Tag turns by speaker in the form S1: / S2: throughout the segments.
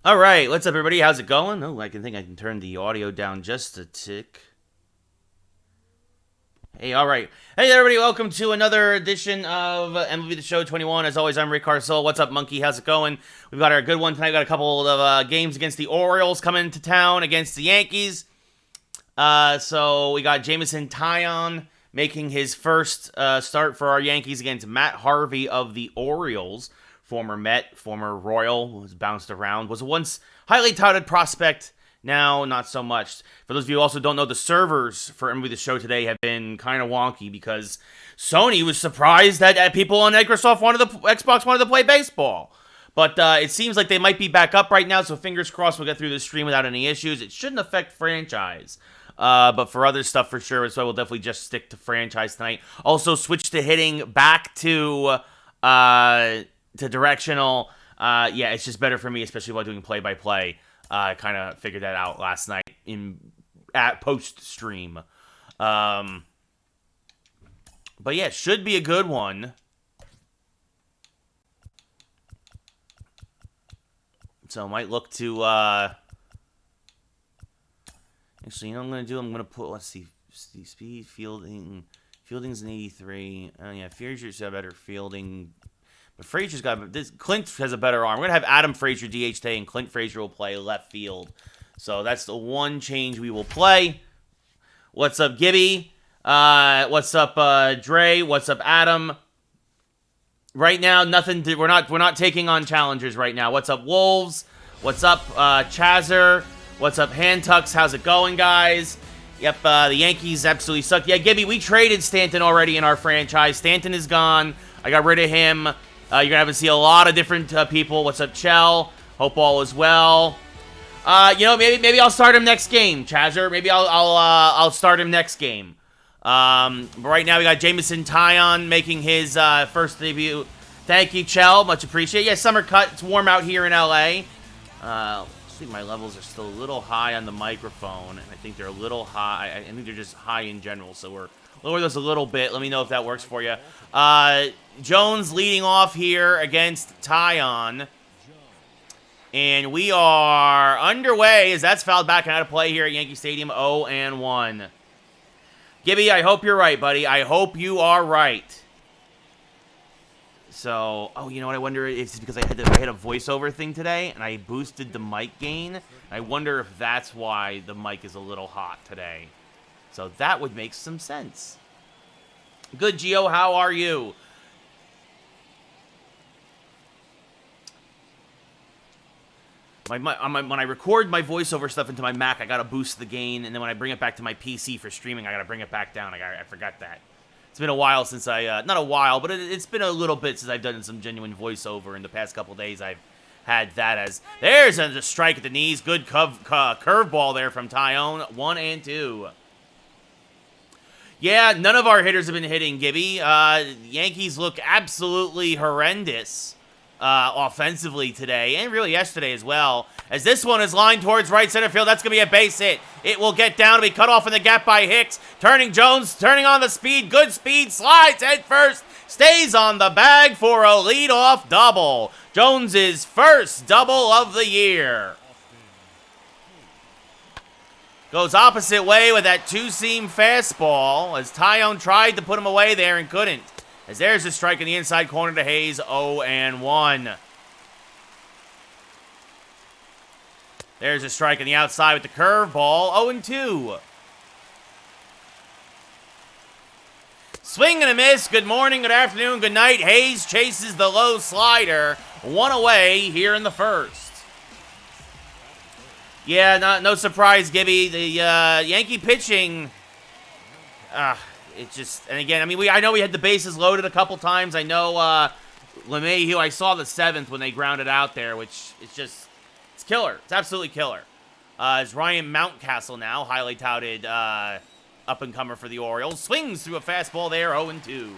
S1: All right, what's up, everybody? How's it going? Oh, I can turn the audio down just a tick. Hey, all right. Hey, everybody, welcome to another edition of MLB The Show 21. As always, I'm Rick Carcel. What's up, Monkey? How's it going? We've got our good one tonight. We've got a couple of games against the Orioles coming to town against the Yankees. So we got Jameson Taillon making his first start for our Yankees against Matt Harvey of the Orioles. Former Met, former Royal, was bounced around, was once highly touted prospect, now not so much. For those of you who also don't know, the servers for MLB The Show today have been kind of wonky because Sony was surprised that people on Xbox wanted to play baseball. But it seems like they might be back up right now, so fingers crossed we'll get through this stream without any issues. It shouldn't affect franchise. But for other stuff for sure, so we'll definitely just stick to franchise tonight. Also switch to hitting back to directional. Yeah, it's just better for me, especially while doing play-by-play. I kind of figured that out last night at post-stream. But yeah, should be a good one. So I might look to, actually, you know what I'm going to do? I'm going to put, let's see, speed, fielding's an 83. Yeah, Frazier's got better fielding. But Frazier's got this. Clint has a better arm. We're gonna have Adam Frazier DH today, and Clint Frazier will play left field. So that's the one change we will play. What's up, Gibby? What's up, Dre? What's up, Adam? Right now, nothing. We're not taking on challengers right now. What's up, Wolves? What's up, Chazer? What's up, Handtucks? How's it going, guys? Yep, the Yankees absolutely suck. Yeah, Gibby, we traded Stanton already in our franchise. Stanton is gone. I got rid of him. You're going to have to see a lot of different people. What's up, Chell? Hope all is well. Maybe I'll start him next game, Chazer. Maybe I'll start him next game. But right now we got Jameson Taillon making his first debut. Thank you, Chell. Much appreciated. Yeah, summer cut. It's warm out here in LA. I think my levels are still a little high on the microphone, and I think they're a little high. I think they're just high in general, so we're lower those a little bit. Let me know if that works for you. Jones leading off here against Taillon. And we are underway as that's fouled back and out of play here at Yankee Stadium. 0-1. Gibby, I hope you're right, buddy. I hope you are right. So, you know what? I wonder if it's because I had a voiceover thing today, and I boosted the mic gain. I wonder if that's why the mic is a little hot today. So that would make some sense. Good, Gio. How are you? When I record my voiceover stuff into my Mac, I gotta boost the gain, and then when I bring it back to my PC for streaming, I gotta bring it back down. I forgot that. It's been a while since not a while, but it's been a little bit since I've done some genuine voiceover. In the past couple days, I've had that as there's a strike at the knees. Good curveball there from Taillon. 1-2. Yeah, none of our hitters have been hitting, Gibby. Yankees look absolutely horrendous offensively today, and really yesterday as well. As this one is lined towards right center field, that's going to be a base hit. It will get down to be cut off in the gap by Hicks. Turning on the speed. Good speed. Slides head first. Stays on the bag for a leadoff double. Jones's first double of the year. Goes opposite way with that two-seam fastball as Taillon tried to put him away there and couldn't. As there's a strike in the inside corner to Hayes, 0-1. There's a strike in the outside with the curveball, 0-2. Swing and a miss. Good morning, good afternoon, good night. Hayes chases the low slider. One away here in the first. Yeah, no surprise, Gibby. The Yankee pitching, it just, and again, I know we had the bases loaded a couple times. I know LeMahieu, I saw the 7th when they grounded out there, which is it's killer. It's absolutely killer. It's Ryan Mountcastle now, highly touted up-and-comer for the Orioles. Swings through a fastball there, 0-2.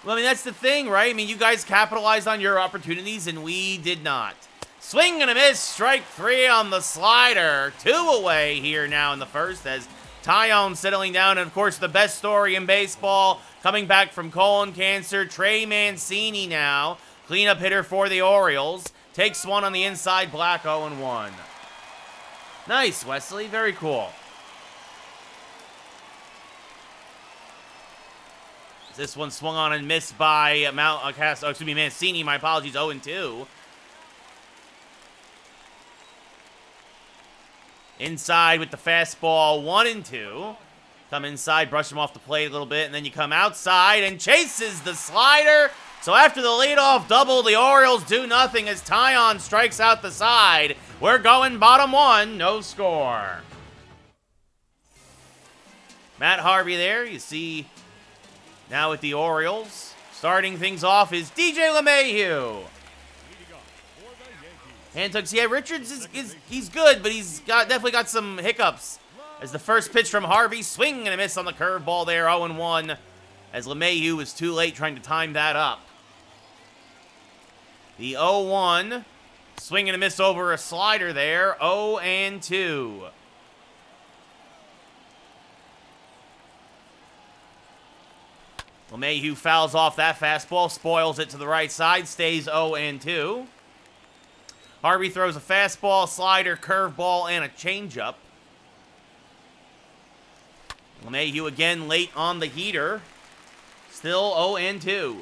S1: Well, that's the thing, right? You guys capitalized on your opportunities, and we did not. Swing and a miss, strike 3 on the slider. 2 away here now in the first as Taillon settling down, and of course the best story in baseball, coming back from colon cancer, Trey Mancini now, cleanup hitter for the Orioles, takes one on the inside, black 0-1. Nice, Wesley, very cool. This one swung on and missed by Mancini, my apologies, 0-2. Inside with the fastball, 1-2. Come inside, brush him off the plate a little bit, and then you come outside and chases the slider. So after the leadoff double, the Orioles do nothing as Taillon strikes out the side. We're going bottom 1, no score. Matt Harvey there, you see now with the Orioles. Starting things off is DJ LeMahieu. Handtucks, yeah, Richards he's good, but he's definitely got some hiccups. As the first pitch from Harvey, swing and a miss on the curveball there, 0-1. As LeMahieu was too late trying to time that up. The 0-1, swing and a miss over a slider there, 0-2. LeMahieu fouls off that fastball, spoils it to the right side, stays 0-2. Harvey throws a fastball, slider, curveball, and a changeup. LeMahieu again late on the heater. Still 0-2.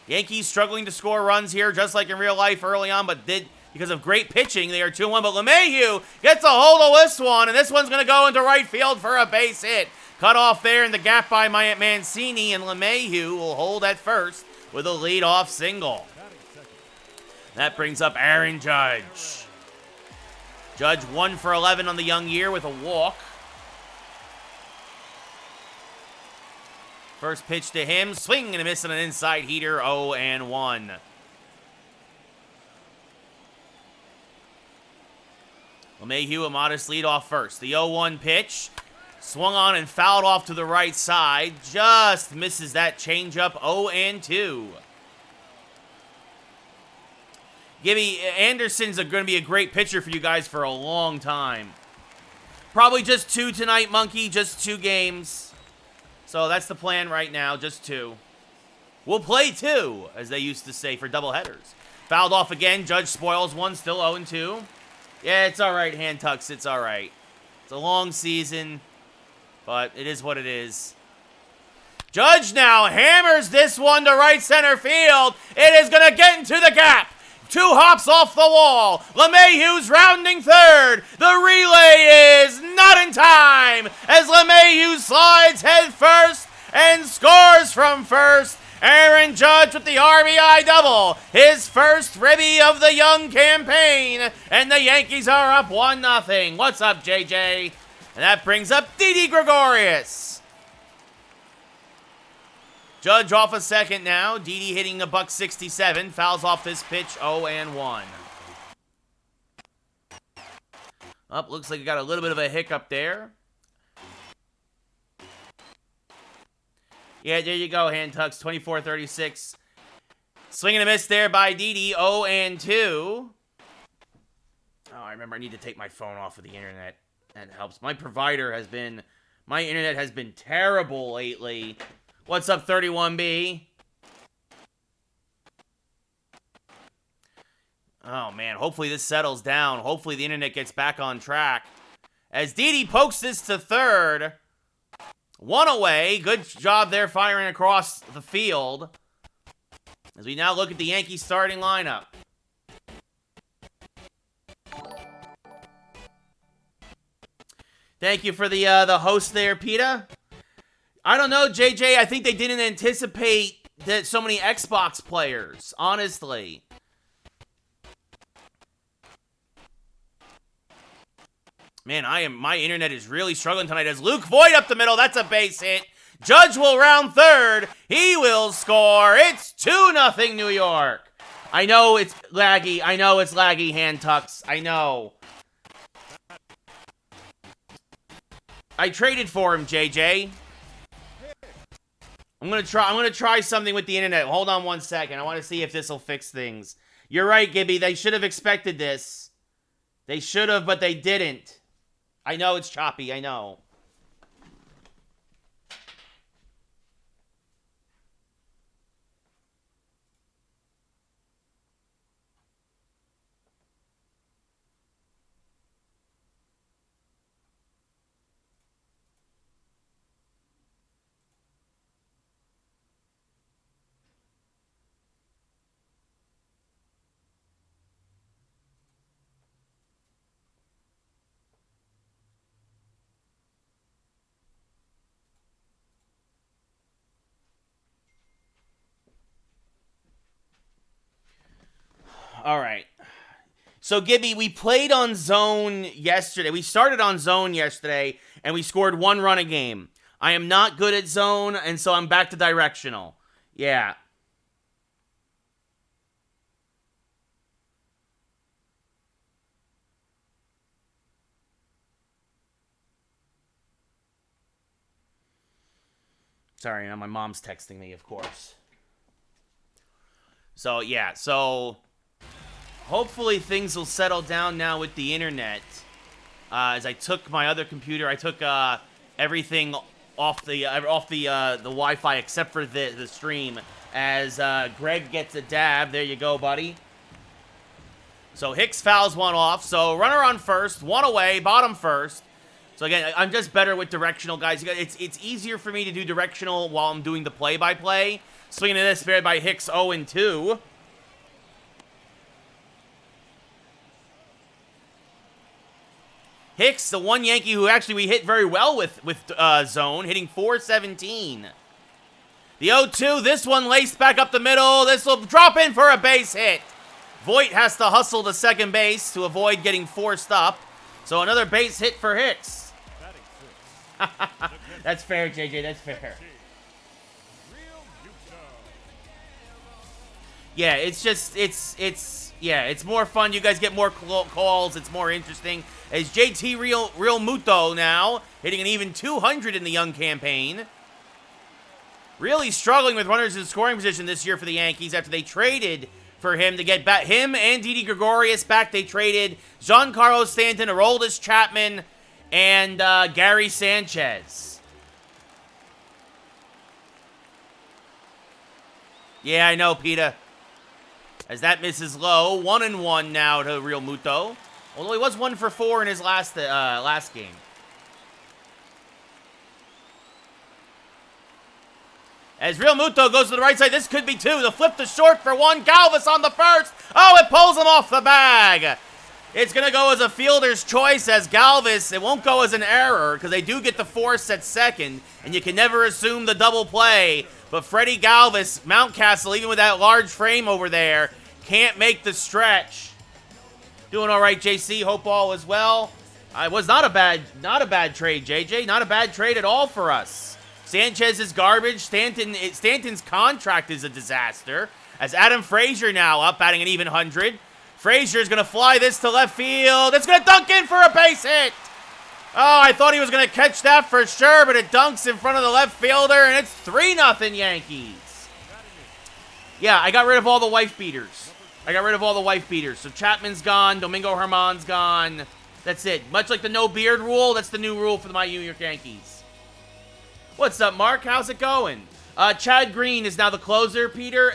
S1: Yankees struggling to score runs here, just like in real life early on, but did because of great pitching. They are 2-1, but LeMahieu gets a hold of this one, and this one's going to go into right field for a base hit. Cut off there in the gap by Mancini, and LeMahieu will hold at first with a leadoff single. That brings up Aaron Judge. Judge 1 for 11 on the young year with a walk. First pitch to him, swing and a miss on an inside heater, 0-1. LeMahieu a modest lead off first. The 0-1 pitch, swung on and fouled off to the right side, just misses that changeup, 0-2. Gibby Anderson's going to be a great pitcher for you guys for a long time. Probably just 2 tonight, Monkey, just 2 games. So that's the plan right now, just 2. We'll play 2, as they used to say, for doubleheaders. Fouled off again, Judge spoils one, still 0-2. Yeah, it's all right, Handtucks, it's all right. It's a long season, but it is what it is. Judge now hammers this one to right center field. It is going to get into the gap. 2 hops off the wall. LeMahieu's rounding third. The relay is not in time as LeMahieu slides head first and scores from first. Aaron Judge with the RBI double. His first ribby of the young campaign. And the Yankees are up 1-0. What's up, JJ? And that brings up Didi Gregorius. Judge off a second now. Didi hitting a $167. Fouls off this pitch, 0-1. Up, looks like he got a little bit of a hiccup there. Yeah, there you go, Handtucks, 24-36. Swing and a miss there by Didi, 0-2. Oh, I remember I need to take my phone off of the internet. That helps. My internet has been terrible lately. What's up, 31B? Oh, man. Hopefully this settles down. Hopefully the internet gets back on track. As Didi pokes this to third. 1 away. Good job there firing across the field. As we now look at the Yankees starting lineup. Thank you for the host there, PETA. I don't know, JJ. I think they didn't anticipate that so many Xbox players, honestly. Man, my internet is really struggling tonight as Luke Voigt up the middle. That's a base hit. Judge will round third. He will score. It's 2-0 New York. I know it's laggy. Handtucks. I know. I traded for him, JJ. I'm gonna try something with the internet. Hold on 1 second. I want to see if this will fix things. You're right, Gibby. They should have expected this. They should have, but they didn't. I know it's choppy. I know. All right. So, Gibby, we played on zone yesterday. We started on zone yesterday, and we scored 1 run a game. I am not good at zone, and so I'm back to directional. Yeah. Sorry, my mom's texting me, of course. So, yeah, hopefully things will settle down now with the internet. As I took my other computer, I took everything off the Wi-Fi except for the stream. As Greg gets a dab, there you go, buddy. So Hicks fouls 1 off. So runner on first, 1 away, bottom first. So again, I'm just better with directional, guys. It's easier for me to do directional while I'm doing the play-by-play. Swinging to this, fared by Hicks, 0-2. Hicks, the one Yankee who actually we hit very well with zone, hitting .417. The 0-2, this one laced back up the middle. This will drop in for a base hit. Voit has to hustle to second base to avoid getting forced up. So another base hit for Hicks. That's fair, JJ, that's fair. Yeah, it's more fun. You guys get more calls. It's more interesting. As JT Real Muto now hitting an even 200 in the young campaign. Really struggling with runners in scoring position this year for the Yankees after they traded for him to get back him and Didi Gregorius back. They traded Giancarlo Stanton, Aroldis Chapman, and Gary Sanchez. Yeah, I know, Peta. As that misses low, 1-1 now to Real Muto. Although he was 1 for 4 in his last game. As Real Muto goes to the right side, this could be 2. The flip to short for 1. Galvis on the first. Oh, it pulls him off the bag. It's going to go as a fielder's choice as Galvis. It won't go as an error because they do get the force at second, and you can never assume the double play. But Freddie Galvis, Mountcastle, even with that large frame over there, can't make the stretch. Doing all right, JC. Hope all is well. It was not a bad trade, JJ. Not a bad trade at all for us. Sanchez is garbage. Stanton's contract is a disaster. As Adam Frazier now up, batting an even 100. Frazier's going to fly this to left field. It's going to dunk in for a base hit. Oh, I thought he was going to catch that for sure, but it dunks in front of the left fielder, and it's 3-0 Yankees. Yeah, I got rid of all the wife beaters. So Chapman's gone. Domingo Germán's gone. That's it. Much like the no beard rule, that's the new rule for my New York Yankees. What's up, Mark? How's it going? Chad Green is now the closer, Peter.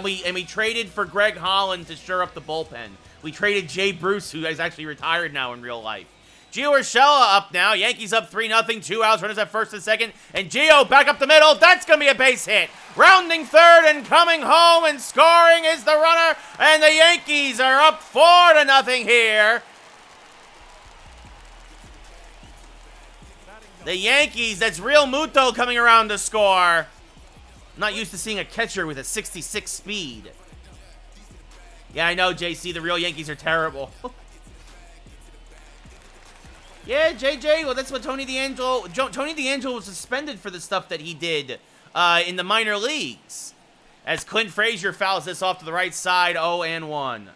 S1: We traded for Greg Holland to shore up the bullpen. We traded Jay Bruce, who is actually retired now in real life. Gio Urshela up now. Yankees up 3-0. 2 outs. Runners at first and second. And Gio back up the middle. That's going to be a base hit. Rounding third and coming home and scoring is the runner. And the Yankees are up 4-0 here. The Yankees, that's Real Muto coming around to score. I'm not used to seeing a catcher with a 66 speed. Yeah, I know, JC. The real Yankees are terrible. Yeah, JJ, well, that's what Tony DeAngelo was suspended for the stuff that he did in the minor leagues. As Clint Frazier fouls this off to the right side, 0-1.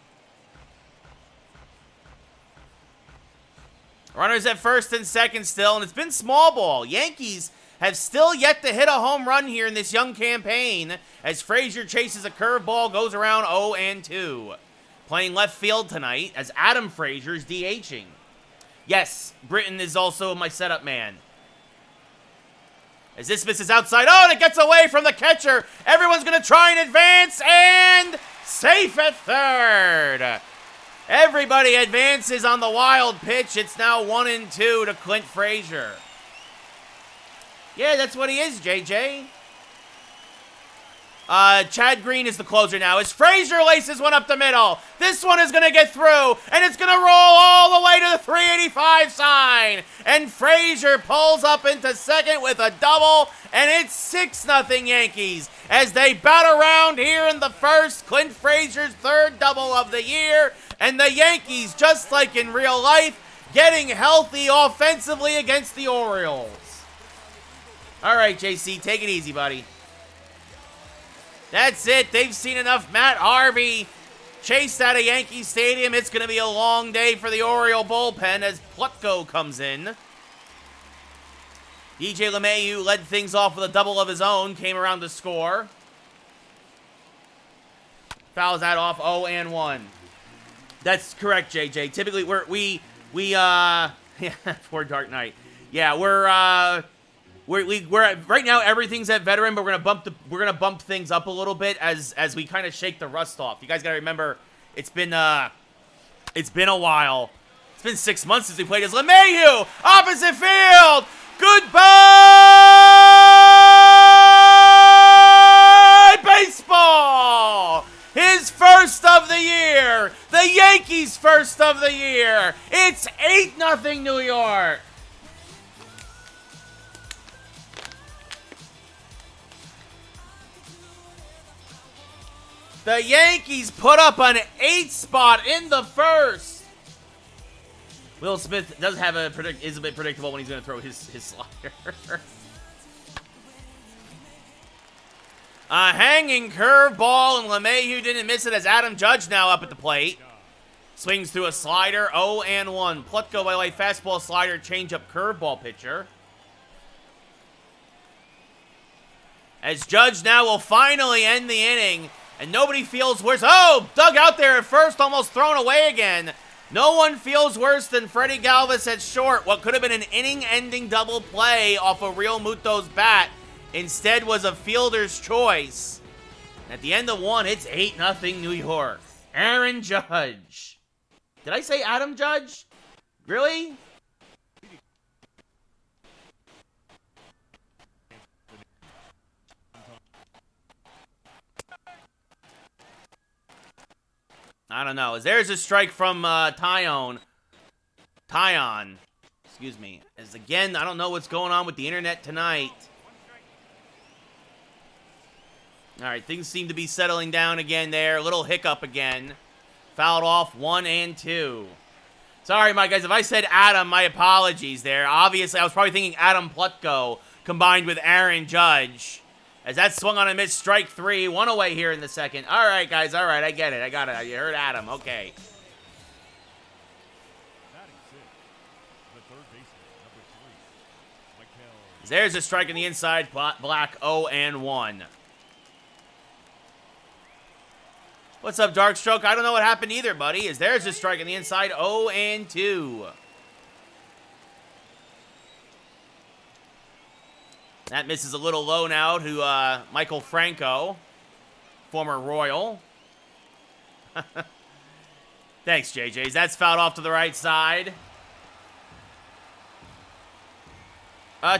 S1: Runners at first and second still, and it's been small ball. Yankees have still yet to hit a home run here in this young campaign as Frazier chases a curveball, goes around 0-2. Playing left field tonight as Adam Frazier is DHing. Yes, Britton is also my setup man. As this misses outside. Oh, and it gets away from the catcher. Everyone's going to try and advance, and safe at third. Everybody advances on the wild pitch. It's now 1-2 to Clint Frazier. Yeah, that's what he is, JJ. Chad Green is the closer now. As Frazier laces one up the middle. This one is going to get through, and it's going to roll all the way to the 385 sign. And Frazier pulls up into second with a double, and it's 6-0 Yankees as they bat around here in the first. Clint Frazier's third double of the year. And the Yankees, just like in real life, getting healthy offensively against the Orioles. All right, JC, take it easy, buddy. That's it. They've seen enough Matt Harvey chased out of Yankee Stadium. It's going to be a long day for the Oriole bullpen as Plutko comes in. DJ LeMahieu led things off with a double of his own, came around to score. Fouls that off, 0-1. That's correct, JJ. Typically, yeah, poor Dark Knight. Yeah, we're right now everything's at veteran, but we're gonna bump things up a little bit as we kind of shake the rust off. You guys gotta remember, it's been a while. It's been 6 months since we played as LeMahieu, opposite field. Goodbye, baseball! His first of the year. The Yankees' first of the year. It's 8-0 New York. The Yankees put up an 8 spot in the first. Will Smith does have is a bit predictable when he's going to throw his slider. A hanging curveball, and LeMahieu didn't miss it as Adam Judge now up at the plate. Swings through a slider, 0-1. Plutko, by the way, fastball, slider, changeup, curveball pitcher. As Judge now will finally end the inning, and nobody feels worse. Oh, dug out there at first, almost thrown away again. No one feels worse than Freddie Galvis at short. What could have been an inning-ending double play off of Real Muto's bat instead was a fielder's choice. At the end of one, it's 8-0 New York. Aaron Judge. Did I say Adam Judge? Really? I don't know. There's a strike from Tyon. Excuse me. As again, I don't know what's going on with the internet tonight. All right, things seem to be settling down again there. A little hiccup again. Fouled off 1 and 2. Sorry, my guys. If I said Adam, my apologies there. Obviously, I was probably thinking Adam Plutko combined with Aaron Judge. As that swung on a miss, strike 3. 1 away here in the second. All right, guys. All right, I get it. I got it. You heard Adam. Okay. There's a strike in the inside. Black 0-1. What's up, Darkstroke? I don't know what happened either, buddy. There's a strike in the inside. 0-2. That misses a little low now to Michael Franco, former Royal. Thanks, JJs. That's fouled off to the right side.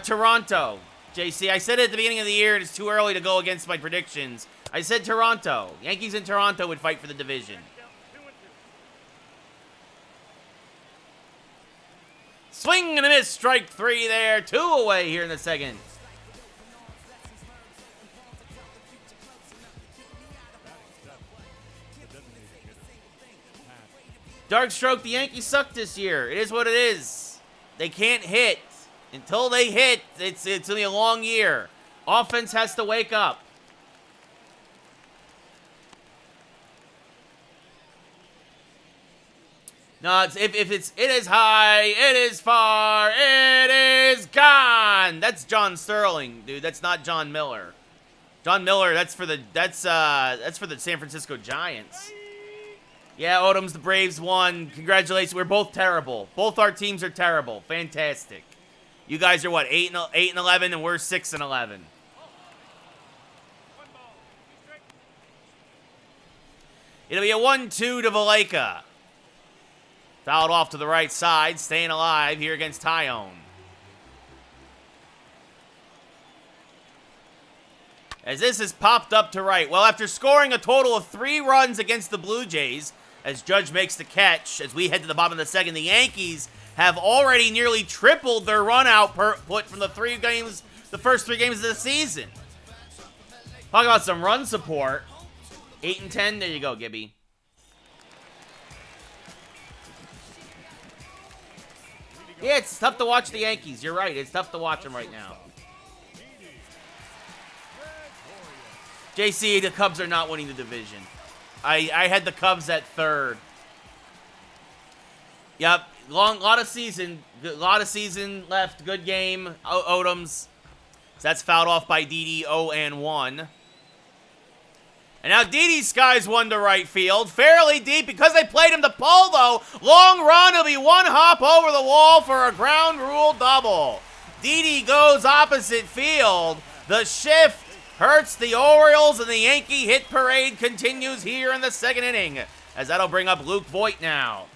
S1: Toronto. JC, I said it at the beginning of the year, and it's too early to go against my predictions. I said Toronto. Yankees and Toronto would fight for the division. Swing and a miss. Strike 3 there. 2 away here in the second. Darkstroke, the Yankees suck this year. It is what it is. They can't hit. Until they hit, it's going to be a long year. Offense has to wake up. No, it is high, it is far, it is gone. That's John Sterling, dude. That's not John Miller. John Miller, that's for the San Francisco Giants. Yeah, Odom's the Braves won. Congratulations. We're both terrible. Both our teams are terrible. Fantastic. You guys are what, 8-11, and we're 6-11. It'll be a 1-2 to Valleca. Fouled off to the right side, staying alive here against Tyon. As this is popped up to right. Well, after scoring a total of 3 runs against the Blue Jays, as Judge makes the catch, as we head to the bottom of the second, the Yankees have already nearly tripled their run output from the first 3 games of the season. Talk about some run support. 8 and 10. There you go, Gibby. Yeah, it's tough to watch the Yankees. You're right. It's tough to watch them right now. JC, the Cubs are not winning the division. I had the Cubs at 3rd. Yep, lot of season left. Good game, Odoms. So that's fouled off by Didi, 0-1. And now Didi skies one to right field, fairly deep because they played him to pull, though. Long run, it'll be one hop over the wall for a ground rule double. Didi goes opposite field. The shift hurts the Orioles, and the Yankee hit parade continues here in the 2nd inning, as that'll bring up Luke Voit now.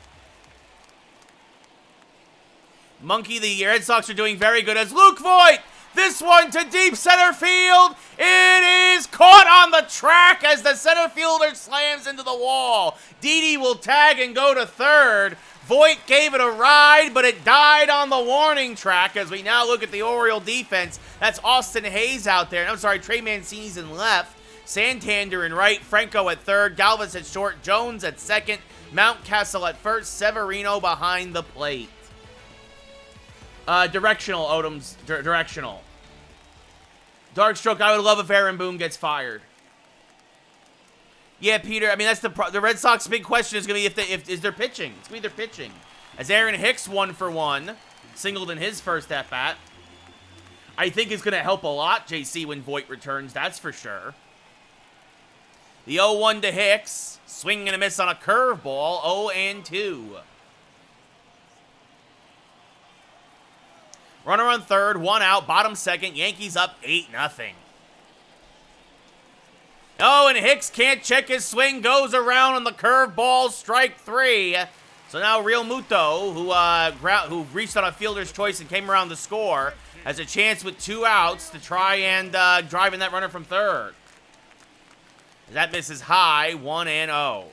S1: Monkey, the Red Sox are doing very good as Luke Voit. This one to deep center field. It is caught on the track as the center fielder slams into the wall. Didi will tag and go to 3rd. Voit gave it a ride, but it died on the warning track as we now look at the Oriole defense. That's Austin Hayes out there. I'm sorry, Trey Mancini's in left. Santander in right. Franco at 3rd. Galvis at short. Jones at 2nd. Mountcastle at 1st. Severino behind the plate. Directional, Odoms. Directional. Dark stroke, I would love if Aaron Boone gets fired. Yeah, Peter, I mean, that's the Red Sox big question is going to be if is their pitching. It's going to be their pitching. As Aaron Hicks 1 for 1, singled in his first at-bat. I think it's going to help a lot, JC, when Voit returns, that's for sure. The 0-1 to Hicks. Swing and a miss on a curveball, 0-2. Runner on 3rd, 1 out, bottom 2nd. Yankees up 8-0. Oh, and Hicks can't check his swing, goes around on the curveball, strike 3. So now Real Muto, who reached on a fielder's choice and came around to score, has a chance with 2 outs to try and drive in that runner from 3rd. That misses high, 1-0.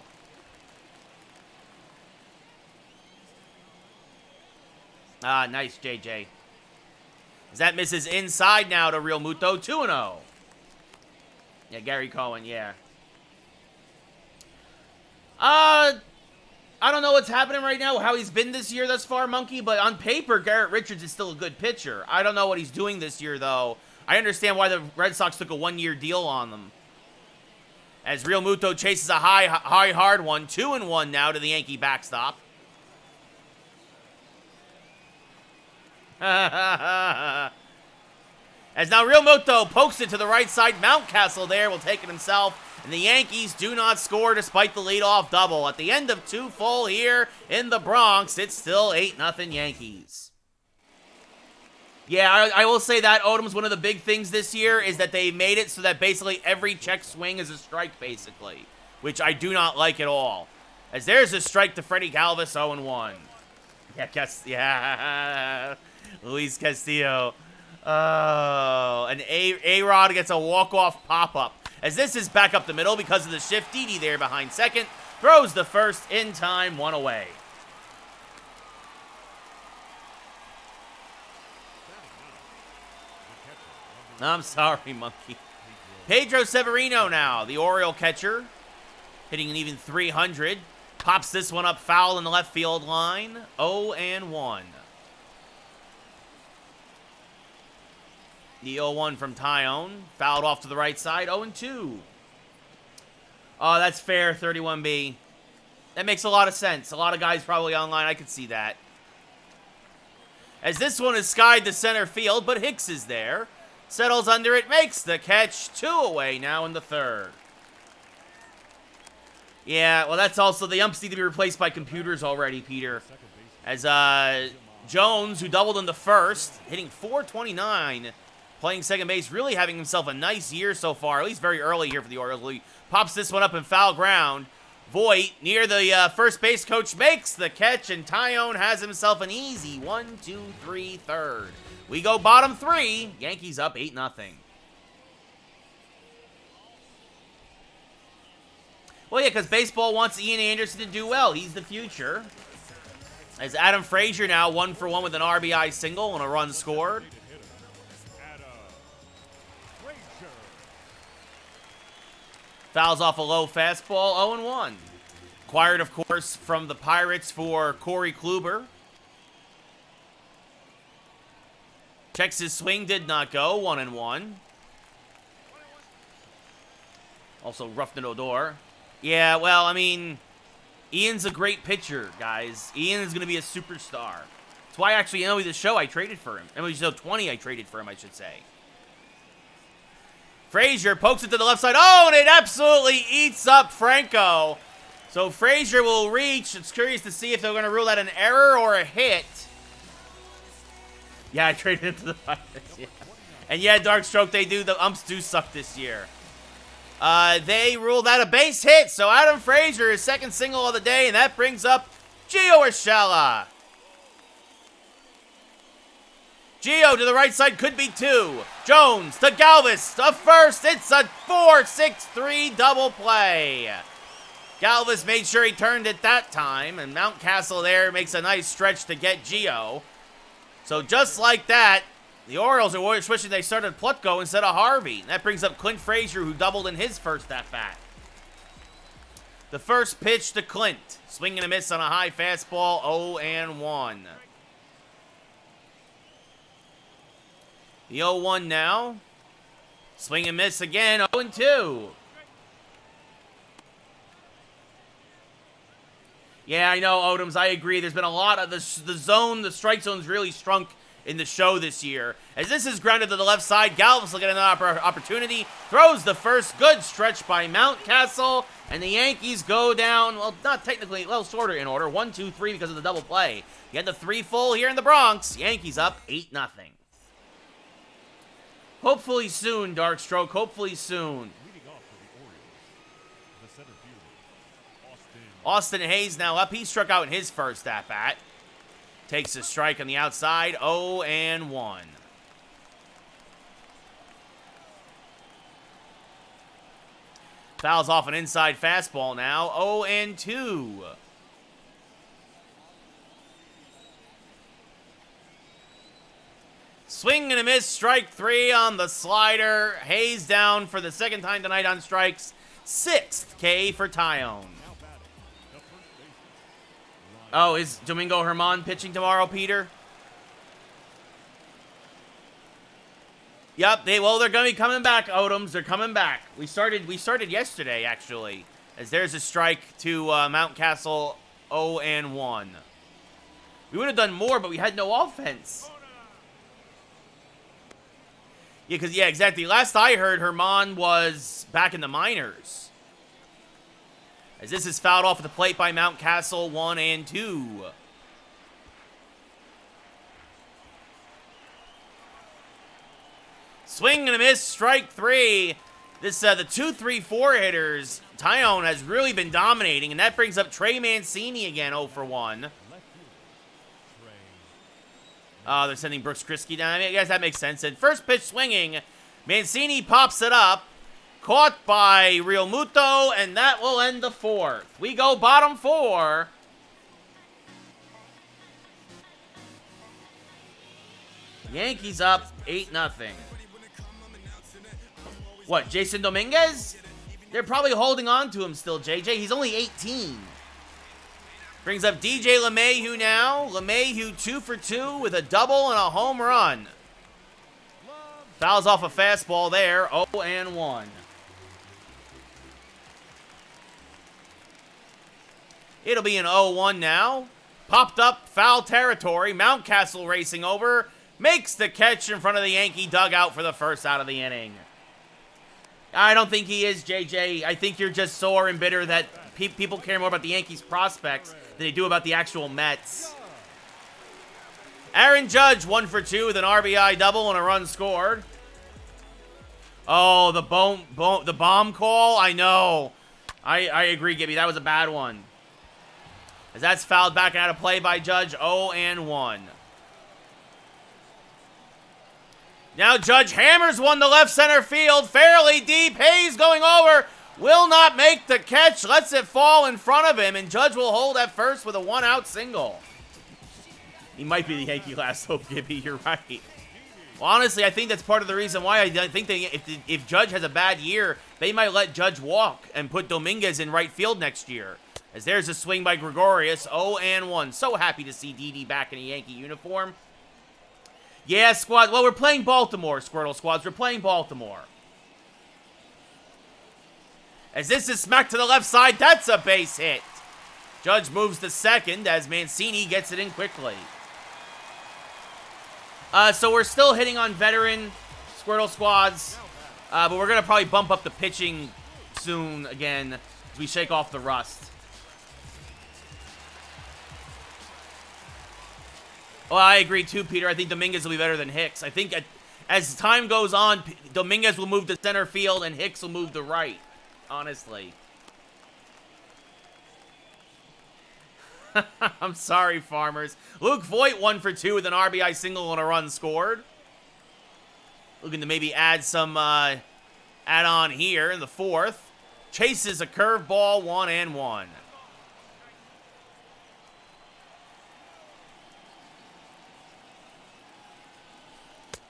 S1: Nice, JJ. As that misses inside now to Real Muto, 2-0. Yeah, Gary Cohen, yeah. I don't know what's happening right now, how he's been this year thus far, Monkey, but on paper, Garrett Richards is still a good pitcher. I don't know what he's doing this year, though. I understand why the Red Sox took a 1-year deal on them. As Real Muto chases a high, hard one, 2-1 now to the Yankee backstop. As now Real Muto pokes it to the right side. Mountcastle there will take it himself. And the Yankees do not score despite the leadoff double. At the end of 2 full here in the Bronx, it's still 8-0 Yankees. Yeah, I will say that, Odom's one of the big things this year is that they made it so that basically every check swing is a strike, basically. Which I do not like at all. As there's a strike to Freddie Galvis, 0-1. Yeah, Luis Castillo. Oh, and A-Rod gets a walk-off pop-up. As this is back up the middle because of the shift. Didi there behind 2nd. Throws the 1st in time, 1 away. I'm sorry, Monkey. Pedro Severino now, the Oriole catcher. Hitting an even 300. Pops this one up foul in the left field line. 0-1. The 0-1 from Tyone. Fouled off to the right side. 0-2. Oh, that's fair, 31B. That makes a lot of sense. A lot of guys probably online. I could see that. As this one is skied to center field, but Hicks is there. Settles under it. Makes the catch. 2 away now in the 3rd. Yeah, well, that's also... The umps need to be replaced by computers already, Peter. As Jones, who doubled in the 1st, hitting .429... Playing second base, really having himself a nice year so far, at least very early here for the Orioles. He pops this one up in foul ground. Voit, near the first base coach, makes the catch, and Tyone has himself an easy 1-2-3 third. We go bottom 3. Yankees up 8-0. Well, yeah, because baseball wants Ian Anderson to do well. He's the future. As Adam Frazier now 1 for 1 with an RBI single and a run scored. Fouls off a low fastball, 0-1. Acquired, of course, from the Pirates for Corey Kluber. Checks his swing, did not go, 1-1. Also, Ruffin Odor. Yeah, well, I mean, Ian's a great pitcher, guys. Ian is going to be a superstar. That's why, actually, MLB The Show, I traded for him. MLB The Show 20, I traded for him, I should say. Frazier pokes it to the left side. Oh, and it absolutely eats up Franco. So Frazier will reach. It's curious to see if they're going to rule that an error or a hit. Yeah, I traded him to the Pirates. Yeah. And yeah, Darkstroke, the umps do suck this year. They ruled that a base hit. So Adam Frazier is second single of the day, and that brings up Gio Urshela. Gio to the right side, could be two. Jones to Galvis to first. It's a 4-6-3 double play. Galvis made sure he turned it that time, and Mountcastle there makes a nice stretch to get Gio. So just like that, the Orioles are wishing they started Plutko instead of Harvey. That brings up Clint Frazier, who doubled in his first at-bat. The first pitch to Clint. Swing and a miss on a high fastball, 0-1. The 0-1 now. Swing and miss again, 0-2. Yeah, I know, Odoms, I agree. There's been a lot of the strike zone's really shrunk in the show this year. As this is grounded to the left side, Galvis will get another opportunity. Throws the first, good stretch by Mountcastle. And the Yankees go down, well, not technically, well, sort of in order. 1-2-3 because of the double play. You had the 3 full here in the Bronx. Yankees up 8-0. Hopefully soon, Darkstroke. Hopefully soon. Austin Hayes now up. He struck out in his first at-bat. Takes a strike on the outside. 0-1. Fouls off an inside fastball now. 0-2. Swing and a miss, strike 3 on the slider. Hayes down for the second time tonight on strikes. 6th K for Tyone. Oh, is Domingo Germán pitching tomorrow, Peter? Yep, they're going to be coming back, Odoms. They're coming back. We started yesterday, actually, as there's a strike to Mountcastle, 0-1. We would have done more, but we had no offense. Yeah, exactly. Last I heard, Germán was back in the minors. As this is fouled off at the plate by Mountcastle, 1-2. Swing and a miss, strike 3. This, the 2-3-4 hitters, Tyone has really been dominating, and that brings up Trey Mancini again, 0-1. Oh, they're sending Brooks Kriske down. I mean, I guess that makes sense. And first pitch swinging, Mancini pops it up. Caught by Real Muto, and that will end the 4th. We go bottom 4. Yankees up 8-0. What, Jason Dominguez? They're probably holding on to him still, JJ. He's only 18. Brings up DJ LeMahieu now. LeMahieu 2 for 2 with a double and a home run. Fouls off a fastball there, 0-1. It'll be an 0-1 now. Popped up, foul territory. Mountcastle racing over. Makes the catch in front of the Yankee dugout for the first out of the inning. I don't think he is, JJ. I think you're just sore and bitter that people care more about the Yankees' prospects than they do about the actual Mets. Aaron Judge, 1 for 2 with an RBI double and a run scored. Oh, the bomb call? I know. I agree, Gibby. That was a bad one. As that's fouled back out of play by Judge, 0-1. Now Judge hammers one to left center field, fairly deep. Hayes going over, will not make the catch, lets it fall in front of him, and Judge will hold at first with a 1-out single. He might be the Yankee last hope, Gibby, you're right. Well, honestly, I think that's part of the reason why I think if Judge has a bad year, they might let Judge walk and put Dominguez in right field next year. As there's a swing by Gregorius, 0-1. So happy to see Didi back in a Yankee uniform. Yeah, squad. Well, we're playing Baltimore, Squirtle Squads. We're playing Baltimore. As this is smacked to the left side, that's a base hit. Judge moves to second as Mancini gets it in quickly. So we're still hitting on veteran Squirtle Squads, but we're going to probably bump up the pitching soon again as we shake off the rust. Well, I agree too, Peter. I think Dominguez will be better than Hicks. I think as time goes on, Dominguez will move to center field and Hicks will move to right, honestly. I'm sorry, Farmers. Luke Voigt 1 for 2 with an RBI single and a run scored. Looking to maybe add some add-on here in the fourth. Chases a curveball, 1-1.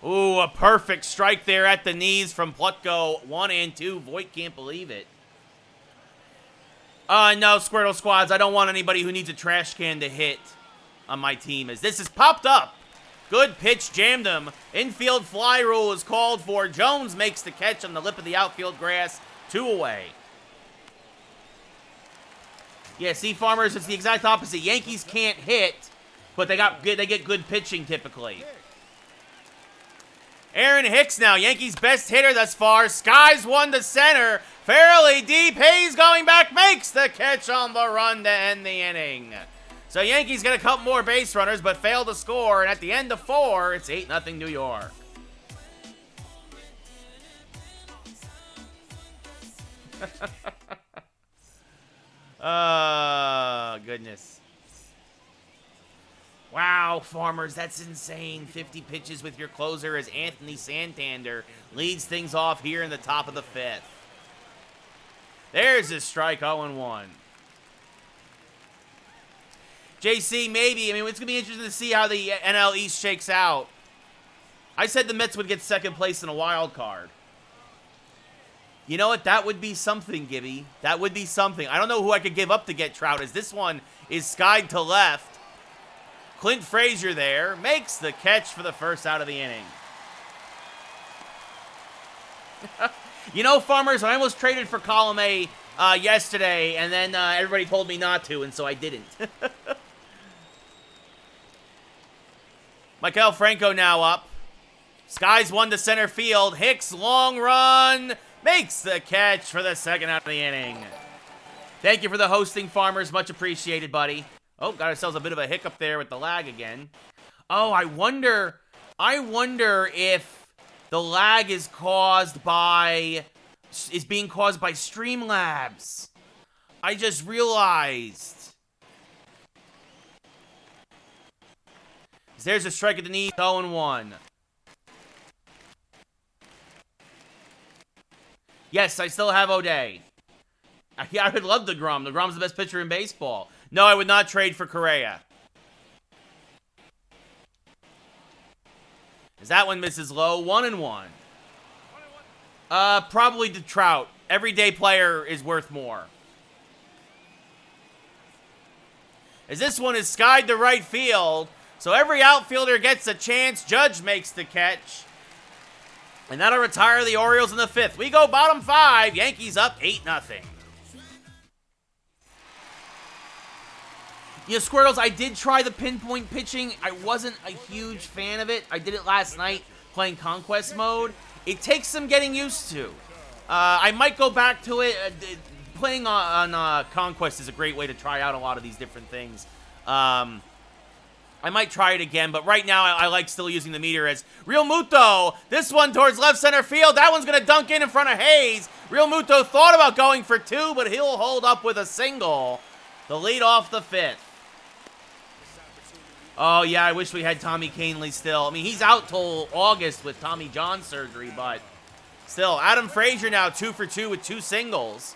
S1: Ooh, a perfect strike there at the knees from Plutko. 1-2. Voigt can't believe it. No, Squirtle Squads, I don't want anybody who needs a trash can to hit on my team, as this is popped up. Good pitch, jammed him. Infield fly rule is called for. Jones makes the catch on the lip of the outfield grass. 2 away. Yeah, see, Farmers, it's the exact opposite. Yankees can't hit, but they get good pitching typically. Aaron Hicks now, Yankees' best hitter thus far. Skies one to center. Fairly deep. Hayes going back, makes the catch on the run to end the inning. So Yankees get a couple more base runners, but fail to score. And at the end of 4, it's 8-0 New York. Oh, goodness. Wow, Farmers, that's insane. 50 pitches with your closer as Anthony Santander leads things off here in the top of the 5th. There's his strike, 0-1. JC, maybe. I mean, it's going to be interesting to see how the NL East shakes out. I said the Mets would get second place in a wild card. You know what? That would be something, Gibby. That would be something. I don't know who I could give up to get Trout, as this one is skied to left. Clint Frazier there makes the catch for the first out of the inning. You know, Farmers, I almost traded for Column A yesterday, and then everybody told me not to, and so I didn't. Michael Franco now up. Skies one to center field. Hicks, long run, makes the catch for the second out of the inning. Thank you for the hosting, Farmers. Much appreciated, buddy. Oh, got ourselves a bit of a hiccup there with the lag again. Oh, I wonder if the lag is being caused by Streamlabs. I just realized. There's a strike at the knee, 0-1. Yes, I still have O'Day. Yeah, I would love DeGrom. DeGrom's the best pitcher in baseball. No, I would not trade for Correa. As that one misses low, 1-1. Probably to Trout. Everyday player is worth more. As this one is skied to right field, so every outfielder gets a chance. Judge makes the catch. And that'll retire the Orioles in the 5th. We go bottom 5. Yankees up 8-0. You know, Squirtles, I did try the pinpoint pitching. I wasn't a huge fan of it. I did it last night playing Conquest mode. It takes some getting used to. I might go back to it. Playing on Conquest is a great way to try out a lot of these different things. I might try it again, but right now I like still using the meter as Real Muto. This one towards left center field. That one's going to dunk in front of Hayes. Real Muto thought about going for 2, but he'll hold up with a single. The lead off the 5th. Oh, yeah, I wish we had Tommy Canely still. I mean, he's out till August with Tommy John surgery, but still. Adam Frazier now 2 for 2 with 2 singles.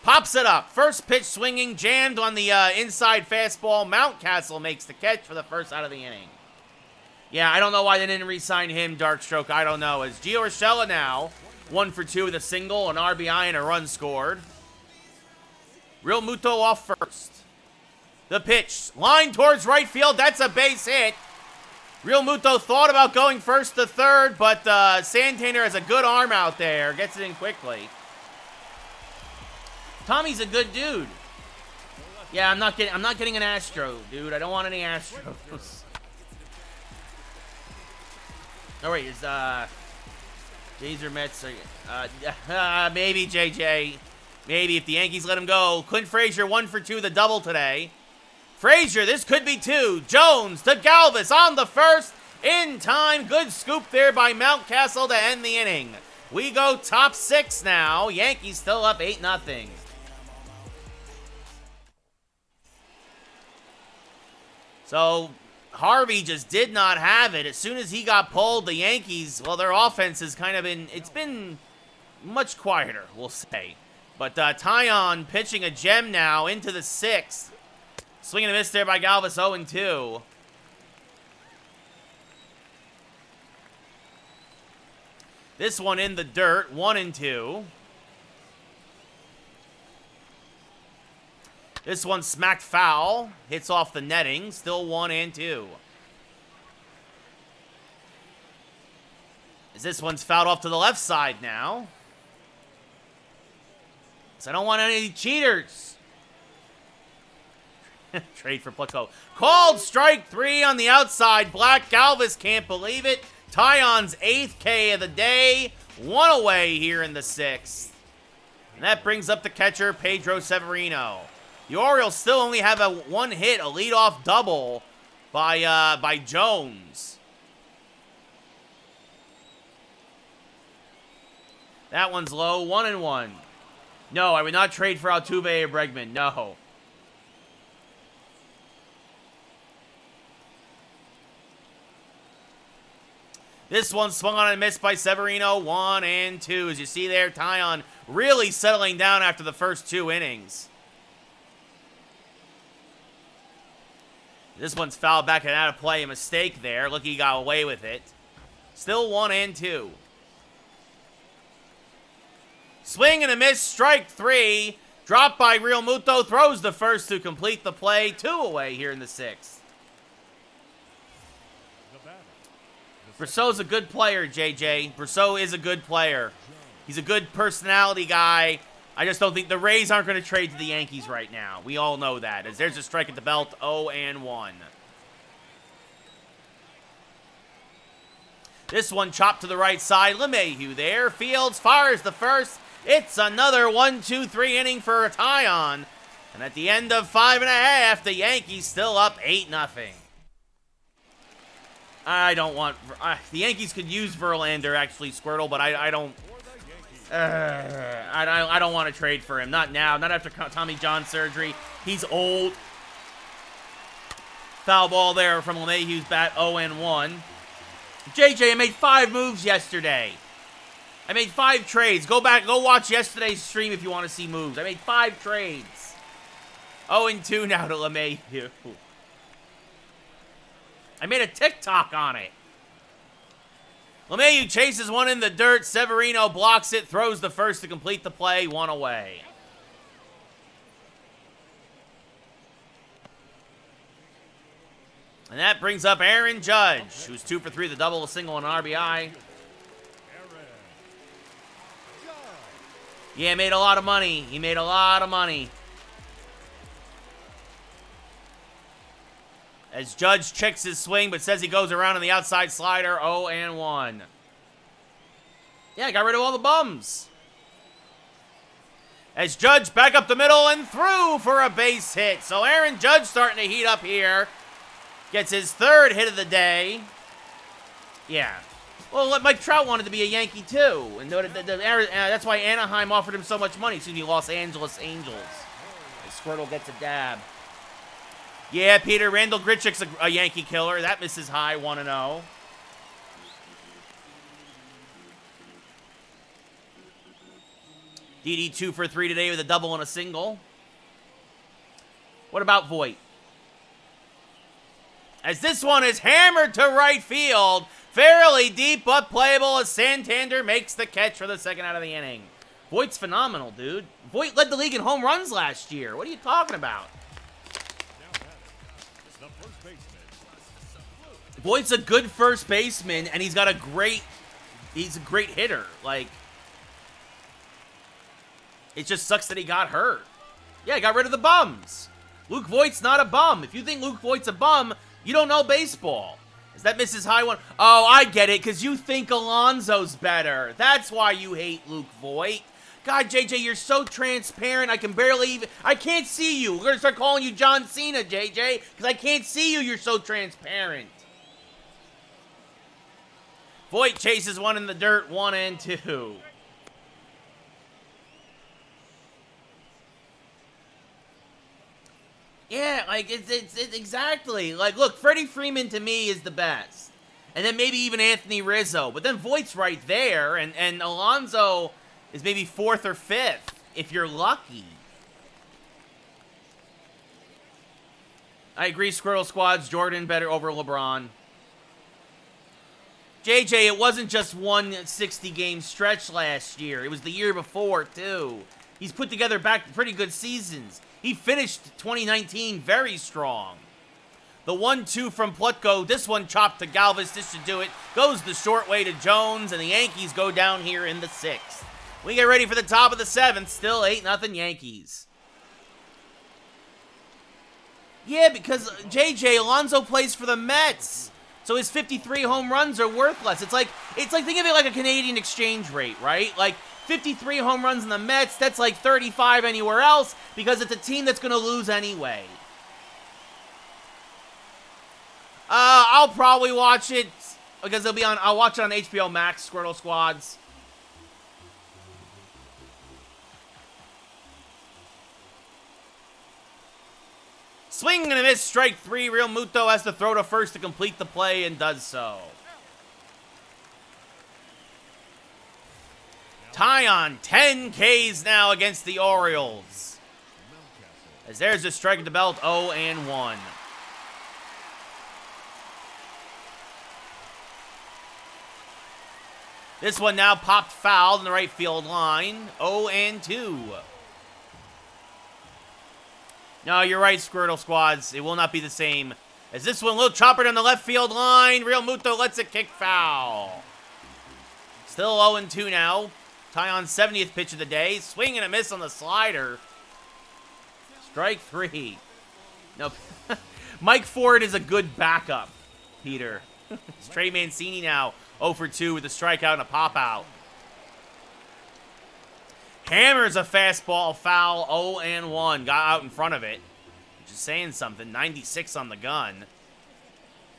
S1: Pops it up. First pitch swinging, jammed on the inside fastball. Mountcastle makes the catch for the first out of the inning. Yeah, I don't know why they didn't re-sign him, Darkstroke. I don't know. As Gio Urshela now, 1 for 2 with a single, an RBI, and a run scored. Real Muto off first. The pitch. Line towards right field. That's a base hit. Real Muto thought about going first to third, but Santander has a good arm out there. Gets it in quickly. Tommy's a good dude. Yeah, I'm not getting an Astro, dude. I don't want any Astros. Oh wait, is Jays or Mets? Maybe JJ. Maybe if the Yankees let him go. Clint Frazier 1 for 2, the double today. Frazier, this could be 2. Jones to Galvis on the first. In time. Good scoop there by Mountcastle to end the inning. We go top 6 now. Yankees still up 8-0. So Harvey just did not have it. As soon as he got pulled, the Yankees, well, their offense has kind of been much quieter, we'll say. But Tyon pitching a gem now into the 6th. Swing and a miss there by Galvis, 0-2. This one in the dirt, 1-2. This one smacked foul, hits off the netting, still 1-2. As this one's fouled off to the left side now. So I don't want any cheaters. Trade for Pleco. Called strike 3 on the outside. Black Galvis can't believe it. Tyon's 8th K of the day. 1 away here in the 6th. And that brings up the catcher, Pedro Severino. The Orioles still only have a 1 hit, a leadoff double by Jones. That one's low, 1-1. No, I would not trade for Altuve or Bregman. No. This one swung on and missed by Severino. 1-2. As you see there, Tyon really settling down after the first 2 innings. This one's fouled back and out of play. A mistake there. Look, he got away with it. Still 1-2. Swing and a miss. Strike 3. Dropped by Real Muto. Throws the first to complete the play. 2 away here in the 6th. Brosseau's a good player, JJ. Brosseau is a good player. He's a good personality guy. I just don't think the Rays aren't going to trade to the Yankees right now. We all know that. As there's a strike at the belt, 0-1. This one chopped to the right side. LeMahieu there. Fields fires the first. It's another 1-2-3 inning for Tyon. And at the end of 5.5, the Yankees still up 8-0. I don't want... the Yankees could use Verlander, actually, Squirtle, but I don't... I don't want to trade for him. Not now. Not after Tommy John surgery. He's old. Foul ball there from LeMahieu's bat, 0-1. JJ, I made 5 moves yesterday. I made 5 trades. Go back, go watch yesterday's stream if you want to see moves. I made 5 trades. 0-2 now to LeMahieu. I made a TikTok on it. LeMahieu chases one in the dirt. Severino blocks it, throws the first to complete the play. 1 away. And that brings up Aaron Judge, who's 2 for 3, the double, a single, and an RBI. Yeah, made a lot of money. He made a lot of money. As Judge checks his swing, but says he goes around on the outside slider, 0-1. Yeah, got rid of all the bums. As Judge back up the middle and through for a base hit. So Aaron Judge starting to heat up here. Gets his 3rd hit of the day. Yeah. Well, Mike Trout wanted to be a Yankee too. And that's why Anaheim offered him so much money. Excuse me, Los Angeles Angels. Squirtle gets a dab. Yeah, Peter, Randall Grichuk's a Yankee killer. That misses high, 1-0. Didi 2 for 3 today with a double and a single. What about Voit? As this one is hammered to right field. Fairly deep, but playable as Santander makes the catch for the second out of the inning. Voigt's phenomenal, dude. Voigt led the league in home runs last year. What are you talking about? Voigt's a good first baseman, and he's a great hitter. Like, it just sucks that he got hurt. Yeah, he got rid of the bums. Luke Voigt's not a bum. If you think Luke Voigt's a bum, you don't know baseball. Is that Mrs. High one? Oh, I get it, because you think Alonso's better. That's why you hate Luke Voigt. God, JJ, you're so transparent, I can't see you. We're going to start calling you John Cena, JJ, because I can't see you, you're so transparent. Voigt chases one in the dirt, 1-2. Yeah, like, it's exactly. Like, look, Freddie Freeman to me is the best. And then maybe even Anthony Rizzo. But then Voigt's right there, and Alonso is maybe 4th or 5th, if you're lucky. I agree, Squirrel Squad's Jordan better over LeBron. JJ, it wasn't just one 60-game stretch last year. It was the year before, too. He's put together pretty good seasons. He finished 2019 very strong. The 1-2 from Plutko. This one chopped to Galvis. This should do it. Goes the short way to Jones, and the Yankees go down here in the 6th. We get ready for the top of the 7th. Still 8-0 Yankees. Yeah, because JJ, Alonso plays for the Mets. So his 53 home runs are worthless. It's like think of it like a Canadian exchange rate, right? Like 53 home runs in the Mets, that's like 35 anywhere else because it's a team that's going to lose anyway. I'll probably watch it because I'll watch it on HBO Max, Squirtle Squads. Swing and a miss, strike 3. Real Muto has to throw to first to complete the play and does so. Tyon, 10 Ks now against the Orioles. As there's a strike at the belt, 0-1. This one now popped foul in the right field line, 0-2. No, you're right, Squirtle Squads. It will not be the same. As this one, little chopper down the left field line. Real Muto lets it kick foul. Still 0-2 now. Tyon's 70th pitch of the day. Swing and a miss on the slider. Strike 3. Nope. Mike Ford is a good backup, Peter. It's Trey Mancini now. 0-2 with a strikeout and a pop-out. Hammers a fastball foul, 0-1. Got out in front of it. Which is saying something. 96 on the gun.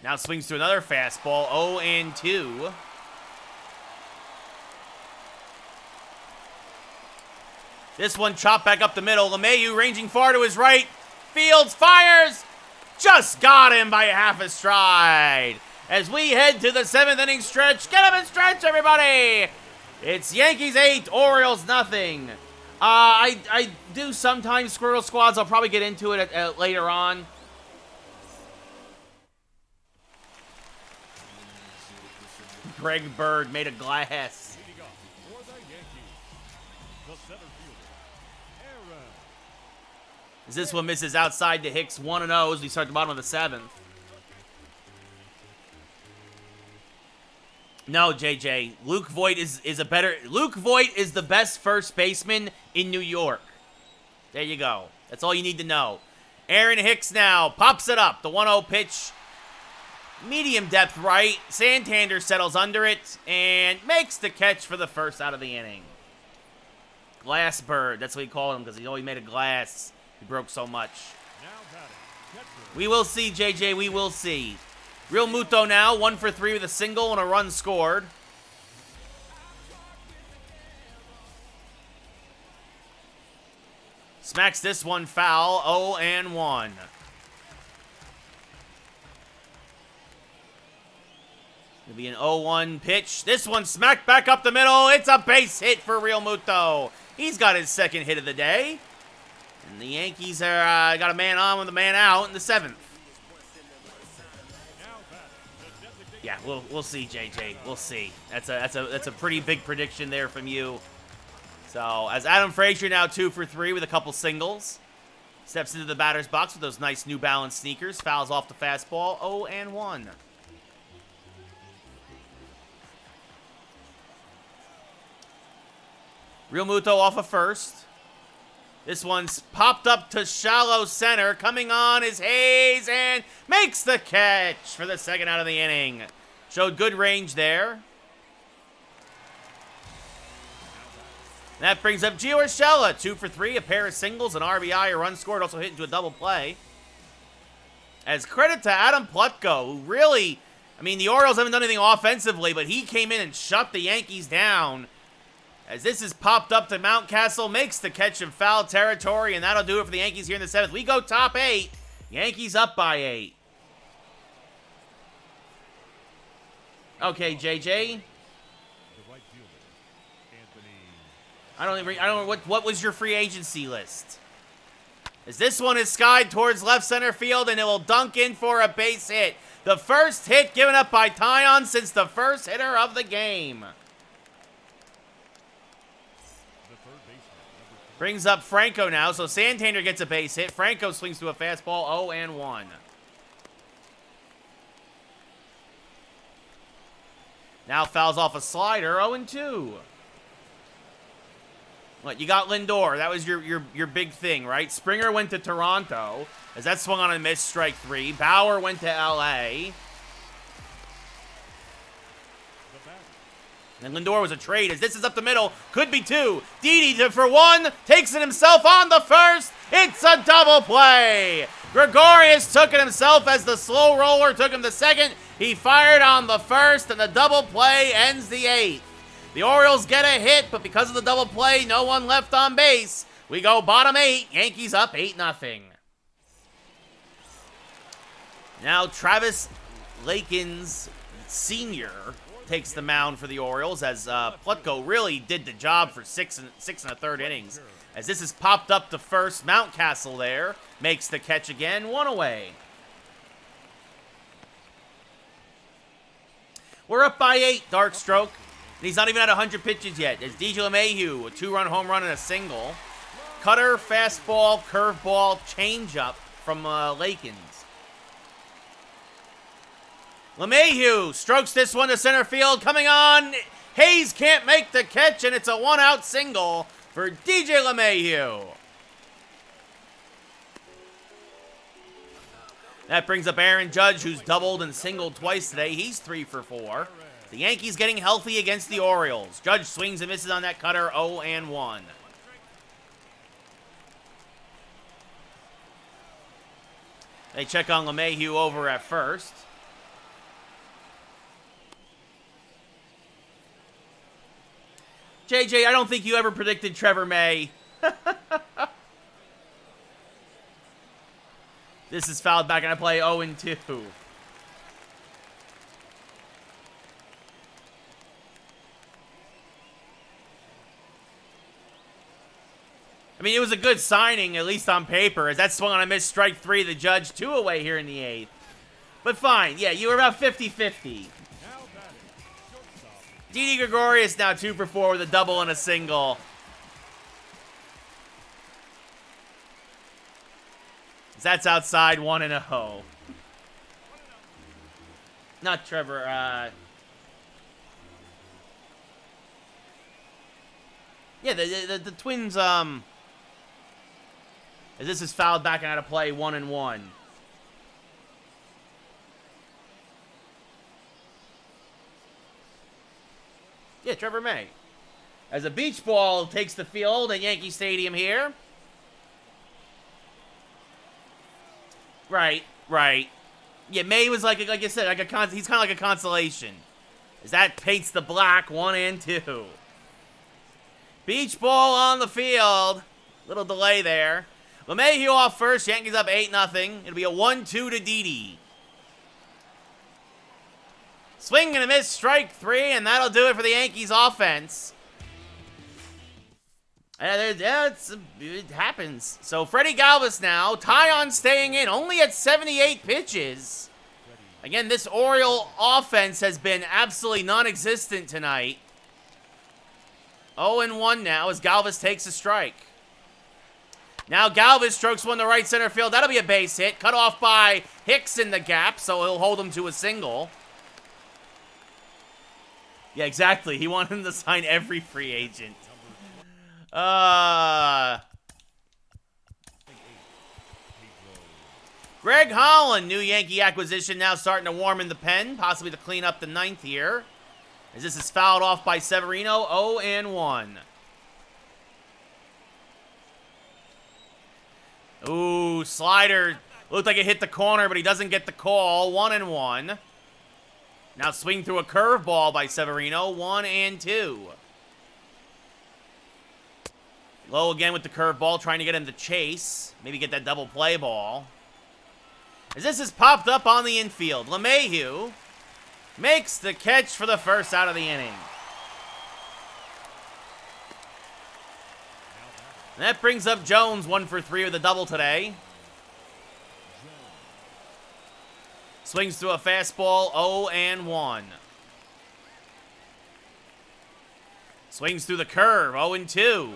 S1: Now swings to another fastball, 0-2. This one chopped back up the middle. LeMahieu ranging far to his right. Fields fires. Just got him by half a stride. As we head to the 7th inning stretch. Get up and stretch, everybody. It's Yankees 8, Orioles nothing. I do sometimes Squirrel Squads. I'll probably get into it later on. Greg Bird made a glass. As this one misses outside to Hicks, 1-0 as we start the bottom of the 7th. No, JJ. Luke Voigt is the best first baseman in New York. There you go. That's all you need to know. Aaron Hicks now pops it up. The 1-0 pitch. Medium depth right. Santander settles under it and makes the catch for the first out of the inning. Glass Bird. That's what he called him because he always made a glass. He broke so much. We will see, JJ. We will see. Real Muto now, 1 for 3 with a single and a run scored. Smacks this one foul, 0-1. It'll be an 0-1 pitch. This one smacked back up the middle. It's a base hit for Real Muto. He's got his second hit of the day. And the Yankees are got a man on with a man out in the 7th. Yeah, we'll see, JJ. We'll see. That's a pretty big prediction there from you. So, as Adam Frazier now 2 for 3 with a couple singles. Steps into the batter's box with those nice New Balance sneakers. Fouls off the fastball. 0-1. Real Muto off of first. This one's popped up to shallow center. Coming on is Hayes and makes the catch for the second out of the inning. Showed good range there. That brings up Gio Urshela, 2 for 3, a pair of singles, an RBI, a run scored, also hit into a double play. As credit to Adam Plutko, who really, I mean, the Orioles haven't done anything offensively, but he came in and shut the Yankees down. As this is popped up to Mountcastle, makes the catch in foul territory, and that'll do it for the Yankees here in the 7th. We go top 8. Yankees up by 8. Okay, JJ. I don't know what was your free agency list. As this one is skied towards left center field, and it will dunk in for a base hit. The first hit given up by Tyon since the first hitter of the game. Brings up Franco now, so Santander gets a base hit. Franco swings to a fastball, 0-1. Now fouls off a slider, 0-2. What, you got Lindor. That was your big thing, right? Springer went to Toronto, as that swung on a miss, strike 3. Bauer went to L.A. And Lindor was a trade, as this is up the middle. Could be 2. Didi for 1. Takes it himself on the first. It's a double play. Gregorius took it himself as the slow roller took him the second. He fired on the first, and the double play ends the 8th. The Orioles get a hit, but because of the double play, no one left on base. We go bottom 8. Yankees up 8-0. Now Travis Lakins Sr. takes the mound for the Orioles, as Plutko really did the job for 6 1/3 innings. As this is popped up to first, Mountcastle there makes the catch again, 1 away. We're up by 8, Dark Stroke. And he's not even at 100 pitches yet. There's DJ LeMahieu, a 2-run home run and a single. Cutter, fastball, curveball, changeup from Lakins. LeMahieu strokes this one to center field. Coming on, Hayes can't make the catch, and it's a 1-out single for DJ LeMahieu. That brings up Aaron Judge, who's doubled and singled twice today. He's 3 for 4. The Yankees getting healthy against the Orioles. Judge swings and misses on that cutter, 0-1. They check on LeMahieu over at first. JJ, I don't think you ever predicted Trevor May. This is fouled back, and I play 0-2. I mean, it was a good signing, at least on paper, as that swung on a missed strike 3, the Judge 2 away here in the 8th. But fine, yeah, you were about 50-50. Didi Gregorius now 2 for 4 with a double and a single. That's outside 1-0. Not Trevor, yeah, the Twins, as this is fouled back and out of play, 1-1. Yeah, Trevor May. As a beach ball takes the field at Yankee Stadium here. Right. Yeah, May was like I said, he's kind of like a consolation. As that paints the black, 1-2. Beach ball on the field. Little delay there. LeMahieu off first. Yankees up 8-0. It'll be a 1-2 to Didi. Swing and a miss, strike 3, and that'll do it for the Yankees offense. It happens. So Freddie Galvis now. Tyon staying in, only at 78 pitches. Again, this Oriole offense has been absolutely non-existent tonight. 0-1 now as Galvis takes a strike. Now Galvis strokes one to right center field. That'll be a base hit. Cut off by Hicks in the gap, so he'll hold him to a single. Yeah, exactly. He wanted him to sign every free agent. Greg Holland, new Yankee acquisition, now starting to warm in the pen, possibly to clean up the ninth here. As this is fouled off by Severino, 0-1. Ooh, slider. Looked like it hit the corner, but he doesn't get the call. 1-1. Now swing through a curveball by Severino, 1-2. Low again with the curveball, trying to get him to chase. Maybe get that double play ball. As this is popped up on the infield, LeMahieu makes the catch for the first out of the inning. And that brings up Jones, 1 for 3 with a double today. Swings through a fastball, 0-1. Swings through the curve, 0-2.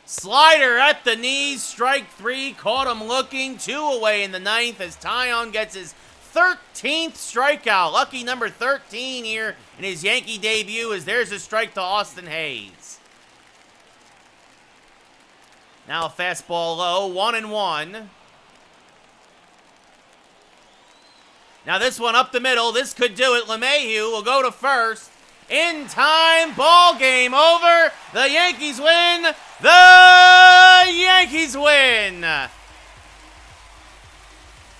S1: Slider at the knees, strike 3, caught him looking, 2 away in the ninth as Taillon gets his 13th strikeout. Lucky number 13 here in his Yankee debut as there's a strike to Austin Hayes. Now a fastball low, 1-1. Now this one up the middle, this could do it. LeMahieu will go to first. In time, ball game over. The Yankees win. The Yankees win.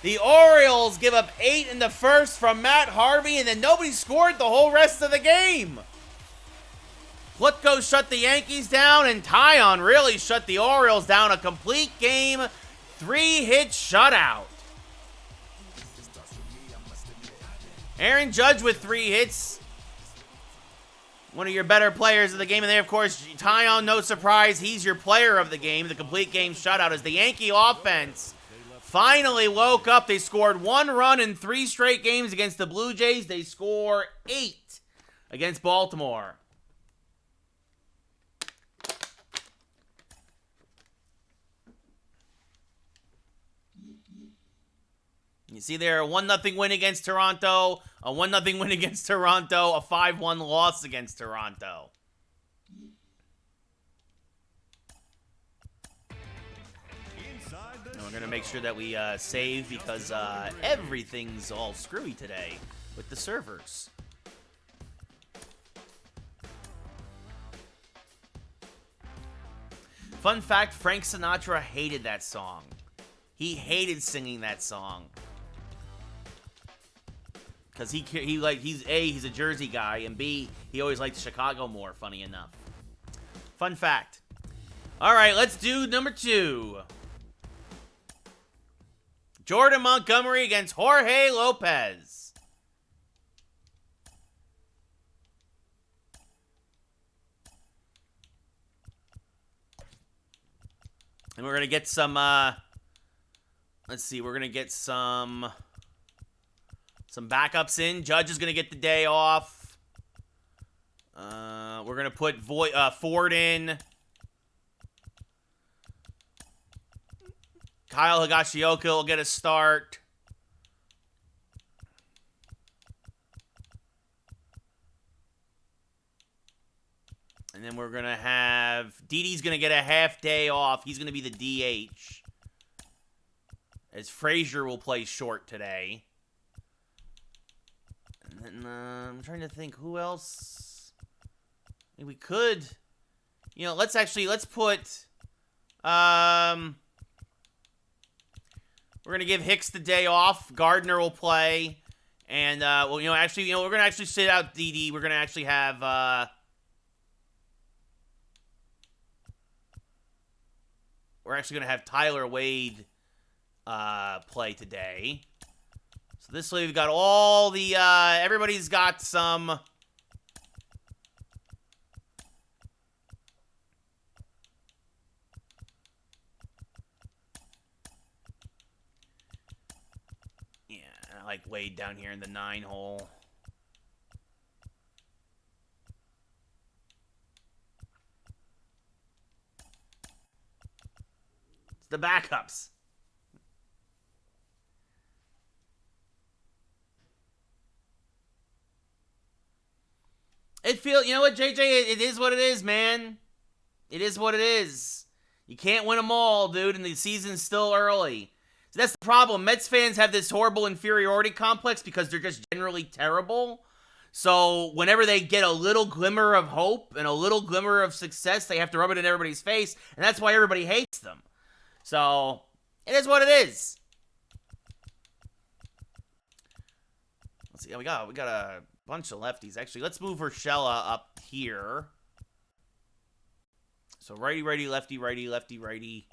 S1: The Orioles give up 8 in the first from Matt Harvey, and then nobody scored the whole rest of the game. Plutko shut the Yankees down, and Taillon really shut the Orioles down. A complete game, 3-hit shutout. Aaron Judge with 3 hits. One of your better players of the game. And there, of course, Taillon, no surprise. He's your player of the game. The complete game shutout as the Yankee offense finally woke up. They scored 1 run in 3 straight games against the Blue Jays. They score 8 against Baltimore. You see there, a 1-0 win against Toronto, a 1-0 win against Toronto, a 5-1 loss against Toronto. And we're going to make sure that we save because everything's all screwy today with the servers. Fun fact, Frank Sinatra hated that song. He hated singing that song. Because he's a Jersey guy, and B, he always liked Chicago more, funny enough. Fun fact. All right, let's do number 2. Jordan Montgomery against Jorge Lopez. And we're going to get some, let's see, we're going to get some backups in. Judge is going to get the day off. We're going to put Ford in. Kyle Higashioka will get a start. And then we're going to have... Didi's going to get a half day off. He's going to be the DH. As Frazier will play short today. And then I'm trying to think who else. I mean, we could... You know, let's put... We're going to give Hicks the day off. Gardner will play. And, we're going to actually sit out Didi. We're going to actually have... We're actually going to have Tyler Wade play today. So this way we've got all the... everybody's got some... I like Wade down here in the 9 hole. It's the backups. You know what, JJ? It is what it is, man. It is what it is. You can't win them all, dude, and the season's still early. So that's the problem. Mets fans have this horrible inferiority complex because they're just generally terrible. So whenever they get a little glimmer of hope and a little glimmer of success, they have to rub it in everybody's face, and that's why everybody hates them. So it is what it is. Let's see. We got a bunch of lefties. Actually, let's move Urshela up here. So righty, righty, lefty, righty, lefty, righty.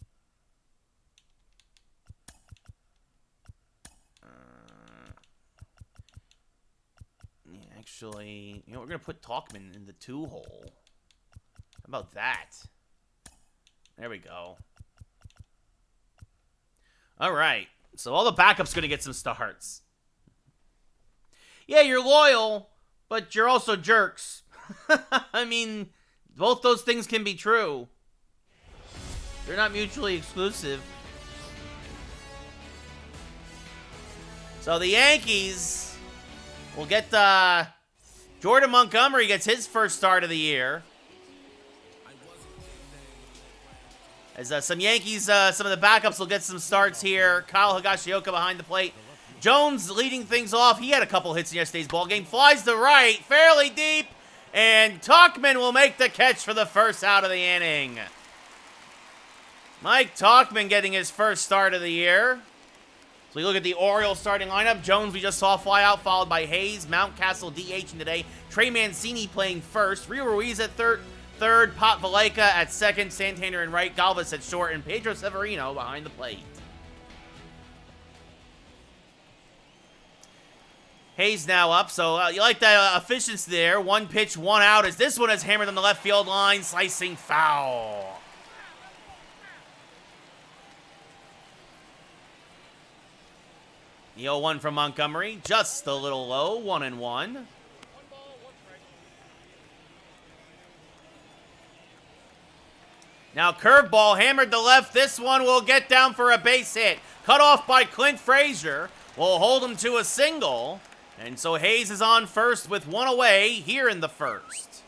S1: Actually, we're going to put Tauchman in the 2 hole. How about that? There we go. All right. So all the backups going to get some starts. Yeah, you're loyal, but you're also jerks. I mean, both those things can be true. They're not mutually exclusive. So the Yankees will get Jordan Montgomery gets his first start of the year. As some Yankees, some of the backups will get some starts here. Kyle Higashioka behind the plate. Jones leading things off. He had a couple hits in yesterday's ballgame. Flies to right, fairly deep. And Tauchman will make the catch for the first out of the inning. Mike Tauchman getting his first start of the year. So we look at the Orioles starting lineup. Jones we just saw fly out, followed by Hayes. Mountcastle DHing today. Trey Mancini playing first. Rio Ruiz at third. Pot Valleca at second. Santander in right. Galvis at short. And Pedro Severino behind the plate. Hayes now up, so you like that efficiency there. 1 pitch, 1 out, as this one is hammered on the left field line, slicing foul. The 0-1 from Montgomery, just a little low, 1-1. Now curveball hammered to left. This one will get down for a base hit. Cut off by Clint Frazier. Will hold him to a single. And so Hayes is on first with 1 away here in the first.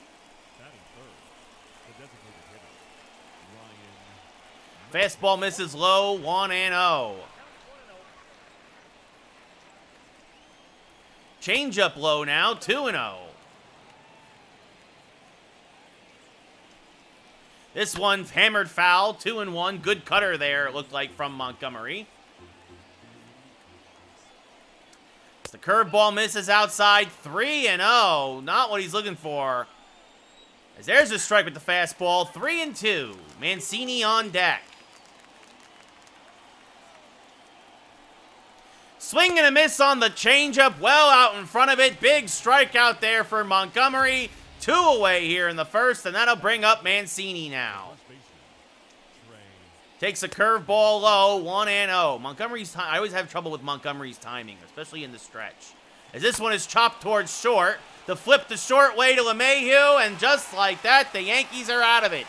S1: Fastball misses low, 1-0. Changeup low now, 2-0. This one's hammered foul, 2-1. Good cutter there, it looked like, from Montgomery. The curveball misses outside, 3-0. Not what he's looking for. As there's a strike with the fastball, 3-2. Mancini on deck. Swing and a miss on the changeup, well out in front of it. Big strikeout there for Montgomery. 2 away here in the first, and that'll bring up Mancini now. Takes a curveball low, 1-0. Montgomery's I always have trouble with Montgomery's timing, especially in the stretch. As this one is chopped towards short, the flip the short way to LeMahieu, and just like that, the Yankees are out of it.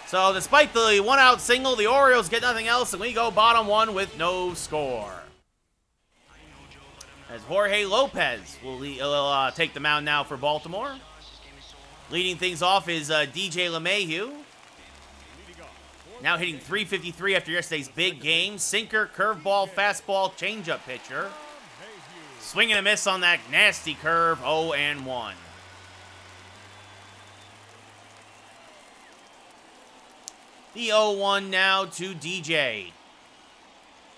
S1: So despite the 1-out single, the Orioles get nothing else, and we go bottom 1 with no score. As Jorge Lopez will take the mound now for Baltimore. Leading things off is DJ LeMahieu. Now hitting .353 after yesterday's big game. Sinker, curveball, fastball, changeup pitcher. Swing and a miss on that nasty curve, 0-1. The 0-1 now to DJ.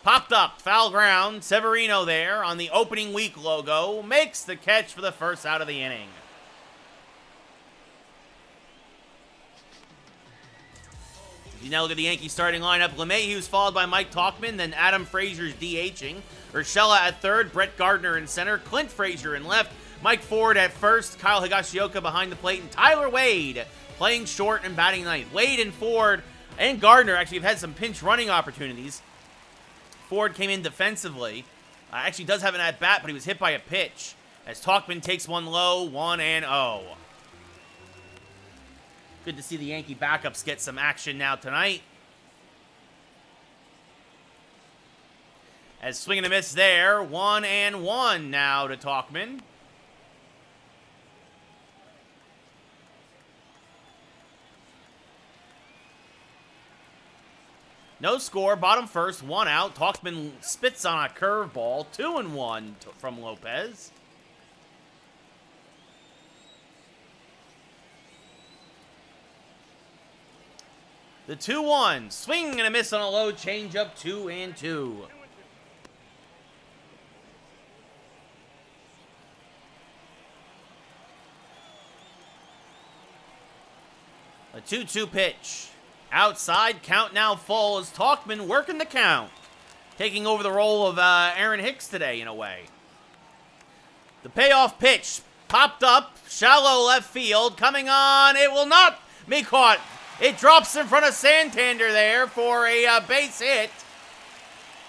S1: Popped up, foul ground. Severino there on the opening week logo. Makes the catch for the first out of the inning. If you now look at the Yankees starting lineup, LeMahieu's followed by Mike Tauchman, then Adam Frazier's DHing. Urshela at third, Brett Gardner in center, Clint Frazier in left, Mike Ford at first, Kyle Higashioka behind the plate, and Tyler Wade playing short and batting ninth. Wade and Ford and Gardner actually have had some pinch running opportunities. Ford came in defensively, Actually does have an at-bat, but he was hit by a pitch. As Tauchman takes one low, 1-0. Good to see the Yankee backups get some action now tonight. As swing and a miss there, 1-1 now to Tauchman. No score, bottom first, 1 out. Tauchman spits on a curveball, 2-1 from Lopez. The 2-1, swing and a miss on a low changeup, 2-2. A 2-2 pitch. Outside, count now full as Tauchman working the count. Taking over the role of Aaron Hicks today, in a way. The payoff pitch popped up, shallow left field, coming on. It will not be caught. It drops in front of Santander there for a base hit.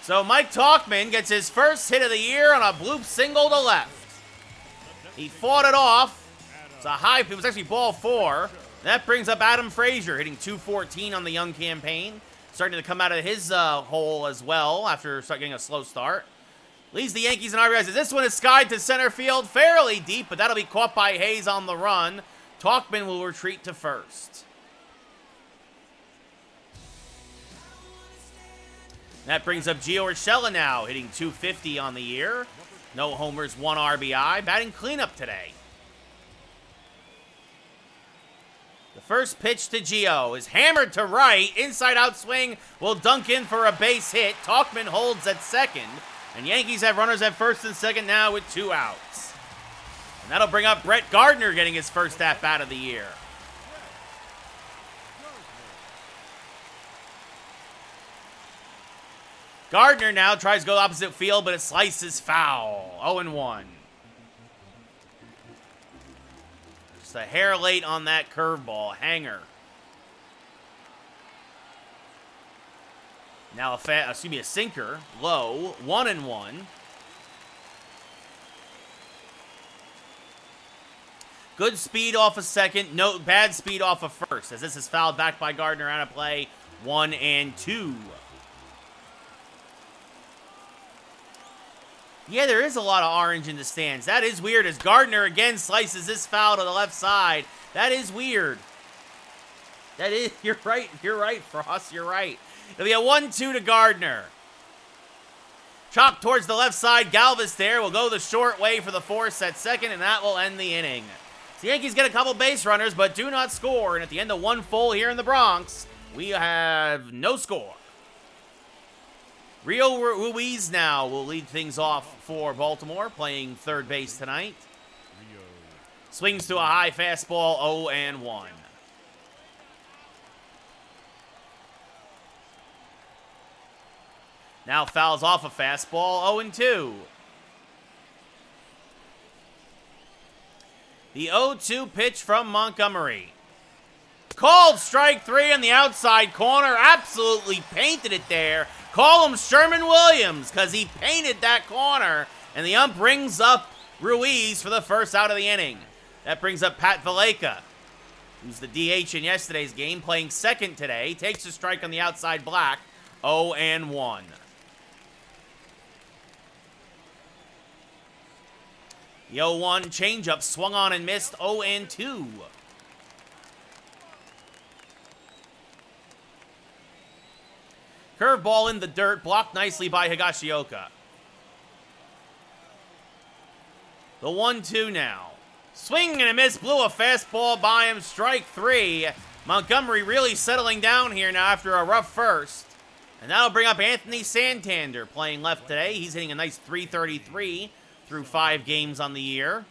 S1: So Mike Tauchman gets his first hit of the year on a bloop single to left. He fought it off. It's a high, it was actually ball 4. That brings up Adam Frazier, hitting .214 on the young campaign. Starting to come out of his hole as well after getting a slow start. Leads the Yankees in RBIs. This one is skied to center field, fairly deep, but that'll be caught by Hayes on the run. Tauchman will retreat to first. That brings up Gio Urshela now, hitting .250 on the year. No homers, 1 RBI. Batting cleanup today. The first pitch to Gio is hammered to right. Inside-out swing will dunk in for a base hit. Tauchman holds at second. And Yankees have runners at first and second now with 2 outs. And that'll bring up Brett Gardner getting his first at-bat of the year. Gardner now tries to go opposite field, but it slices foul. 0-1. Just a hair late on that curveball. Hanger. Now a sinker. Low. 1-1. Good speed off of second. No bad speed off of first. As this is fouled back by Gardner out of play. 1-2. Yeah, there is a lot of orange in the stands. That is weird as Gardner again slices this foul to the left side. That is weird. That is, you're right, Frost, you're right. It'll be a 1-2 to Gardner. Chop towards the left side, Galvis there will go the short way for the force at second, and that will end the inning. So the Yankees get a couple base runners, but do not score, and at the end of 1 full here in the Bronx, we have no score. Rio Ruiz now will lead things off for Baltimore, playing third base tonight. Swings to a high fastball, 0-1. Now fouls off a fastball, 0-2. The 0-2 pitch from Montgomery. Called strike 3 in the outside corner. Absolutely painted it there. Call him Sherman Williams because he painted that corner. And the ump brings up Ruiz for the first out of the inning. That brings up Pat Valaika, who's the DH in yesterday's game, playing second today. Takes a strike on the outside black, 0-1. The 0-1 changeup swung on and missed, 0-2. Curveball in the dirt, blocked nicely by Higashioka. The 1-2 now. Swing and a miss, blew a fastball by him, strike 3. Montgomery really settling down here now after a rough first. And that'll bring up Anthony Santander playing left today. He's hitting a nice .333 through 5 games on the year. And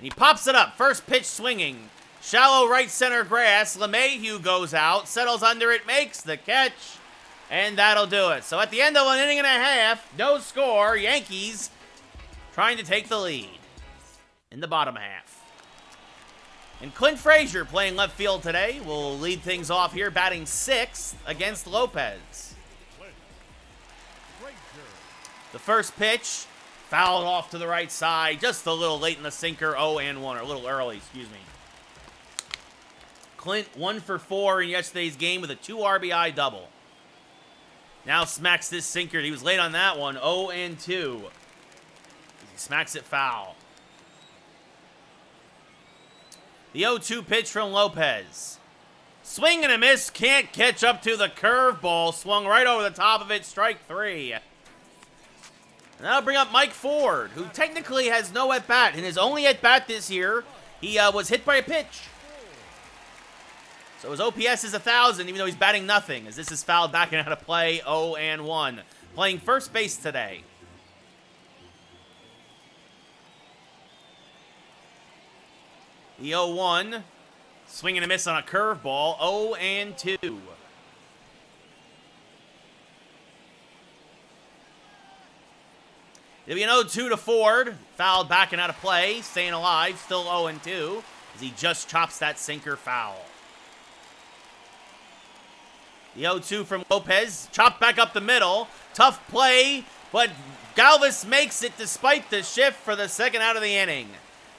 S1: he pops it up, first pitch swinging. Shallow right center grass, LeMahieu goes out, settles under it, makes the catch. And that'll do it. So at the end of an inning and a half, no score, Yankees trying to take the lead in the bottom half. And Clint Frazier playing left field today will lead things off here, batting 6th against Lopez. The first pitch, fouled off to the right side, just a little late in the sinker, 0-1, or a little early, excuse me. Clint 1 for 4 in yesterday's game with a 2 RBI double. Now smacks this sinker. He was late on that one, 0-2. He smacks it foul. The 0-2 pitch from Lopez. Swing and a miss, can't catch up to the curveball. Swung right over the top of it, strike 3. And that'll bring up Mike Ford, who technically has no at-bat. In his only at-bat this year, he was hit by a pitch. So his OPS is 1,000, even though he's batting nothing, as this is fouled back and out of play, 0-1. Playing first base today. The 0-1, swing and a miss on a curveball, 0-2. It'll be an 0-2 to Ford, fouled back and out of play, staying alive, still 0-2, as he just chops that sinker foul. The 0-2 from Lopez, chopped back up the middle, tough play, but Galvis makes it despite the shift for the second out of the inning.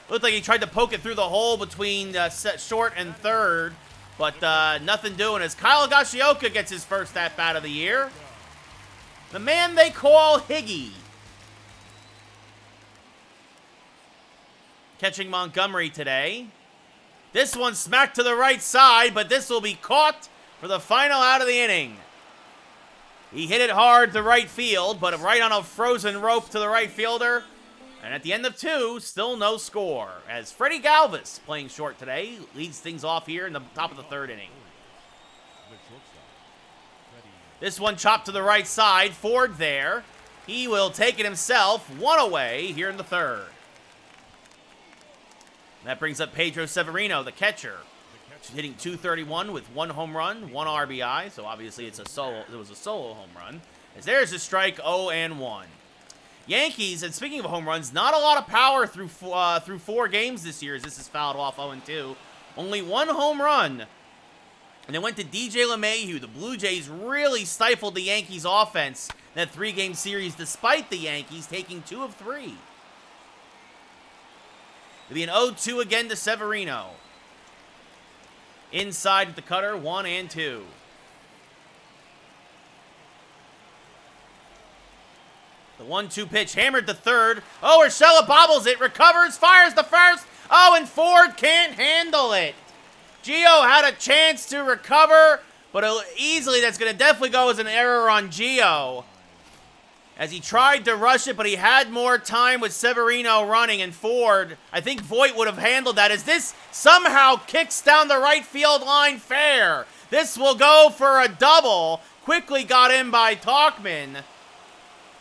S1: Looked like he tried to poke it through the hole between short and third, but nothing doing as Kyle Higashioka gets his first at-bat of the year. The man they call Higgy. Catching Montgomery today. This one smacked to the right side, but this will be caught for the final out of the inning. He hit it hard to right field, but right on a frozen rope to the right fielder. And at the end of 2, still no score, as Freddie Galvis, playing short today, leads things off here in the top of the 3rd inning. This one chopped to the right side, Ford there. He will take it himself, 1 away here in the 3rd. And that brings up Pedro Severino, the catcher, hitting .231 with 1 home run, 1 RBI, so obviously it was a solo home run. As there's a strike, 0-1. Yankees, and speaking of home runs, not a lot of power through 4 games this year as this is fouled off 0-2. Only 1 home run. And it went to DJ LeMahieu. The Blue Jays really stifled the Yankees' offense in that 3-game series despite the Yankees taking 2 of 3. It'll be an 0-2 again to Severino. Inside with the cutter, 1-2. The 1-2 pitch hammered to third. Oh, Urshela bobbles it, recovers, fires the first. Oh, and Ford can't handle it. Gio had a chance to recover, but easily that's going to definitely go as an error on Gio. As he tried to rush it, but he had more time with Severino running, and Ford, I think Voit would have handled that, as this somehow kicks down the right field line fair. This will go for a double. Quickly got in by Tauchman.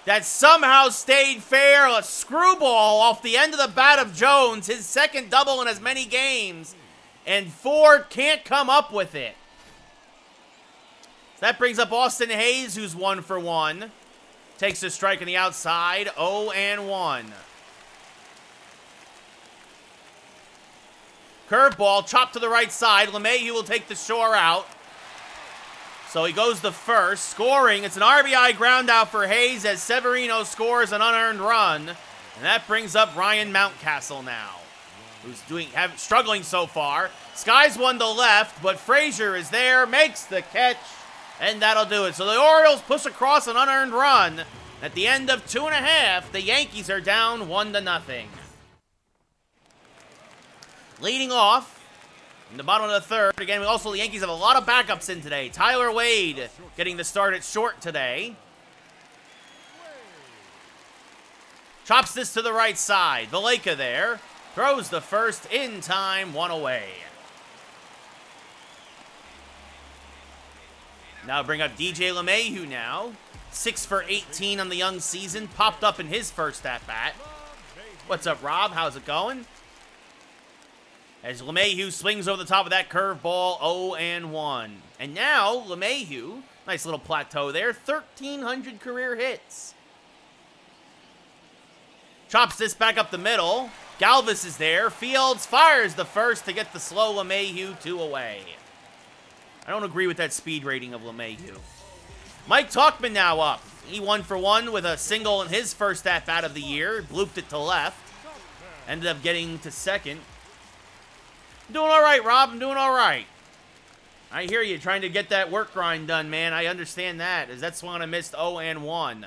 S1: That somehow stayed fair. A screwball off the end of the bat of Jones. His second double in as many games. And Ford can't come up with it. So that brings up Austin Hayes, who's 1 for 1. Takes a strike on the outside. 0-1. Curveball chopped to the right side. LeMahieu will take the shore out. So he goes to first, scoring. It's an RBI ground out for Hayes as Severino scores an unearned run. And that brings up Ryan Mountcastle now, who's struggling so far. Skies one to left, but Frazier is there, makes the catch, and that'll do it. So the Orioles push across an unearned run. At the end of 2.5, the Yankees are down 1-0. Leading off, in the bottom of the 3rd, again, the Yankees have a lot of backups in today. Tyler Wade getting the start at short today. Chops this to the right side. Valleca there. Throws the first in time, 1 away. Now bring up DJ LeMahieu now. 6 for 18 on the young season. Popped up in his first at-bat. What's up, Rob? How's it going? As LeMahieu swings over the top of that curveball, 0-1. And now, LeMahieu, nice little plateau there, 1,300 career hits. Chops this back up the middle. Galvis is there. Fields fires the first to get the slow LeMahieu 2 away. I don't agree with that speed rating of LeMahieu. Mike Tauchman now up. He 1-for-1 with a single in his first at-bat of the year. Blooped it to left. Ended up getting to second. I'm doing all right, Rob. I'm doing all right. I hear you trying to get that work grind done, man. I understand that, as that's one I missed 0-1.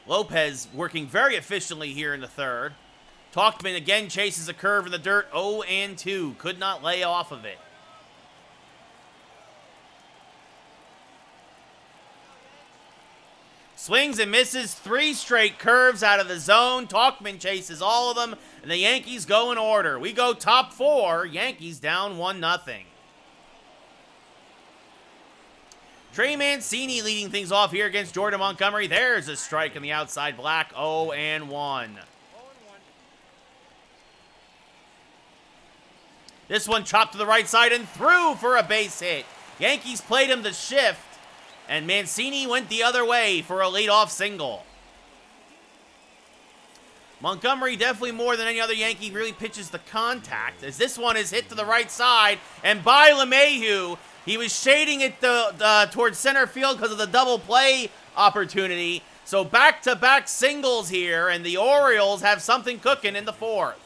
S1: Lopez working very efficiently here in the third. Talkman again chases a curve in the dirt, 0-2. Could not lay off of it. Swings and misses 3 straight curves out of the zone. Talkman chases all of them, and the Yankees go in order. We go top 4. Yankees down 1-0. Trey Mancini leading things off here against Jordan Montgomery. There's a strike in the outside black, 0-1. This one chopped to the right side and through for a base hit. Yankees played him the shift, and Mancini went the other way for a leadoff single. Montgomery, definitely more than any other Yankee, really pitches the contact, as this one is hit to the right side, and by LeMahieu. He was shading it towards center field because of the double play opportunity. So back-to-back singles here, and the Orioles have something cooking in the fourth.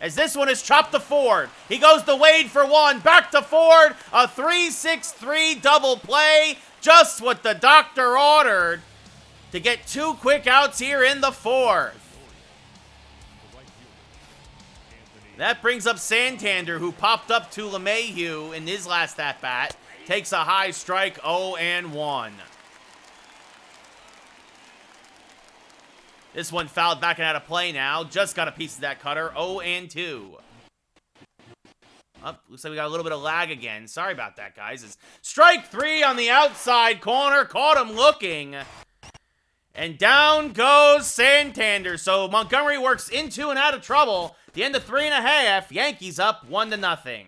S1: As this one is chopped to Ford. He goes to Wade for one. Back to Ford. A 3-6-3 double play. Just what the doctor ordered to get 2 quick outs here in the fourth. That brings up Santander, who popped up to LeMahieu in his last at-bat. Takes a high strike, 0-1. This one fouled back and out of play now. Just got a piece of that cutter, 0-2. Oh, looks like we got a little bit of lag again. Sorry about that, guys. It's strike 3 on the outside corner. Caught him looking. And down goes Santander. So Montgomery works into and out of trouble. The end of 3.5. Yankees up 1-0.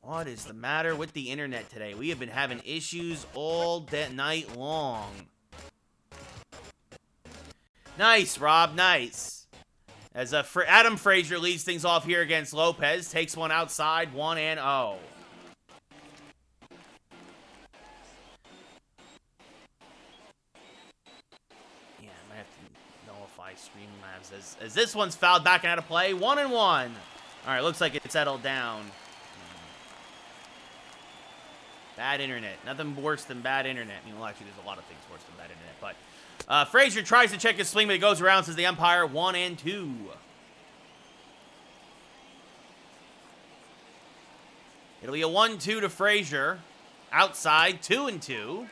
S1: What is the matter with the internet today? We have been having issues all night long. Nice, Rob. Nice. As Adam Frazier leads things off here against Lopez. Takes one outside. 1-0. Streamlabs as this one's fouled back and out of play. 1-1. All right, looks like it settled down. Bad internet. Nothing worse than bad internet. I mean, well, actually, there's a lot of things worse than bad internet. But Frazier tries to check his swing, but he goes around, says the umpire. 1-2. It'll be a 1-2 to Frazier. Outside, 2-2.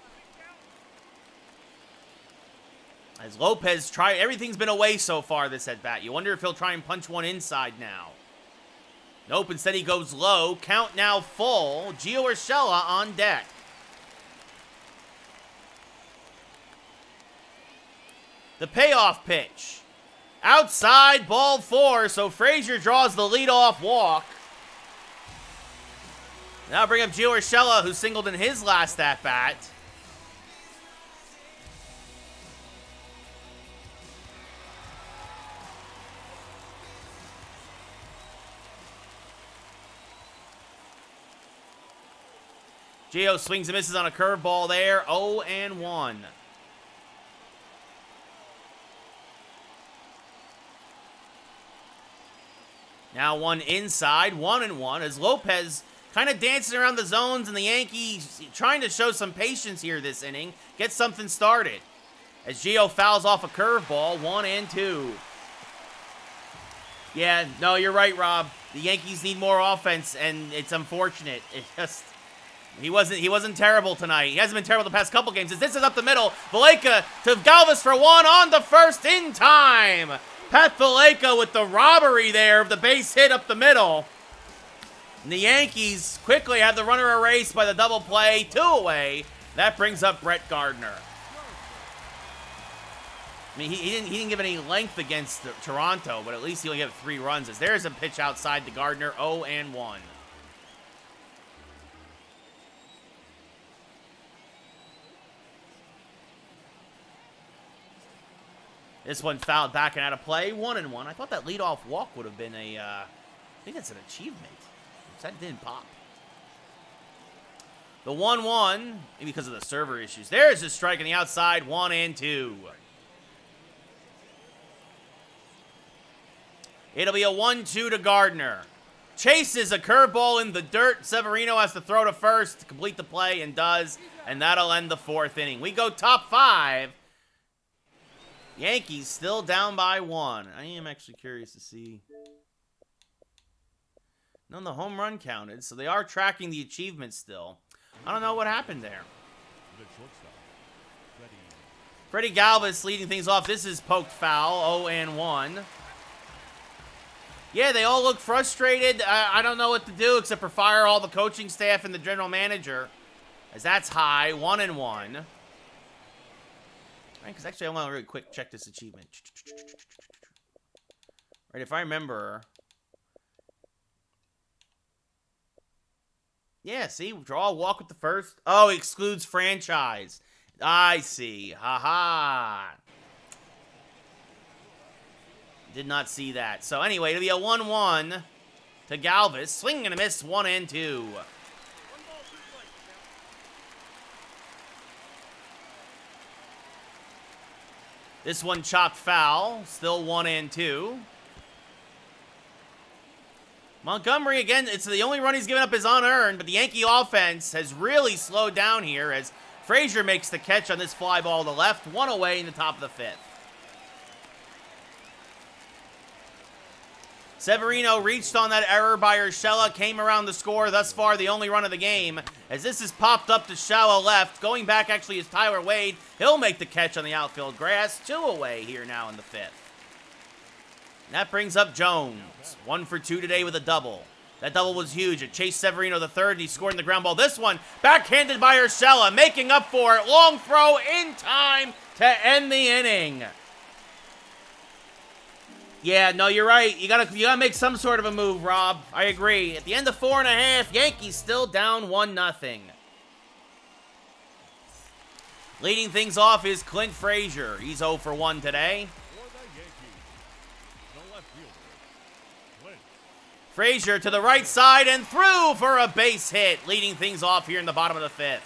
S1: As Lopez everything's been away so far this at-bat. You wonder if he'll try and punch one inside now. Nope, instead he goes low. Count now full. Gio Urshela on deck. The payoff pitch. Outside, ball 4, so Frazier draws the leadoff walk. Now bring up Gio Urshela, who singled in his last at-bat. Gio swings and misses on a curveball there. 0-1. Now one inside, 1-1, as Lopez kind of dancing around the zones, and the Yankees trying to show some patience here this inning. Get something started. As Gio fouls off a curveball, 1-2. Yeah, no, you're right, Rob. The Yankees need more offense, and it's unfortunate. It just... He wasn't terrible tonight. He hasn't been terrible the past couple games. As this is up the middle, Valaika to Galvis for one on the first in time. Pat Valaika with the robbery there of the base hit up the middle. And the Yankees quickly have the runner erased by the double play, 2 away. That brings up Brett Gardner. I mean, he didn't give any length against Toronto, but at least he only gave 3 runs. As there's a pitch outside to Gardner, 0-1. This one fouled back and out of play, 1-1. I thought that leadoff walk would have been a I think that's an achievement. That didn't pop. The 1-1, maybe because of the server issues. There's a strike on the outside, 1-2. It'll be a 1-2 to Gardner. Chases a curveball in the dirt. Severino has to throw to first to complete the play, and does. And that'll end the 4th inning. We go top 5. Yankees still down by 1. I am actually curious to see. No, the home run counted, so they are tracking the achievement still. I don't know what happened there. Freddie Galvis leading things off. This is poked foul, 0-1. Yeah, they all look frustrated. I don't know what to do except for fire all the coaching staff and the general manager, as that's high, 1-1. Right, because actually I want to really quick check this achievement. Right, if I remember. Yeah, see, draw, walk with the first. Oh, excludes franchise. I see. Ha-ha. Did not see that. So anyway, it'll be a 1-1 to Galvis. Swing and a miss, 1-2. This one chopped foul. Still 1-2. Montgomery, again, it's the only run he's given up is unearned, but the Yankee offense has really slowed down here as Frazier makes the catch on this fly ball to left. 1 away in the top of the 5th. Severino reached on that error by Urshela, came around the score, thus far the only run of the game, as this is popped up to shallow left. Going back actually is Tyler Wade. He'll make the catch on the outfield grass. 2 away here now in the 5th. And that brings up Jones. 1 for 2 today with a double. That double was huge. It chased Severino the third. He scored in the ground ball. This one backhanded by Urshela, making up for it. Long throw in time to end the inning. Yeah, no, you're right. You gotta make some sort of a move, Rob. I agree. At the end of 4.5, Yankees still down 1-0. Leading things off is Clint Frazier. He's 0 for 1 today. Frazier to the right side and through for a base hit. Leading things off here in the bottom of the 5th.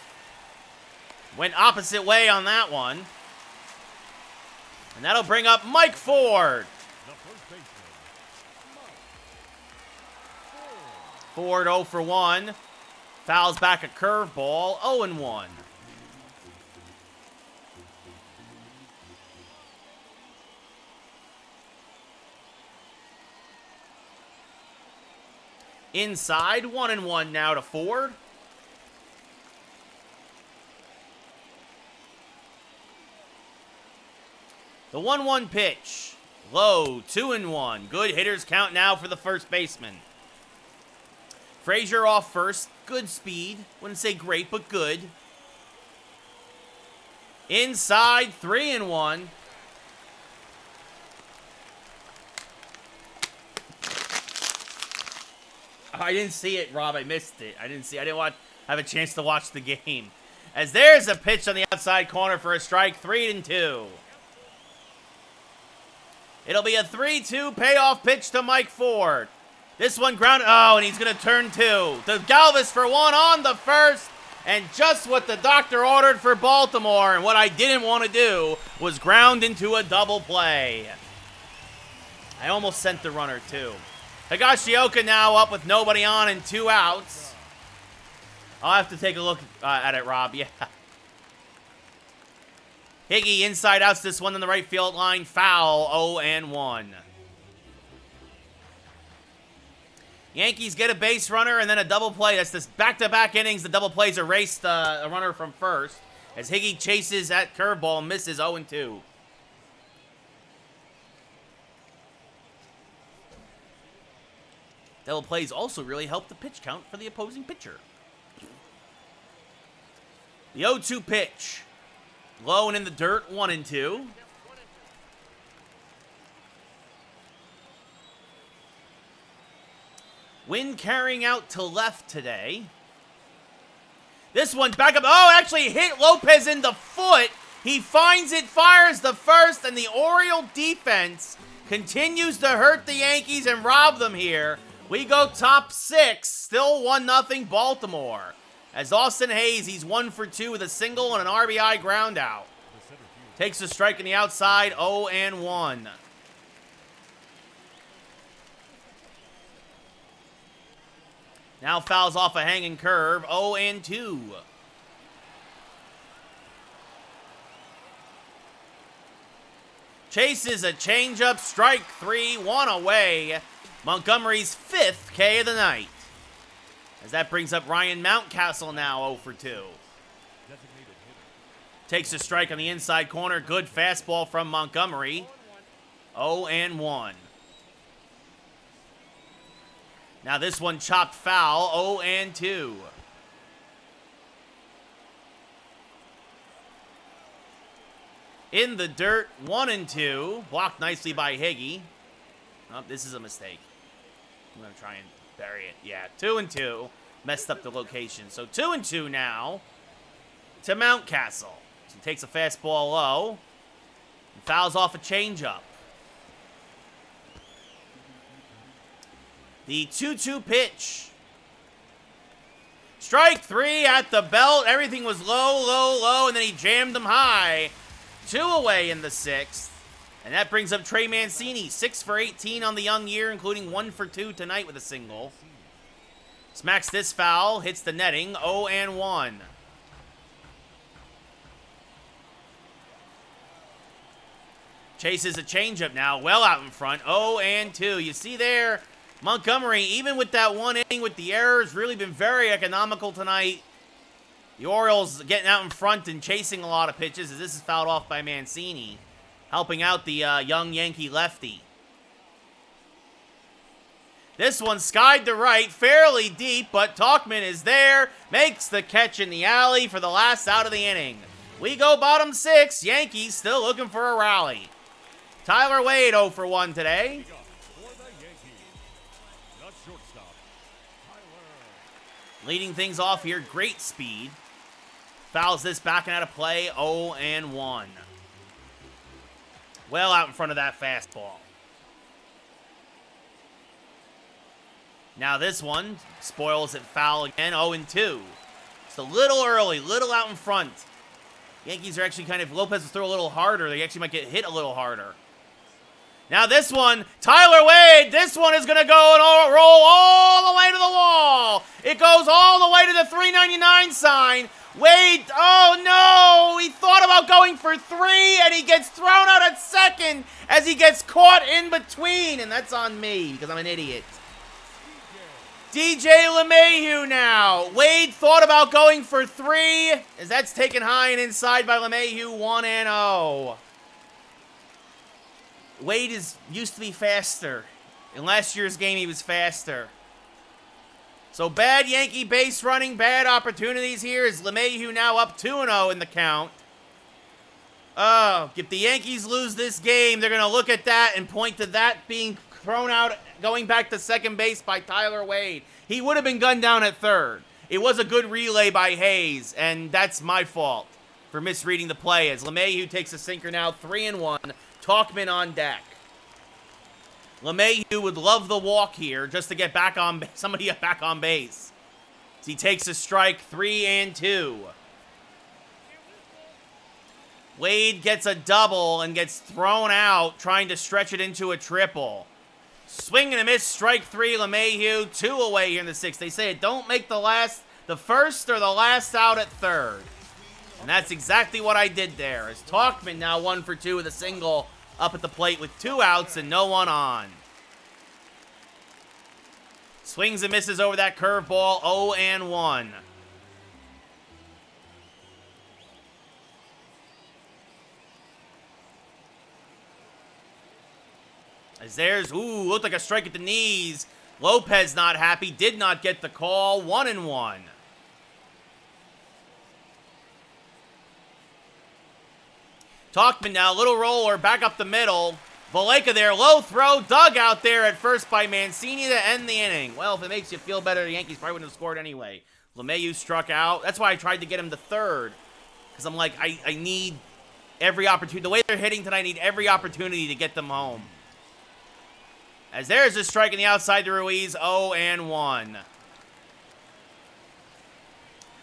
S1: Went opposite way on that one. And that'll bring up Mike Ford. Ford 0 for 1. Fouls back a curveball. 0-1. Inside, 1-1 now to Ford. The 1-1 pitch. Low, 2-1. Good hitters count now for the first baseman. Frazier off first. Good speed. Wouldn't say great, but good. Inside, 3-1. I didn't see it, Rob. I missed it. I didn't have a chance to watch the game. As there's a pitch on the outside corner for a strike, 3-2. It'll be a 3-2 payoff pitch to Mike Ford. This one grounded. Oh, and he's going to turn 2. To Galvis for 1 on the first. And just what the doctor ordered for Baltimore, and what I didn't want to do, was ground into a double play. I almost sent the runner, too. Higashioka now up with nobody on and 2 outs. I'll have to take a look at it, Rob. Yeah. Higgy inside outs this one on the right field line. Foul, 0-1. Yankees get a base runner and then a double play. That's this back-to-back innings. The double plays erased a runner from first. As Higgy chases that curveball and misses 0-2. Double plays also really help the pitch count for the opposing pitcher. The 0-2 pitch. Low and in the dirt, 1-2. Wind carrying out to left today. This one back up. Oh, actually hit Lopez in the foot. He finds it, fires the first, and the Oriole defense continues to hurt the Yankees and rob them here We go top 6. Still 1-0 Baltimore. As Austin Hayes, he's 1 for 2 with a single and an RBI ground out. Takes a strike on the outside, 0-1. Now fouls off a hanging curve, 0-2. Chases a changeup, strike 3, 1 away. Montgomery's 5th K of the night. As that brings up Ryan Mountcastle now 0 for 2. Takes a strike on the inside corner. Good fastball from Montgomery. 0-1. Now this one chopped foul. 0-2. In the dirt. 1-2. Blocked nicely by Higgy. Oh, this is a mistake. I'm going to try and bury it. Yeah, 2-2. Messed up the location. So 2-2 now to Mountcastle. So he takes a fastball low and fouls off a changeup. The 2-2 pitch. Strike 3 at the belt. Everything was low, low, low, and then he jammed them high. 2 away in the 6th. And that brings up Trey Mancini, 6 for 18 on the young year, including 1 for 2 tonight with a single. Smacks this foul, hits the netting, 0-1. Chases a changeup now, well out in front, 0-2. You see there, Montgomery, even with that one inning with the errors, really been very economical tonight. The Orioles getting out in front and chasing a lot of pitches as this is fouled off by Mancini. Helping out the young Yankee lefty. This one skied to right, fairly deep, but Tauchman is there. Makes the catch in the alley for the last out of the inning. We go bottom 6. Yankees still looking for a rally. Tyler Wade 0 for 1 today. Leading things off here, great speed. Fouls this back and out of play, 0-1. Well out in front of that fastball. Now this one spoils it foul again, 0-2. It's a little early, little out in front. Yankees are actually kind of, Lopez will throw a little harder. They actually might get hit a little harder. Now this one, Tyler Wade, this one is going to go and roll all the way to the wall. It goes all the way to the 399 sign. Wade, oh no, he thought about going for 3, and he gets thrown out at second as he gets caught in between, and that's on me because I'm an idiot. DJ LeMahieu now. Wade thought about going for 3, as that's taken high and inside by LeMahieu, 1-0. Wade used to be faster. In last year's game, he was faster. So bad Yankee base running, bad opportunities here as LeMahieu now up 2-0 in the count. Oh, if the Yankees lose this game, they're going to look at that and point to that being thrown out, going back to second base by Tyler Wade. He would have been gunned down at third. It was a good relay by Hayes, and that's my fault for misreading the play as LeMahieu takes a sinker now, 3-1. Tauchman on deck. LeMahieu would love the walk here just to get back on somebody back on base. As he takes a strike, 3-2. Wade gets a double and gets thrown out, trying to stretch it into a triple. Swing and a miss, strike 3, LeMahieu, 2 away here in the 6th. They say it don't make the first or the last out at third. And that's exactly what I did there. As Tauchman now 1 for 2 with a single up at the plate with 2 outs and no one on. Swings and misses over that curveball, 0-1. As there's, looked like a strike at the knees. Lopez not happy, did not get the call, 1-1. Tauchman now, little roller, back up the middle. Valleca there, low throw, dug out there at first by Mancini to end the inning. Well, if it makes you feel better, the Yankees probably wouldn't have scored anyway. LeMahieu struck out. That's why I tried to get him to third. Because I'm like, I need every opportunity. The way they're hitting tonight, I need every opportunity to get them home. As there's a strike in the outside to Ruiz, 0-1.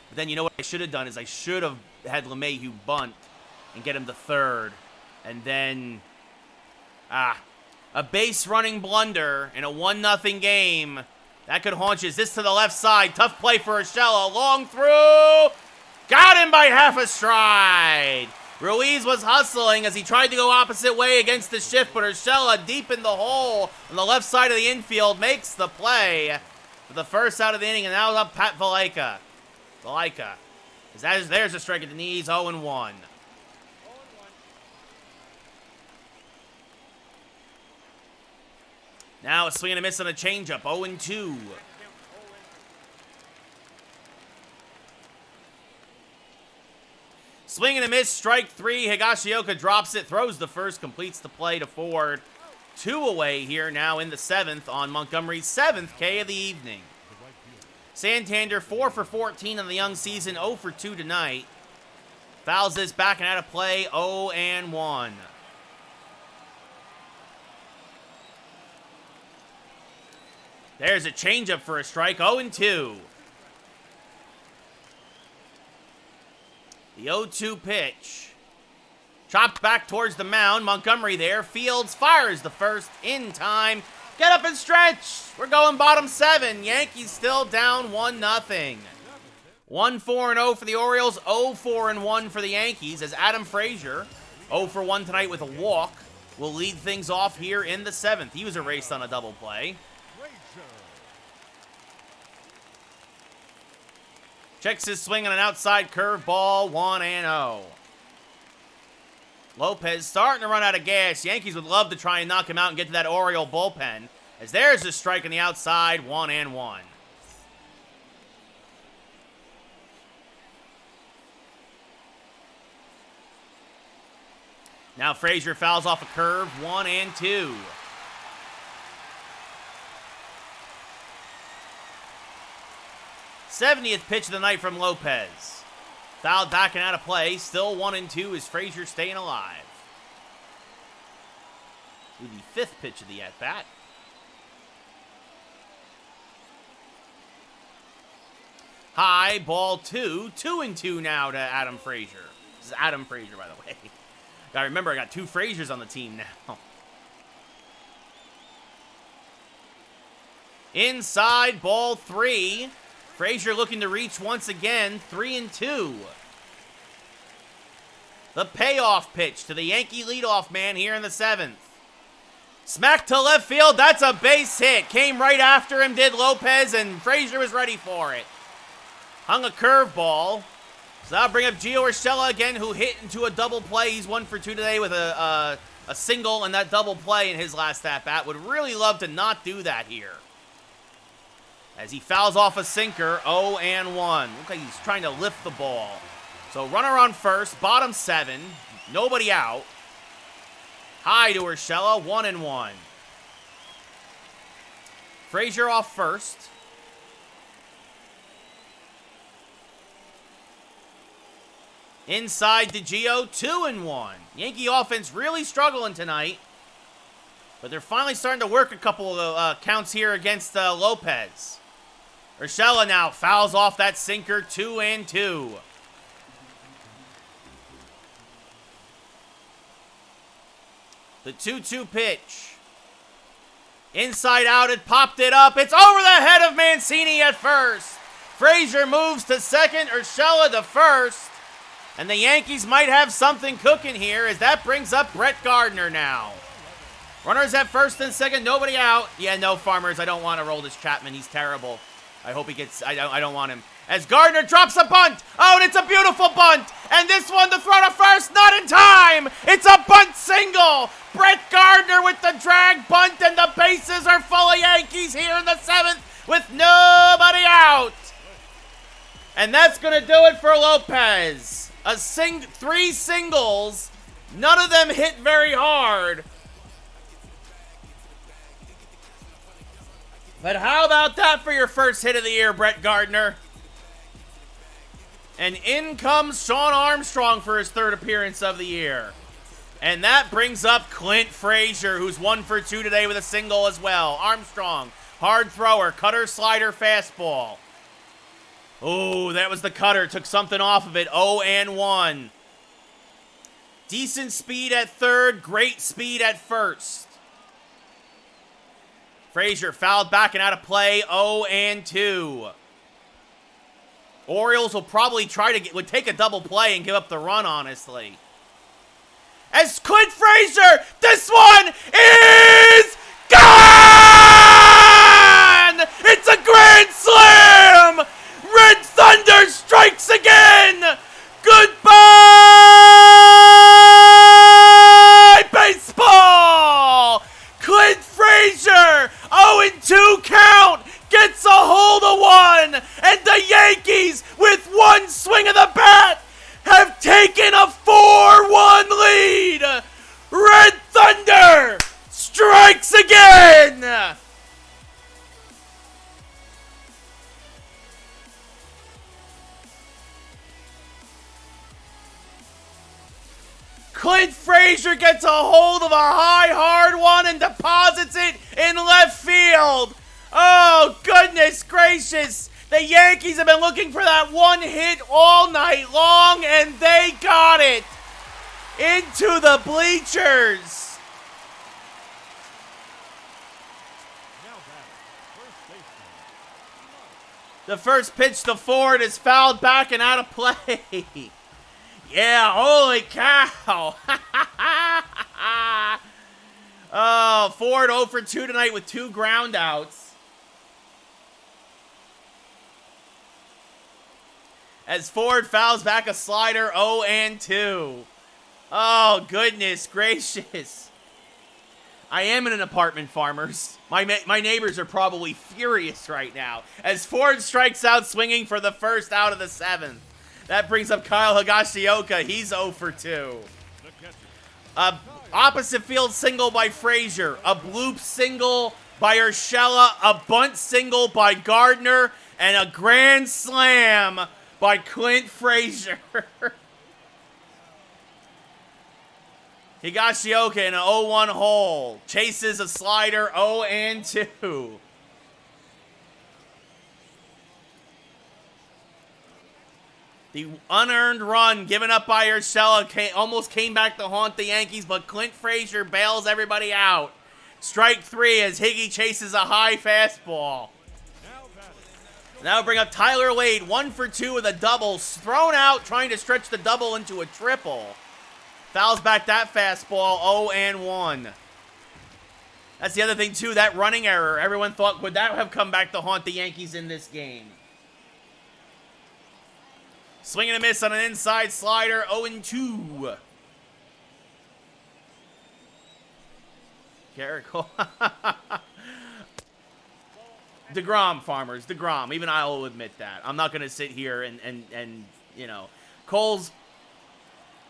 S1: But then you know what I should have done is I should have had LeMahieu bunt and get him to third. And then, a base running blunder in a 1-0 game. That could haunt you. Is this to the left side? Tough play for Urshela. Long through. Got him by half a stride. Ruiz was hustling as he tried to go opposite way against the shift, but Urshela deep in the hole on the left side of the infield makes the play for the first out of the inning, and now up Pat Valaika. There's a strike at the knees, 0-1. Now a swing and a miss on a changeup, 0-2. Swing and a miss, strike 3. Higashioka drops it, throws the first, completes the play to Ford. 2 away here now in the 7th on Montgomery's 7th K of the evening. Santander 4 for 14 on the young season, 0 for 2 tonight. Fouls this back and out of play, 0-1. There's a changeup for a strike, 0-2. The 0-2 pitch. Chopped back towards the mound. Montgomery there. Fields fires the first in time. Get up and stretch. We're going bottom 7. Yankees still down 1-0. 1-4-0 for the Orioles. 0-4-1 for the Yankees as Adam Frazier, 0 for 1 tonight with a walk, will lead things off here in the 7th. He was erased on a double play. Checks his swing on an outside curveball, 1-0. Lopez starting to run out of gas. Yankees would love to try and knock him out and get to that Oriole bullpen. As there's a strike on the outside, 1-1. Now Frazier fouls off a curve, 1-2. '70th pitch of the night from Lopez. Fouled back and out of play. Still 1-2 as Frazier staying alive. To the 5th pitch of the at-bat. High, ball 2. 2-2 now to Adam Frazier. This is Adam Frazier, by the way. Gotta remember, I got 2 Fraziers on the team now. Inside, ball 3. Frazier looking to reach once again, 3-2. The payoff pitch to the Yankee leadoff man here in the 7th. Smack to left field, that's a base hit. Came right after him, did Lopez, and Frazier was ready for it. Hung a curveball. So that'll bring up Gio Urshela again, who hit into a double play. He's 1 for 2 today with a single and that double play in his last at-bat. Would really love to not do that here. As he fouls off a sinker, 0-1. Looks like he's trying to lift the ball. So runner on first, bottom 7, nobody out. High to Urshela, 1-1. Frazier off first. Inside to Gio, 2-1. Yankee offense really struggling tonight. But they're finally starting to work a couple of counts here against Lopez. Urshela now fouls off that sinker, 2-2. The 2-2 pitch. Inside out, it popped it up. It's over the head of Mancini at first. Frazier moves to second, Urshela to first. And the Yankees might have something cooking here as that brings up Brett Gardner now. Runners at first and second, nobody out. Yeah, no, Farmers, I don't want to roll this Chapman. He's terrible. I hope he gets, I don't want him. As Gardner drops a bunt. Oh, and it's a beautiful bunt. And this one to throw to first, not in time. It's a bunt single. Brett Gardner with the drag bunt, and the bases are full of Yankees here in the 7th with nobody out. And that's going to do it for Lopez. 3 singles. None of them hit very hard. But how about that for your first hit of the year, Brett Gardner? And in comes Shawn Armstrong for his 3rd appearance of the year. And that brings up Clint Frazier, who's 1 for 2 today with a single as well. Armstrong, hard thrower, cutter, slider, fastball. Oh, that was the cutter. Took something off of it. 0-1. Decent speed at third, great speed at first. Frazier fouled back and out of play. 0-2. Orioles will probably would take a double play and give up the run, honestly. As Clint Frazier, this one is gone! It's a grand slam! Red Thunder strikes again! Goodbye, baseball! Clint Frazier, 0-2 count, gets a hold of one, and the Yankees, with one swing of the bat, have taken a 4-1 lead. Red Thunder strikes again. Clint Frazier gets a hold of a high, hard one and deposits it in left field. Oh, goodness gracious. The Yankees have been looking for that one hit all night long, and they got it. Into the bleachers. The first pitch to Ford is fouled back and out of play. Yeah, holy cow. Oh, Ford 0 for 2 tonight with 2 groundouts. As Ford fouls back a slider, 0-2. Oh, goodness gracious. I am in an apartment, Farmers. My neighbors are probably furious right now. As Ford strikes out swinging for the first out of the 7th. That brings up Kyle Higashioka. He's 0 for 2. Opposite field single by Frazier. A bloop single by Urshela. A bunt single by Gardner. And a grand slam by Clint Frazier. Higashioka in an 0-1 hole. Chases a slider, 0-2. The unearned run given up by Urshela almost came back to haunt the Yankees, but Clint Frazier bails everybody out. Strike 3 as Higgy chases a high fastball. Now bring up Tyler Wade, 1 for 2 with a double. Thrown out, trying to stretch the double into a triple. Fouls back that fastball, 0-1. That's the other thing, too, that running error. Everyone thought, would that have come back to haunt the Yankees in this game? Swing and a miss on an inside slider, 0-2. Gerrit Cole. DeGrom, Farmers, DeGrom. Even I will admit that. I'm not going to sit here and you know. Cole's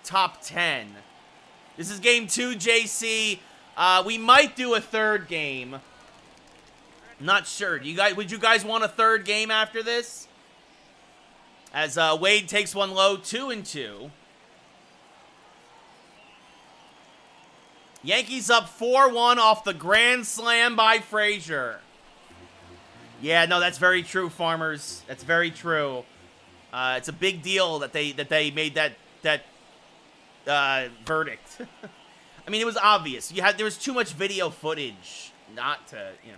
S1: top 10. This is game 2, JC. We might do a third game. Not sure. Would you guys want a third game after this? As Wade takes one low, 2-2. Yankees up 4-1 off the grand slam by Frazier. Yeah, no, that's very true, Farmers. That's very true. It's a big deal that they made that verdict. I mean, it was obvious. There was too much video footage not to, you know.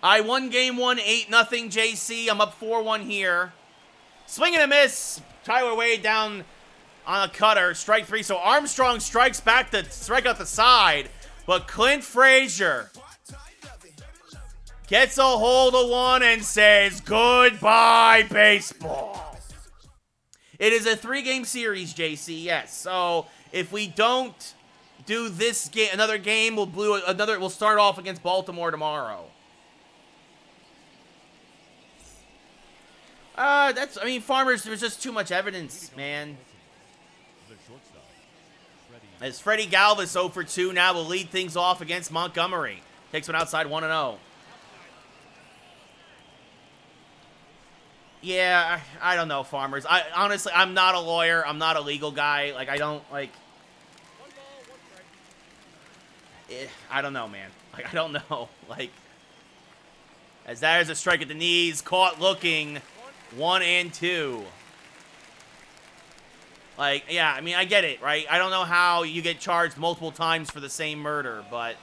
S1: I won game 1, 8-0, JC. I'm up 4-1 here. Swing and a miss. Tyler Wade down on a cutter. Strike 3. So Armstrong strikes back to strike out the side. But Clint Frazier gets a hold of one and says, goodbye, baseball. It is a 3-game series, JC. Yes. So if we don't do this game, another game, we'll start off against Baltimore tomorrow. I mean, Farmers, there was just too much evidence, man. As Freddie Galvis 0 for 2 now will lead things off against Montgomery. Takes one outside 1-0. Yeah, I don't know, Farmers. Honestly, I'm not a lawyer. I'm not a legal guy. Like, I don't, like... I don't know, man. Like, I don't know. Like, as there's a strike at the knees, caught looking, 1-2. Like, yeah, I mean, I get it, right? I don't know how you get charged multiple times for the same murder, but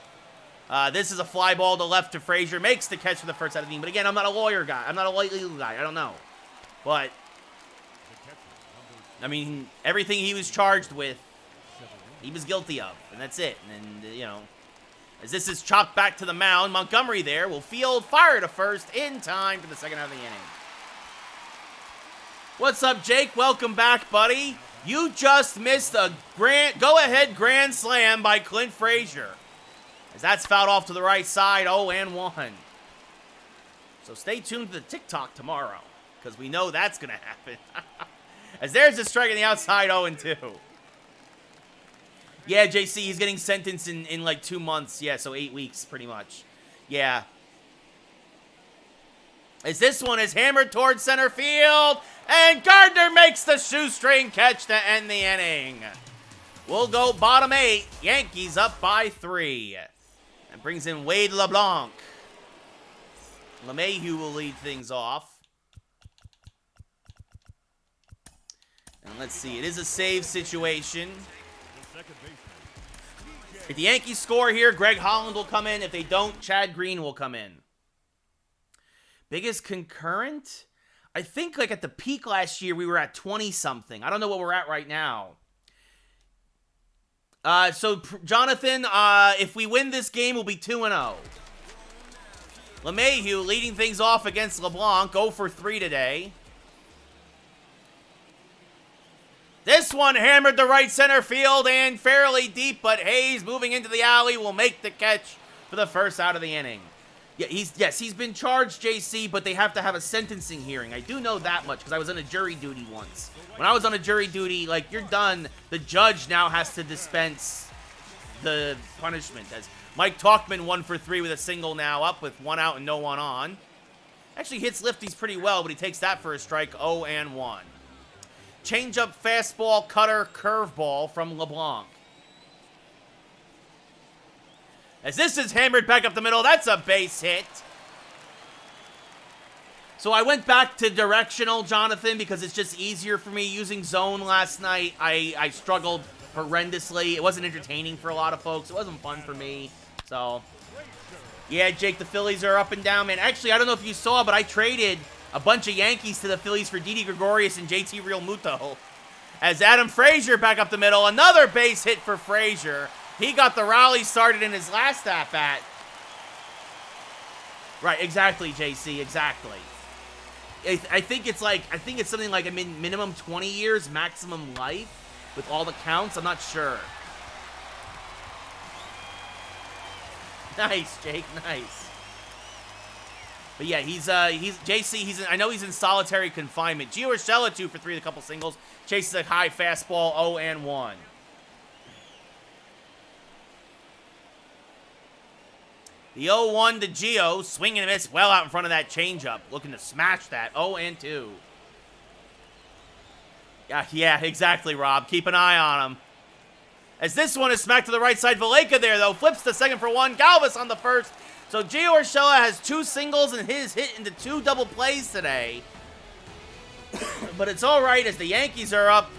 S1: this is a fly ball to left to Frazier. Makes the catch for the first out of the inning. But again, I'm not a lawyer guy. I'm not a legal guy. I don't know. But, I mean, everything he was charged with, he was guilty of. And that's it. And, you know, as this is chopped back to the mound, Montgomery there will field, fire to first in time for the second out of the inning. What's up, Jake? Welcome back, buddy. You just missed a go-ahead grand slam by Clint Frazier. As that's fouled off to the right side, 0-1. So stay tuned to the TikTok tomorrow, because we know that's going to happen. As there's a strike on the outside, 0-2. Yeah, JC, he's getting sentenced in like 2 months. Yeah, so 8 weeks, pretty much. Yeah. As this one is hammered towards center field, and Gardner makes the shoestring catch to end the inning. We'll go bottom 8. Yankees up by 3. That brings in Wade LeBlanc. LeMahieu will lead things off. And let's see, it is a save situation. If the Yankees score here, Greg Holland will come in. If they don't, Chad Green will come in. Biggest concurrent? I think like at the peak last year, we were at 20-something. I don't know what we're at right now. So, Jonathan, if we win this game, we'll be 2-0. LeMahieu leading things off against LeBlanc. 0 for 3 today. This one hammered the right center field and fairly deep, but Hayes moving into the alley will make the catch for the first out of the inning. Yeah, he's been charged, JC, but they have to have a sentencing hearing. I do know that much because I was on a jury duty once. When I was on a jury duty, like, you're done. The judge now has to dispense the punishment. As Mike Talkman 1 for 3 with a single now, up with 1 out and no one on. Actually hits lefties pretty well, but he takes that for a strike, 0-1. Changeup, fastball, cutter, curveball from LeBlanc. As this is hammered back up the middle, that's a base hit. So I went back to directional, Jonathan, because it's just easier for me using zone last night. I struggled horrendously. It wasn't entertaining for a lot of folks. It wasn't fun for me. So, yeah, Jake, the Phillies are up and down, man. Actually, I don't know if you saw, but I traded a bunch of Yankees to the Phillies for Didi Gregorius and JT Realmuto. As Adam Frazier back up the middle, another base hit for Frazier. He got the rally started in his last at-bat. Right, exactly, JC, exactly. I think it's something like a minimum 20 years, maximum life with all the counts. I'm not sure. Nice, Jake, nice. But yeah, he's JC. I know he's in solitary confinement. Gio Urshela 2 for 3 with a couple singles. Chases a high fastball, 0-1. The 0-1 to Gio, swing and a miss, well out in front of that changeup. Looking to smash that, 0-2. Yeah, exactly, Rob. Keep an eye on him. As this one is smacked to the right side. Valleca there, though, flips to second for 1. Galvis on the first. So Gio Urshela has 2 singles and his hit into 2 double plays today. But it's all right as the Yankees are up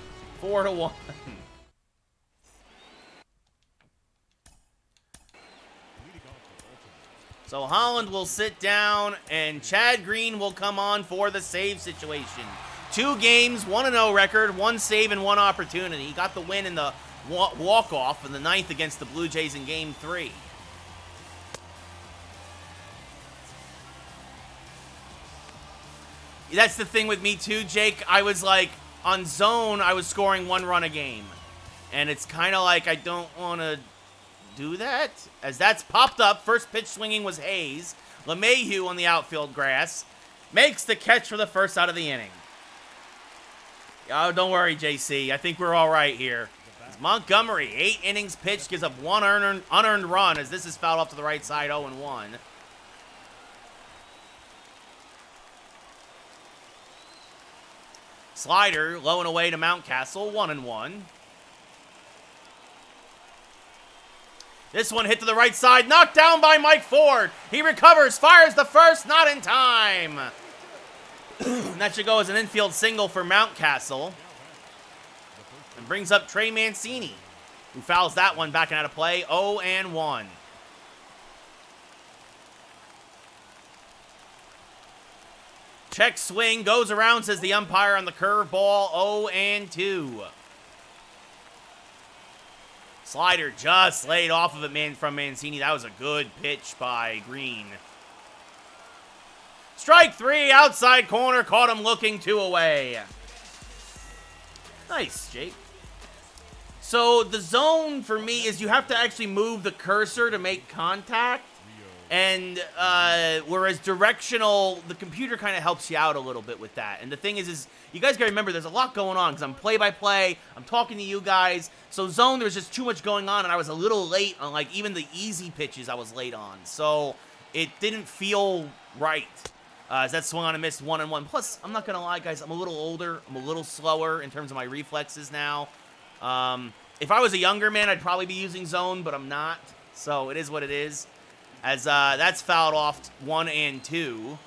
S1: 4-1. So Holland will sit down, and Chad Green will come on for the save situation. 2 games, 1-0 record, 1 save and 1 opportunity. He got the win in the walk-off in the 9th against the Blue Jays in Game 3. That's the thing with me too, Jake. I was like, on zone, I was scoring 1 run a game. And it's kind of like I don't want to do that, as that's popped up. First pitch swinging was Hayes. LeMahieu on the outfield grass makes the catch for the first out of the inning. Oh, don't worry, JC. I think we're all right here. It's Montgomery, 8 innings pitched, gives up 1 unearned run as this is fouled off to the right side, 0-1. Slider low and away to Mountcastle, 1-1. This one hit to the right side, knocked down by Mike Ford. He recovers, fires the first, not in time. That should go as an infield single for Mountcastle. And brings up Trey Mancini, who fouls that one back and out of play. 0-1. Check swing, goes around, says the umpire on the curveball. 0-2. Slider just laid off of it from Mancini. That was a good pitch by Green. Strike 3, outside corner, caught him looking, 2 away. Nice, Jake. So the zone for me is you have to actually move the cursor to make contact. And whereas directional, the computer kind of helps you out a little bit with that. And the thing is you guys got to remember there's a lot going on because I'm play-by-play. I'm talking to you guys. So zone, there was just too much going on, and I was a little late on, like, even the easy pitches I was late on. So it didn't feel right. As that swung on and missed 1-1. Plus, I'm not going to lie, guys, I'm a little older. I'm a little slower in terms of my reflexes now. If I was a younger man, I'd probably be using zone, but I'm not. So it is what it is. As that's fouled off 1-2.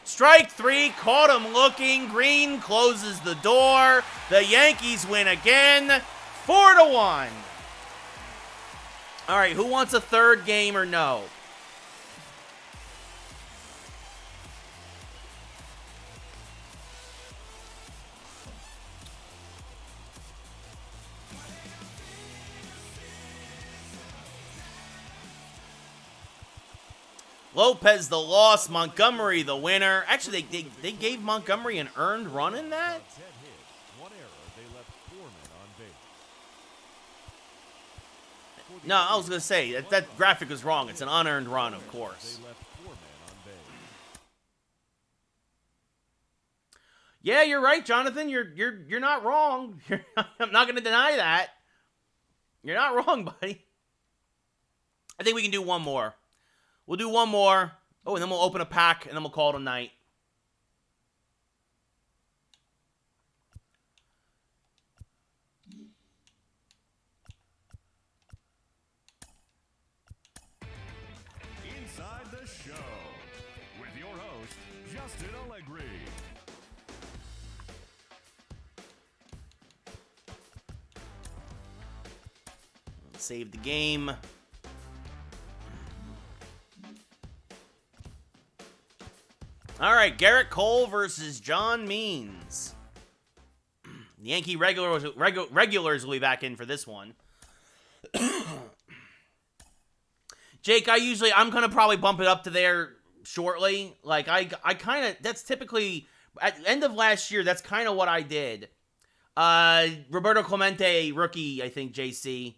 S1: Strike 3, caught him looking. Green closes the door. The Yankees win again, 4-1. All right, who wants a third game or no? Lopez the loss, Montgomery the winner. Actually, they gave Montgomery an earned run in that? No, I was going to say, that graphic was wrong. It's an unearned run, of course. Yeah, you're right, Jonathan. You're not wrong. I'm not going to deny that. You're not wrong, buddy. I think we can do one more. We'll do one more. Oh, and then we'll open a pack, and then we'll call it a night.
S2: Inside the Show with your host, Justin Allegri.
S1: Save the game. All right, Gerrit Cole versus John Means. The Yankee regulars will be back in for this one. Jake, I'm going to probably bump it up to there shortly. Like, I kind of, that's typically, at the end of last year, that's kind of what I did. Roberto Clemente, rookie, I think, JC.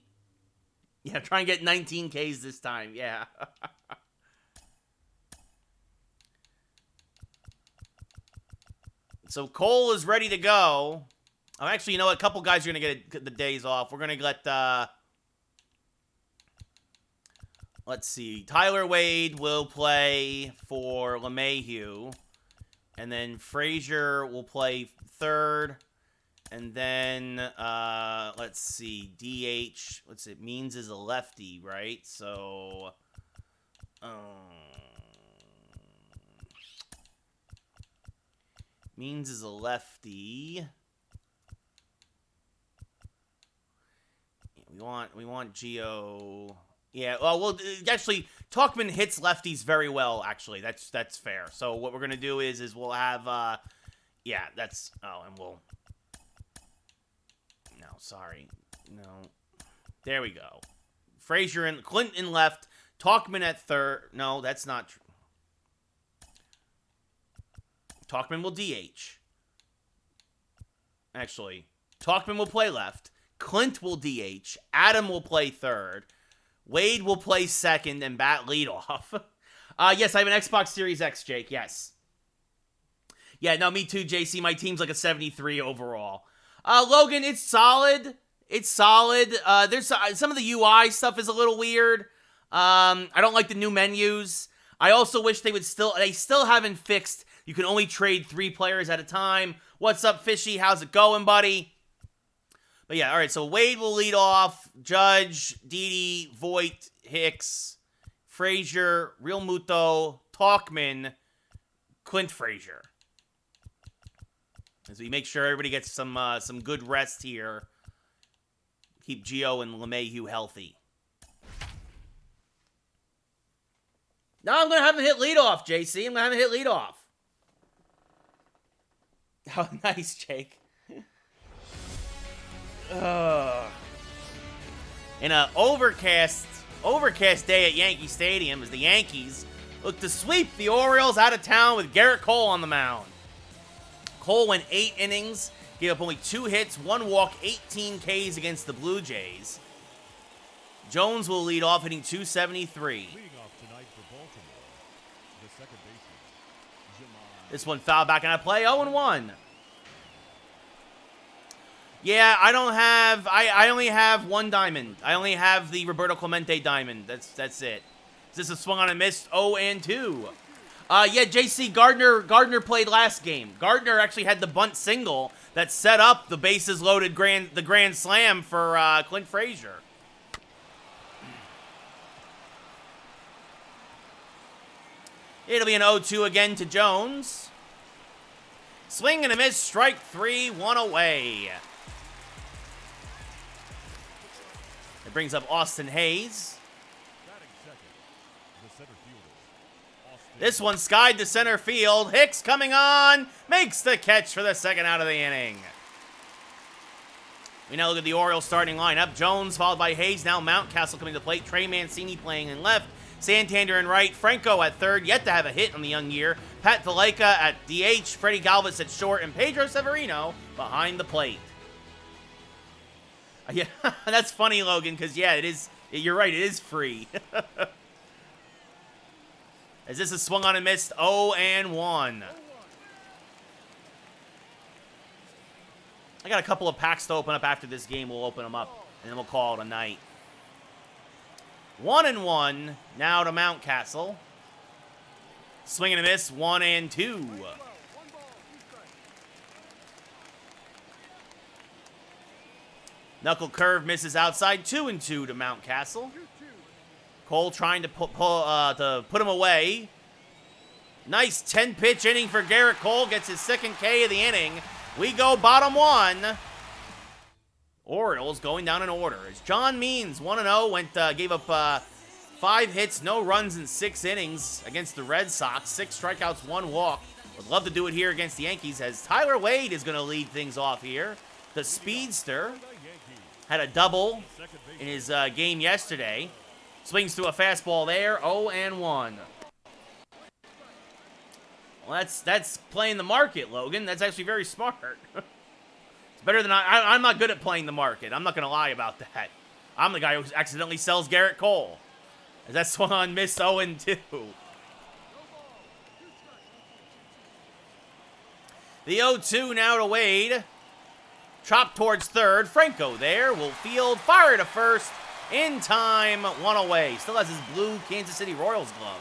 S1: Yeah, try and get 19 Ks this time, yeah. So Cole is ready to go. Oh, actually, you know what? A couple guys are going to get the days off. We're going to let, let's see. Tyler Wade will play for LeMahieu. And then Frazier will play third. And then, let's see. DH. What's it? Means is a lefty, right? So, Means is a lefty. We want Gio. Yeah, well, actually, Talkman hits lefties very well, actually. That's fair. So what we're going to do is we'll have, yeah, that's, and we'll, no, sorry. No. There we go. Frazier and Clinton left. Talkman at third. No, that's not true. Talkman will DH. Actually, Talkman will play left. Clint will DH. Adam will play third. Wade will play second and bat leadoff. Yes, I have an Xbox Series X, Jake. Yes. Yeah, no, me too, JC. My team's like a 73 overall. Logan, it's solid. It's solid. There's some of the UI stuff is a little weird. I don't like the new menus. I also wish they still haven't fixed. You can only trade 3 players at a time. What's up, Fishy? How's it going, buddy? But yeah, all right. So Wade will lead off. Judge, Didi, Voit, Hicks, Frazier, Real Muto, Talkman, Clint Frazier. As we make sure everybody gets some good rest here. Keep Gio and LeMahieu healthy. No, I'm gonna have him hit leadoff, JC. I'm gonna have him hit leadoff. Oh, nice, Jake. In an overcast day at Yankee Stadium as the Yankees look to sweep the Orioles out of town with Gerrit Cole on the mound. Cole went 8 innings, gave up only 2 hits, 1 walk, 18 Ks against the Blue Jays. Jones will lead off, hitting .273.
S2: Leading off tonight for Baltimore, the second baseman,
S1: This one fouled back into play, 0-1. Yeah, I don't have. I only have 1 diamond. I only have the Roberto Clemente diamond. That's it. This is swung on and missed. 0-2. Yeah, JC Gardner played last game. Gardner actually had the bunt single that set up the bases loaded grand slam for Clint Frazier. It'll be an 0-2 again to Jones. Swing and a miss. Strike 3. 1 away. It brings up Austin Hayes.
S2: batting second, the center fielder, Austin.
S1: This one skied to center field. Hicks coming on. Makes the catch for the second out of the inning. We now look at the Orioles starting lineup. Jones followed by Hayes. Now Mountcastle coming to the plate. Trey Mancini playing in left. Santander in right. Franco at third. Yet to have a hit on the young year. Pat Valaika at DH. Freddie Galvis at short. And Pedro Severino behind the plate. Yeah, that's funny, Logan, because, yeah, it is. You're right, it is free. As this is swung on and missed, 0-1. I got a couple of packs to open up after this game. We'll open them up, and then we'll call it a night. 1-1, now to Mountcastle. Swing and a miss, 1-2. Knuckle curve misses outside, 2-2 to Mountcastle. Cole trying to put him away. Nice 10-pitch inning for Gerrit Cole. Gets his second K of the inning. We go bottom 1. Orioles going down in order. As John Means, 1-0, gave up 5 hits, no runs in 6 innings against the Red Sox. 6 strikeouts, 1 walk. Would love to do it here against the Yankees, as Tyler Wade is going to lead things off here. The speedster had a double in his game yesterday. Swings through a fastball there, 0-1. Well, that's playing the market, Logan. That's actually very smart. It's better than I'm not good at playing the market. I'm not going to lie about that. I'm the guy who accidentally sells Gerrit Cole. As that swung on, missed 0-2. The 0-2 now to Wade. Chop towards third. Franco there will field. Fire to first. In time. 1 away. Still has his blue Kansas City Royals glove.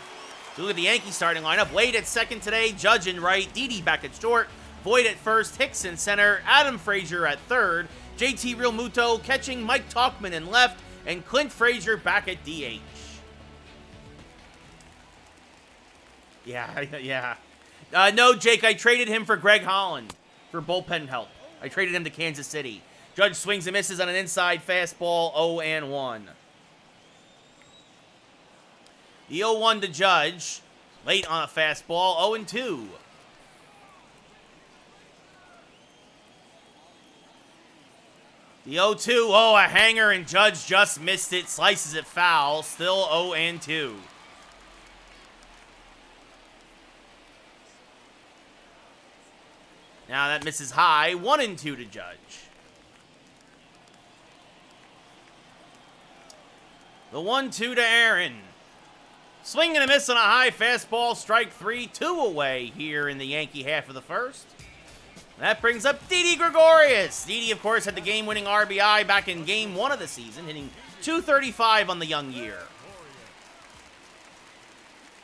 S1: So look at the Yankee starting lineup. Wade at second today. Judge in right. Didi back at short. Voit at first. Hicks in center. Adam Frazier at third. JT Realmuto catching. Mike Talkman in left. And Clint Frazier back at DH. Yeah. No, Jake, I traded him for Greg Holland for bullpen help. I traded him to Kansas City. Judge swings and misses on an inside fastball, 0-1. The 0-1 to Judge, late on a fastball, 0-2. The 0-2, a hanger, and Judge just missed it, slices it foul, still 0-2. Now that misses high, 1-2 to Judge. The 1-2 to Aaron. Swing and a miss on a high fastball, strike 3, 2 away here in the Yankee half of the first. That brings up Didi Gregorius. Didi, of course, had the game-winning RBI back in Game 1 of the season, hitting .235 on the young year.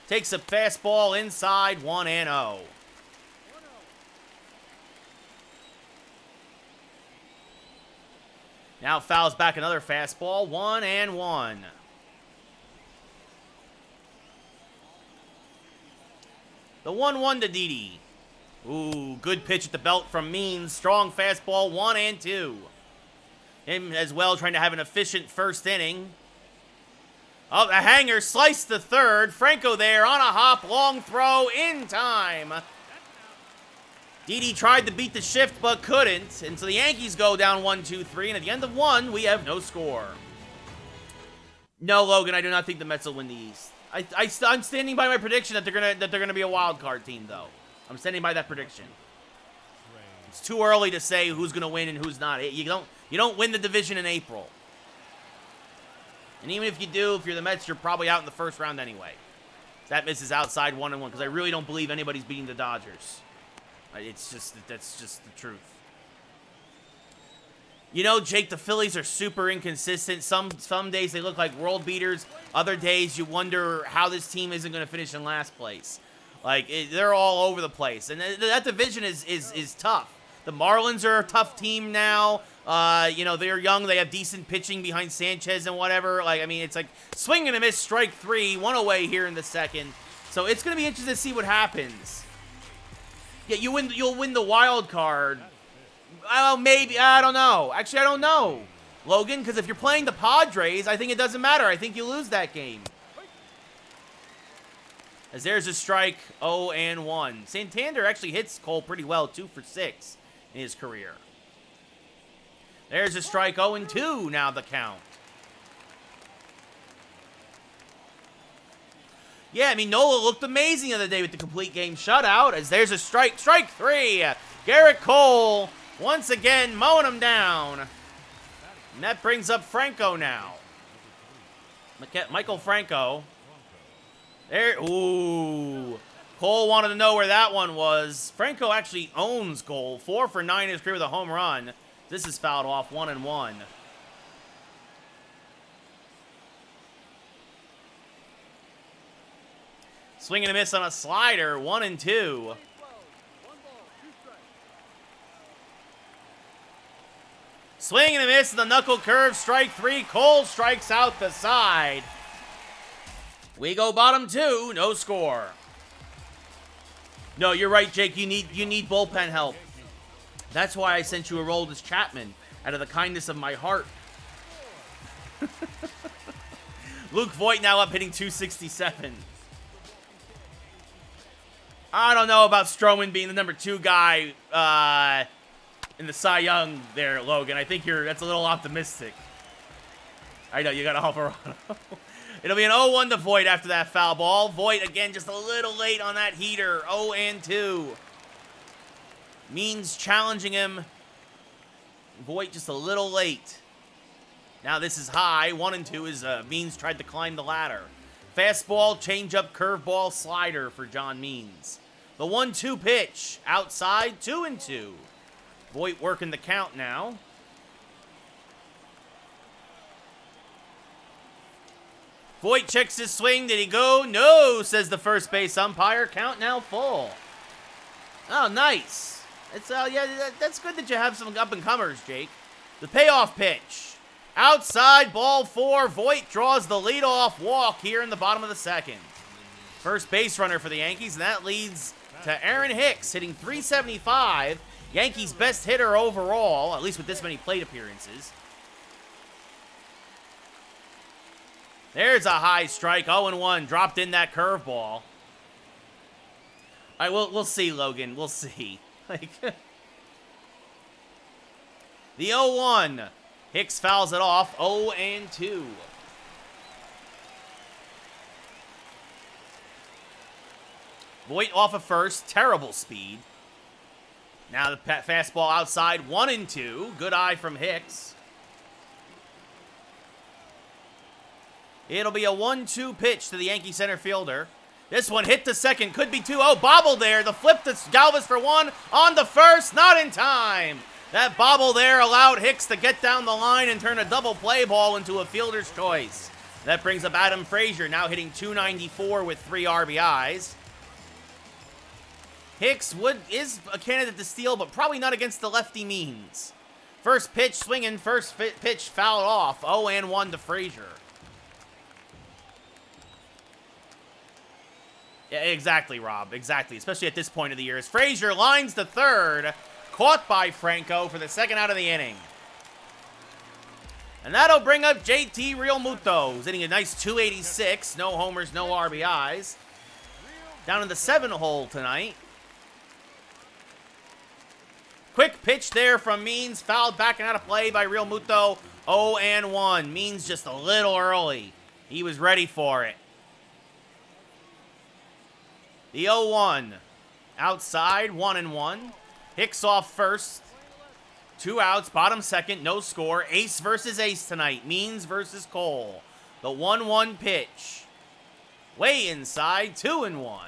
S1: Takes a fastball inside, 1-0. Now fouls back another fastball. 1-1. The 1-1 to Didi. Ooh, good pitch at the belt from Means. Strong fastball, 1-2. Him as well trying to have an efficient first inning. Oh, a hanger sliced to third. Franco there on a hop. Long throw in time. Didi tried to beat the shift but couldn't. And so the Yankees go down 1-2-3. And at the end of one, we have no score. No, Logan, I do not think the Mets will win the East. I'm standing by my prediction that they're gonna be a wild card team, though. I'm standing by that prediction. It's too early to say who's gonna win and who's not. You don't win the division in April. And even if you do, if you're the Mets, you're probably out in the first round anyway. That misses outside 1-1 because I really don't believe anybody's beating the Dodgers. That's just the truth. You know, Jake, the Phillies are super inconsistent. Some days they look like world beaters. Other days you wonder how this team isn't going to finish in last place. Like, they're all over the place. And that division is tough. The Marlins are a tough team now. You know, they're young. They have decent pitching behind Sanchez and whatever. Like, I mean, it's like swing and a miss, strike three, one away here in the second. So it's going to be interesting to see what happens. Yeah, you'll win the wild card. Oh, maybe. I don't know. Actually, I don't know, Logan, because if you're playing the Padres, I think it doesn't matter. I think you lose that game. As there's a strike, 0-1. Santander actually hits Cole pretty well, 2 for 6 in his career. There's a strike, 0-2 now the count. Yeah, I mean, Nola looked amazing the other day with the complete game shutout. As there's a strike 3. Gerrit Cole once again mowing him down. And that brings up Franco now. Michael Franco. There, ooh. Cole wanted to know where that one was. Franco actually owns Cole. 4 for 9 in his career with a home run. This is fouled off, 1-1. Swing and a miss on a slider, 1-2. Swing and a miss, the knuckle curve, strike 3. Cole strikes out the side. We go bottom 2, no score. No, you're right, Jake. You need bullpen help. That's why I sent you a Aroldis Chapman out of the kindness of my heart. Luke Voit now up hitting 267. I don't know about Stroman being the number 2 guy in the Cy Young there, Logan. I think that's a little optimistic. I know, you got Alvarado. It'll be an 0-1 to Voit after that foul ball. Voit, again, just a little late on that heater. 0-2. Means challenging him. Voit just a little late. Now this is high. 1-2 is Means tried to climb the ladder. Fastball, changeup, curveball, slider for John Means. The 1-2 pitch. Outside, 2-2. Voit working the count now. Voit checks his swing. Did he go? No, says the first base umpire. Count now full. Oh, nice. It's yeah, that's good that you have some up-and-comers, Jake. The payoff pitch. Outside, ball 4. Voit draws the leadoff walk here in the bottom of the second. First base runner for the Yankees, and that leads to Aaron Hicks hitting .375. Yankees' best hitter overall, at least with this many plate appearances. There's a high strike, 0-1, dropped in that curveball. All right, we'll see, Logan. We'll see. Like the 0-1. Hicks fouls it off, 0-2. Voit off of first, terrible speed. Now the fastball outside, 1-2. Good eye from Hicks. It'll be a 1-2 pitch to the Yankee center fielder. This one hit to second, could be 2. Oh, bobble there. The flip to Galvis for 1. On the first, not in time. That bobble there allowed Hicks to get down the line and turn a double play ball into a fielder's choice. That brings up Adam Frazier, now hitting .294 with 3 RBIs. Hicks is a candidate to steal, but probably not against the lefty Means. First pitch swinging, pitch fouled off. 0-1 to Frazier. Yeah, exactly, Rob. Exactly. Especially at this point of the year. As Frazier lines to third, caught by Franco for the second out of the inning. And that'll bring up JT Realmuto, who's hitting a nice 286. No homers, no RBIs. Down in the 7 hole tonight. Quick pitch there from Means. Fouled back and out of play by Realmuto. 0-1. Means just a little early. He was ready for it. The 0-1. Outside, 1-1. Hicks off first. 2 outs, bottom second, no score. Ace versus ace tonight. Means versus Cole. The 1-1 pitch. Way inside, 2-1.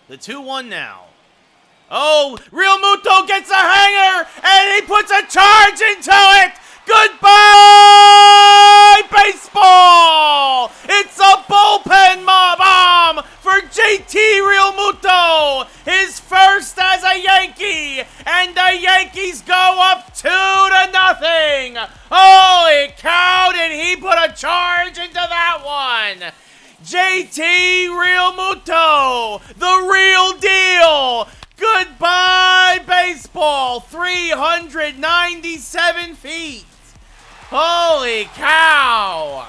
S1: The 2-1 now. Oh, Realmuto gets a hanger, and he puts a charge into it. Goodbye, baseball! It's a bullpen bomb for JT Realmuto, his first as a Yankee, and the Yankees go up 2-0. Holy cow, did he put a charge into that one? JT Realmuto, the real deal. Goodbye, baseball. 397 feet. Holy cow!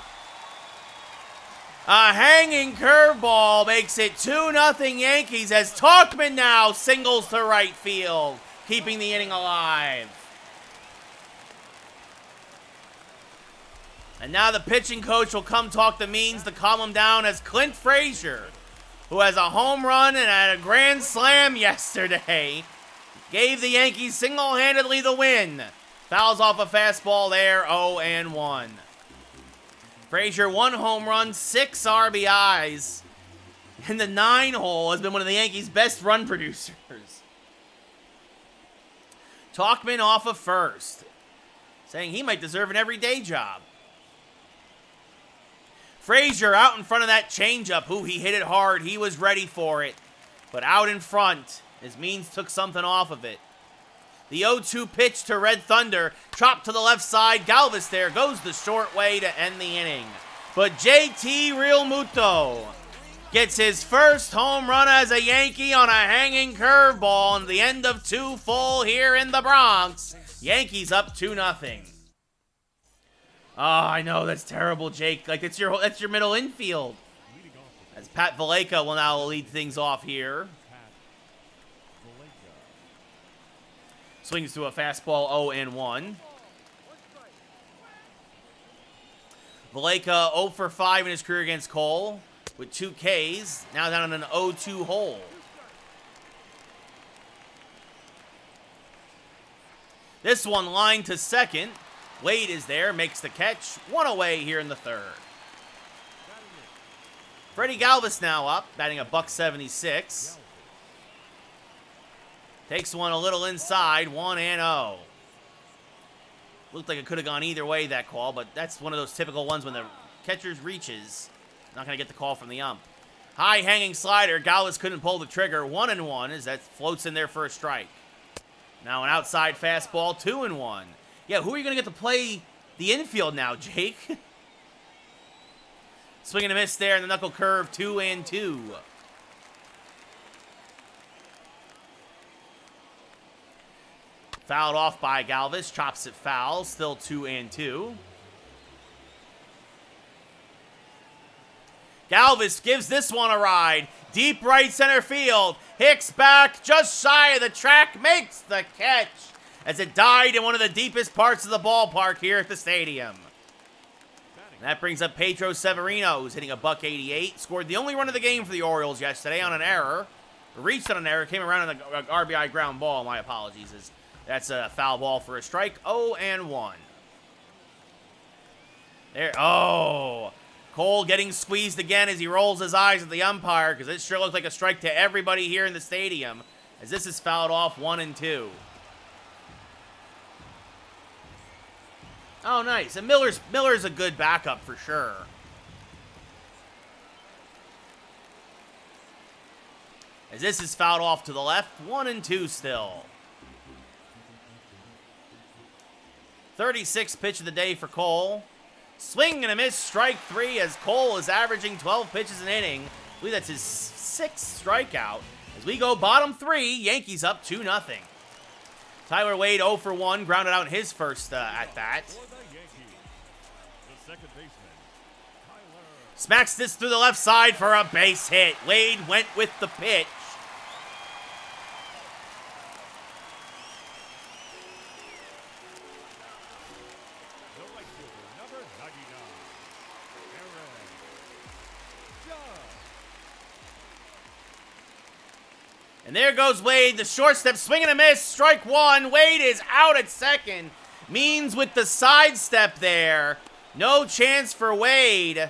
S1: A hanging curveball makes it 2-0 Yankees as Talkman now singles to right field, keeping the inning alive. And now the pitching coach will come talk to Means to calm him down as Clint Frazier, who has a home run and had a grand slam yesterday, gave the Yankees single-handedly the win. Fouls off a fastball there, 0-1. Frazier, 1 home run, 6 RBIs. And the 9 hole has been one of the Yankees' best run producers. Talkman off of first, saying he might deserve an everyday job. Frazier out in front of that changeup. Ooh, he hit it hard. He was ready for it. But out in front, as Means took something off of it. The 0-2 pitch to Red Thunder. Chopped to the left side. Galvis there goes the short way to end the inning. But JT Realmuto gets his first home run as a Yankee on a hanging curveball in the end of 2 full here in the Bronx. Yankees up 2-0. Oh, I know, that's terrible, Jake. Like, that's your middle infield. As Pat Valleca will now lead things off here. Swings to a fastball, 0-1. Valleca 0 for 5 in his career against Cole with 2 Ks. Now down in an 0-2 hole. This one lined to second. Wade is there, makes the catch. 1 away here in the 3rd. Freddie Galvis now up, batting a $176. Takes one a little inside, 1-0. Looked like it could have gone either way, that call, but that's one of those typical ones when the catcher's reaches. Not going to get the call from the ump. High hanging slider, Galvis couldn't pull the trigger. 1-1 as that floats in there for a strike. Now an outside fastball, 2-1. Yeah, who are you going to get to play the infield now, Jake? Swing and a miss there, and the knuckle curve, 2-2. Fouled off by Galvis, chops it foul, still 2-2. Galvis gives this one a ride. Deep right center field. Hicks back, just shy of the track, makes the catch as it died in one of the deepest parts of the ballpark here at the stadium. And that brings up Pedro Severino, who's hitting a $188. Scored the only run of the game for the Orioles yesterday on an error. Reached on an error, came around on an RBI ground ball. My apologies. That's a foul ball for a strike. 0-1. There. Oh. Cole getting squeezed again as he rolls his eyes at the umpire because it sure looked like a strike to everybody here in the stadium as this is fouled off 1-2. Oh, nice. And Miller's a good backup for sure. As this is fouled off to the left. 1-2 still. 36th pitch of the day for Cole. Swing and a miss, strike 3, as Cole is averaging 12 pitches an inning. I believe that's his 6th strikeout. As we go bottom 3, Yankees up 2-0. Tyler Wade 0 for 1, grounded out in his first at-bat. Smacks this through the left side for a base hit. Wade went with the pitch. And there goes Wade, the short step, swing and a miss, strike 1. Wade is out at second. Means with the sidestep there, no chance for Wade.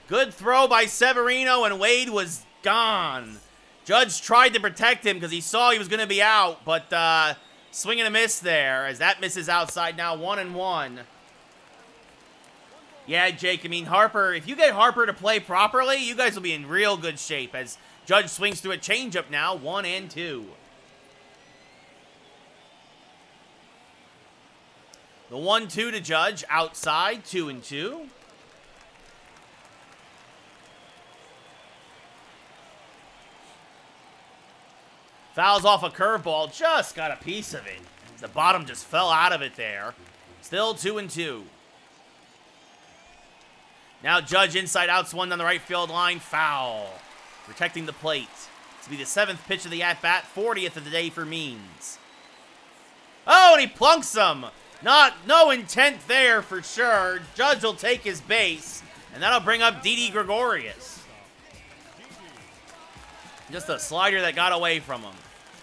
S1: Good throw by Severino, and Wade was gone. Judge tried to protect him because he saw he was going to be out, but swing and a miss there, as that misses outside now, 1-1. Yeah, Jake, I mean, Harper, if you get Harper to play properly, you guys will be in real good shape, as Judge swings through a changeup now, 1-2. The 1-2 to Judge, outside, 2-2. Fouls off a curveball, just got a piece of it. The bottom just fell out of it there. Still 2-2. Now Judge inside out, swung down the right field line, foul. Protecting the plate. This will be the 7th pitch of the at-bat, 40th of the day for Means. Oh, and he plunks him. No intent there for sure. Judge will take his base, and that'll bring up Didi Gregorius. Just a slider that got away from him.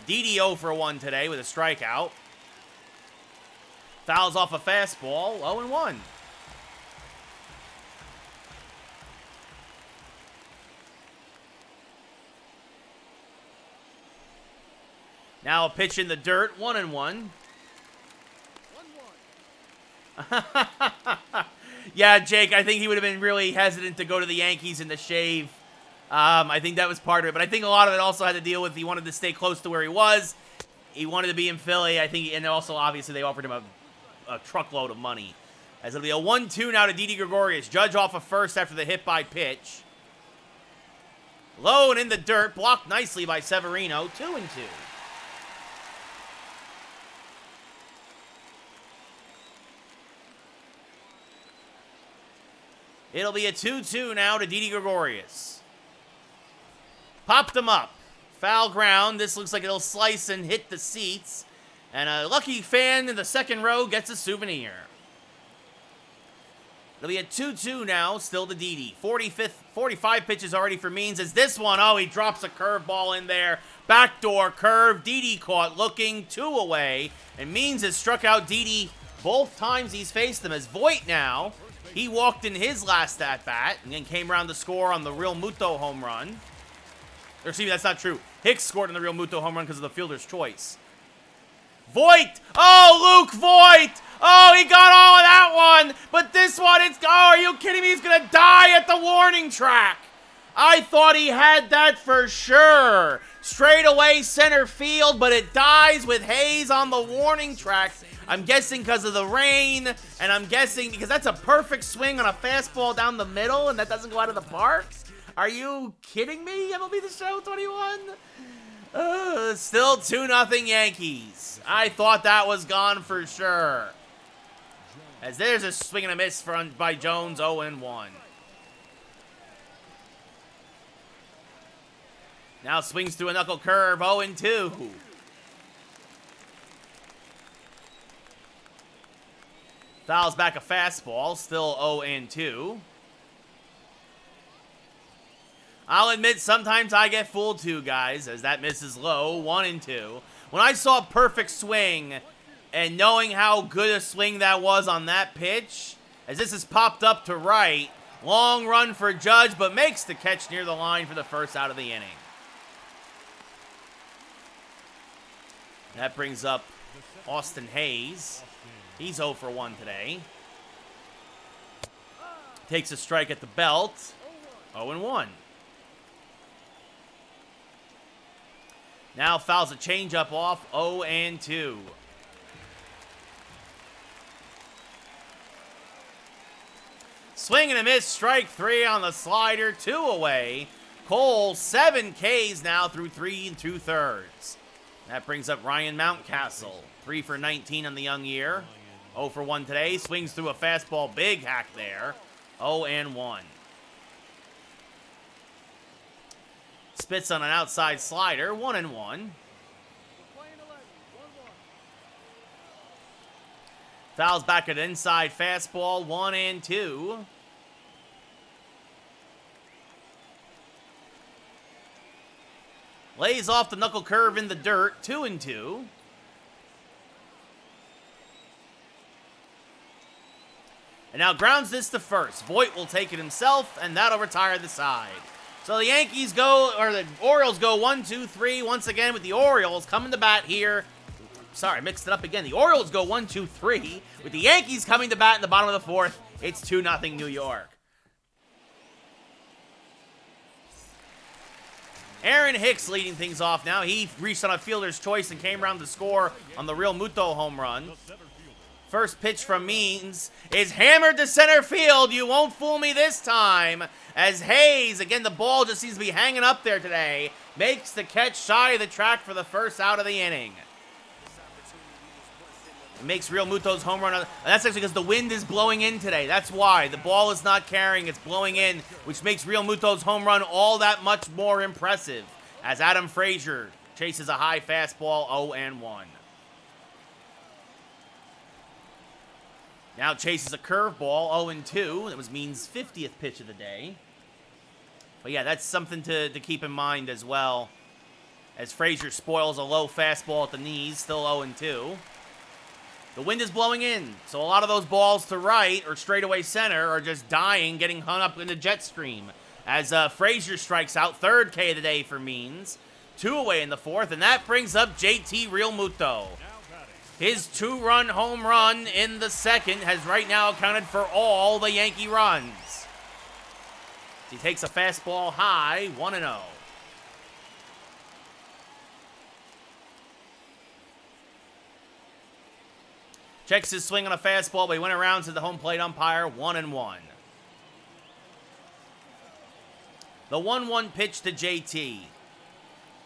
S1: Didi 0 for 1 today with a strikeout. Fouls off a fastball, 0-1. Now a pitch in the dirt, 1-1. Yeah, Jake, I think he would have been really hesitant to go to the Yankees in the shave. I think that was part of it, but I think a lot of it also had to deal with he wanted to stay close to where he was. He wanted to be in Philly, I think, and also obviously they offered him a truckload of money. As it'll be a 1-2 now to Didi Gregorius. Judge off of first after the hit by pitch. Low and in the dirt, blocked nicely by Severino, 2-2. It'll be a 2-2 now to Didi Gregorius. Popped him up. Foul ground. This looks like it'll slice and hit the seats. And a lucky fan in the second row gets a souvenir. It'll be a 2-2 now, still to Didi. 45 pitches already for Means. As this one, oh, he drops a curveball in there. Backdoor curve. Didi caught looking, 2 away. And Means has struck out Didi both times he's faced him. As Voit now, he walked in his last at-bat and then came around to score on the Real Muto home run. Or excuse me, that's not true. Hicks scored on the Real Muto home run because of the fielder's choice. Voit! Oh, Luke Voit! Oh, he got all of that one! But this one, oh, are you kidding me? He's going to die at the warning track! I thought he had that for sure. Straight away center field, but it dies with Hayes on the warning track. I'm guessing because of the rain, and I'm guessing because that's a perfect swing on a fastball down the middle, and that doesn't go out of the park. Are you kidding me, MLB The Show 21? Still 2-0 Yankees. I thought that was gone for sure. As there's a swing and a miss by Jones, 0-1. Now swings through a knuckle curve, 0-2. Fouls back a fastball, still 0-2. I'll admit, sometimes I get fooled too, guys, as that misses low, 1-2. When I saw a perfect swing, and knowing how good a swing that was on that pitch, as this is popped up to right, long run for Judge, but makes the catch near the line for the first out of the inning. That brings up Austin Hayes. He's 0 for 1 today. Takes a strike at the belt, 0-1. Now fouls a changeup off, 0-2. Swing and a miss, strike 3 on the slider, 2 away. Cole, 7 Ks now through 3 2/3. That brings up Ryan Mountcastle, 3 for 19 on the young year. 0 for 1 today, swings through a fastball, big hack there, 0-1. Spits on an outside slider, 1-1. Fouls back at inside fastball, 1-2. Lays off the knuckle curve in the dirt, 2-2. And now grounds this to first. Voit will take it himself, and that'll retire the side. So the Yankees go, or the Orioles go 1-2-3 once again with the Orioles coming to bat here. Sorry, mixed it up again. The Orioles go 1-2-3 with the Yankees coming to bat in the bottom of the fourth. It's 2-0 New York. Aaron Hicks leading things off now. He reached on a fielder's choice and came around to score on the Real Muto home run. First pitch from Means is hammered to center field. You won't fool me this time. As Hayes, again, the ball just seems to be hanging up there today, makes the catch shy of the track for the first out of the inning. It makes Real Muto's home run. And that's actually because the wind is blowing in today. That's why. The ball is not carrying. It's blowing in, which makes Real Muto's home run all that much more impressive. As Adam Frazier chases a high fastball, 0-1. Now chases a curveball, 0-2. That was Means' 50th pitch of the day. But yeah, that's something to keep in mind as well. As Frazier spoils a low fastball at the knees, still 0-2. The wind is blowing in, so a lot of those balls to right or straightaway center are just dying, getting hung up in the jet stream. As Frazier strikes out, third K of the day for Means. 2 away in the fourth, and that brings up JT Real Muto. His 2-run home run in the second has right now accounted for all the Yankee runs. He takes a fastball high, 1-0. Checks his swing on a fastball, but he went around to the home plate umpire, 1-1. The 1-1 pitch to JT.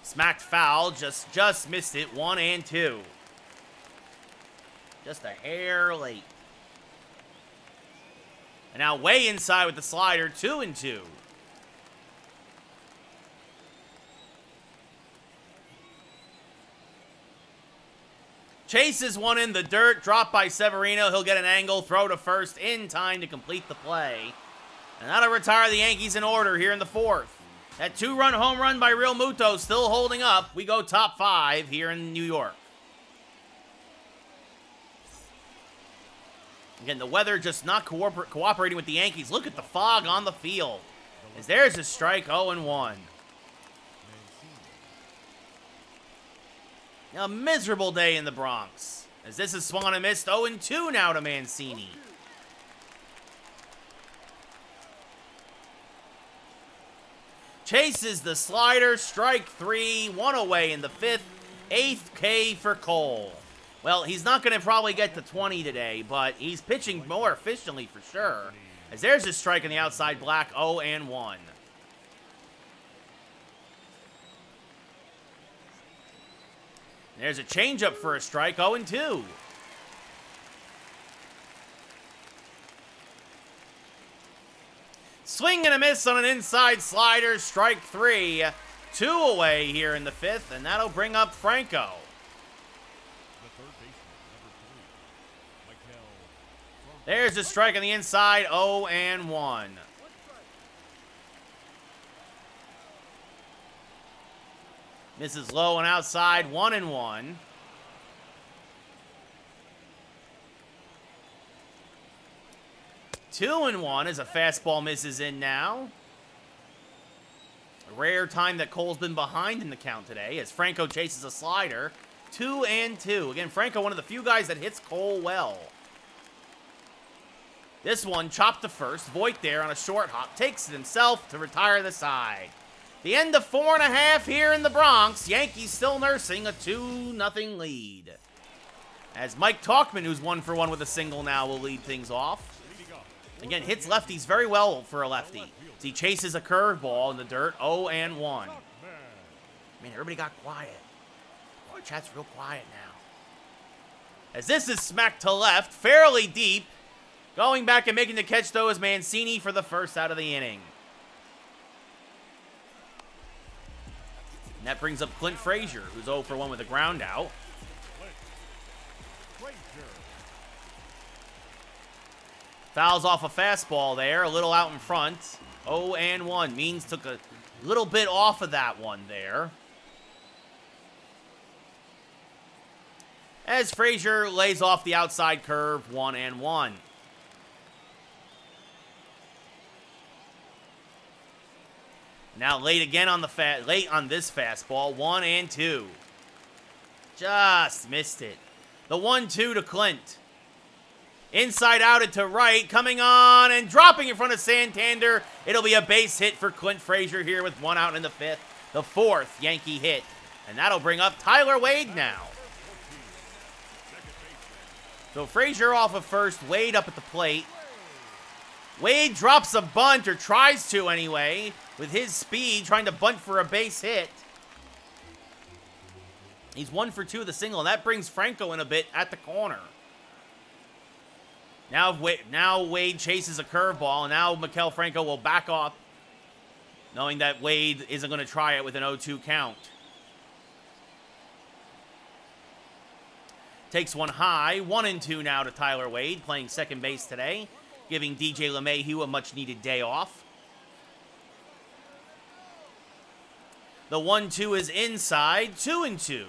S1: Smacked foul, just missed it, 1-2. Just a hair late. And now way inside with the slider, 2-2. Chases one in the dirt, dropped by Severino. He'll get an angle, throw to first in time to complete the play. And that'll retire the Yankees in order here in the fourth. That 2-run home run by Real Muto still holding up. We go top 5 here in New York. Again, the weather just not cooperating with the Yankees. Look at the fog on the field. As there's a strike, 0-1. A miserable day in the Bronx. As this is swung and missed, 0-2 now to Mancini. Chases the slider, strike 3, 1 away in the fifth, 8th K for Cole. Well, he's not going to probably get to 20 today, but he's pitching more efficiently for sure. As there's a strike on the outside black, 0-1. There's a changeup for a strike, 0-2. Swing and a miss on an inside slider, strike 3. 2 away here in the fifth, and that'll bring up Franco. There's a strike on the inside, 0-1. Misses low and outside, 1-1. Two and one as a fastball misses in now. A rare time that Cole's been behind in the count today as Franco chases a slider. 2-2. Again, Franco, one of the few guys that hits Cole well. This one chopped to first. Voit there on a short hop. Takes it himself to retire the side. The end of 4.5 here in the Bronx. Yankees still nursing a 2-0 lead. As Mike Talkman, who's 1 for 1 with a single now, will lead things off. Again, hits lefties very well for a lefty. As he chases a curveball in the dirt, 0-1. Man, everybody got quiet. Boy, chat's real quiet now. As this is smacked to left, fairly deep. Going back and making the catch, though, is Mancini for the first out of the inning. And that brings up Clint Frazier, who's 0 for 1 with a ground out. Fouls off a fastball there, a little out in front. 0-1. Means took a little bit off of that one there. As Frazier lays off the outside curve, 1-1. Now late again on the late on this fastball, 1-2. Just missed it. The 1-2 to Clint. Inside outed to right, coming on and dropping in front of Santander. It'll be a base hit for Clint Frazier here with 1 out in the 5th. The 4th Yankee hit. And that'll bring up Tyler Wade now. So Frazier off of first, Wade up at the plate. Wade drops a bunt, or tries to anyway, with his speed, trying to bunt for a base hit. He's 1 for 2 with a single, and that brings Franco in a bit at the corner. Now Wade chases a curveball, and now Maikel Franco will back up, knowing that Wade isn't going to try it with an 0-2 count. Takes one high, 1-2 now to Tyler Wade, playing second base today, giving DJ LeMahieu a much-needed day off. The 1-2 is inside, 2-2.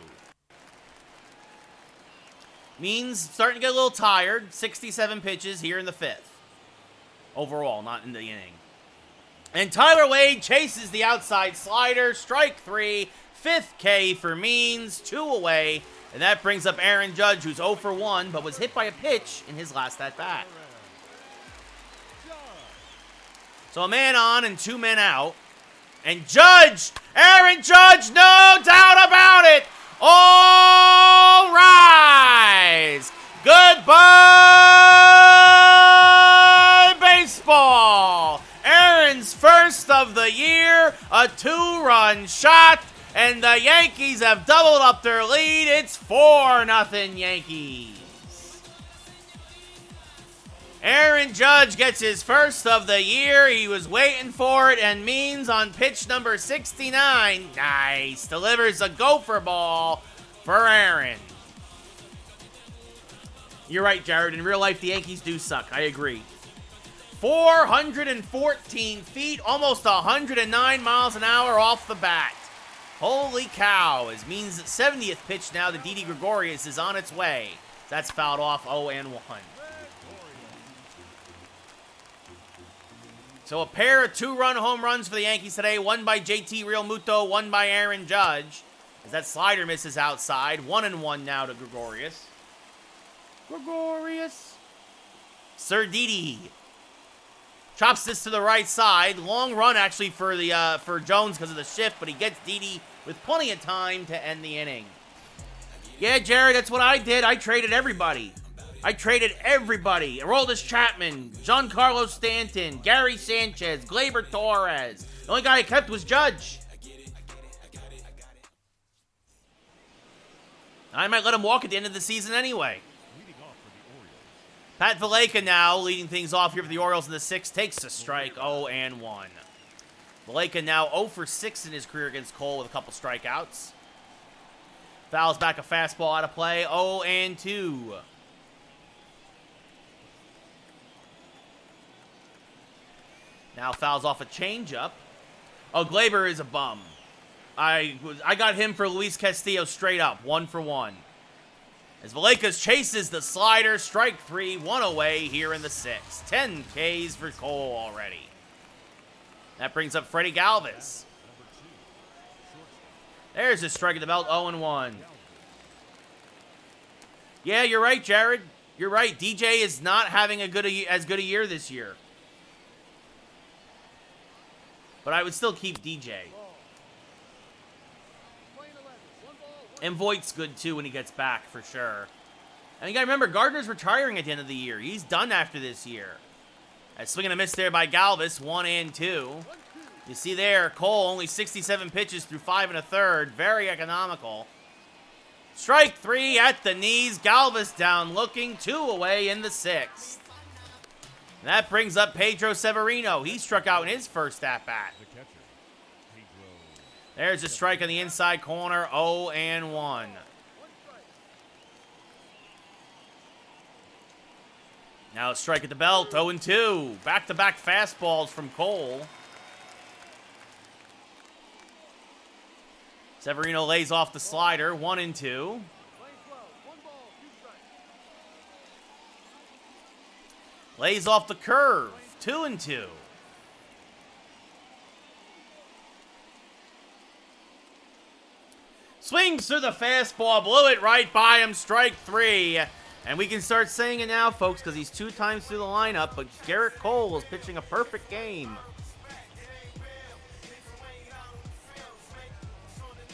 S1: Means starting to get a little tired. 67 pitches here in the 5th. Overall, not in the inning. And Tyler Wade chases the outside slider. Strike 3. 5th K for Means. 2 away. And that brings up Aaron Judge, who's 0 for 1, but was hit by a pitch in his last at-bat. So a man on and 2 men out. And Judge, Aaron Judge, no doubt about it. All rise. Goodbye, baseball. Aaron's first of the year, a 2-run shot, and the Yankees have doubled up their lead. It's 4-0 Yankees. Aaron Judge gets his first of the year. He was waiting for it, and Means on pitch number 69. Nice. Delivers a gopher ball for Aaron. You're right, Jared. In real life, the Yankees do suck. I agree. 414 feet, almost 109 miles an hour off the bat. Holy cow. As Means' 70th pitch now to Didi Gregorius is on its way. That's fouled off 0-1. So a pair of 2-run home runs for the Yankees today. One by JT Realmuto, one by Aaron Judge. As that slider misses outside. 1-1 now to Gregorius. Sir Didi chops this to the right side. Long run actually for Jones because of the shift, but he gets Didi with plenty of time to end the inning. Yeah, Jared, that's what I did. I traded everybody. Aroldis Chapman, Giancarlo Stanton, Gary Sanchez, Gleyber Torres. The only guy I kept was Judge. I might let him walk at the end of the season anyway. Pat Valaika now leading things off here for the Orioles in the 6th. Takes a strike, 0-1. Valaika now 0 for 6 in his career against Cole with a couple strikeouts. Fouls back a fastball out of play, 0-2. Now fouls off a changeup. Oh, Gleyber is a bum. I got him for Luis Castillo straight up, 1 for 1. As Vallecas chases the slider, strike 3, 1 away here in the 6th. 10 Ks for Cole already. That brings up Freddie Galvis. There's a strike at the belt, 0-1. Yeah, you're right, Jared. You're right. DJ is not having as good a year this year. But I would still keep DJ. And Voigt's good, too, when he gets back, for sure. And you got to remember, Gardner's retiring at the end of the year. He's done after this year. A swing and a miss there by Galvis, 1 and 2. You see there, Cole only 67 pitches through 5 1/3. Very economical. Strike 3 at the knees. Galvis down looking, 2 away in the 6th. And that brings up Pedro Severino. He struck out in his first at-bat. There's a strike on the inside corner, 0 and 1. Now a strike at the belt, 0 and 2. Back-to-back fastballs from Cole. Severino lays off the slider, 1 and 2. Lays off the curve, 2 and 2. Swings through the fastball, blew it right by him, strike 3. And we can start saying it now, folks, because he's 2 times through the lineup, but Gerrit Cole is pitching a perfect game.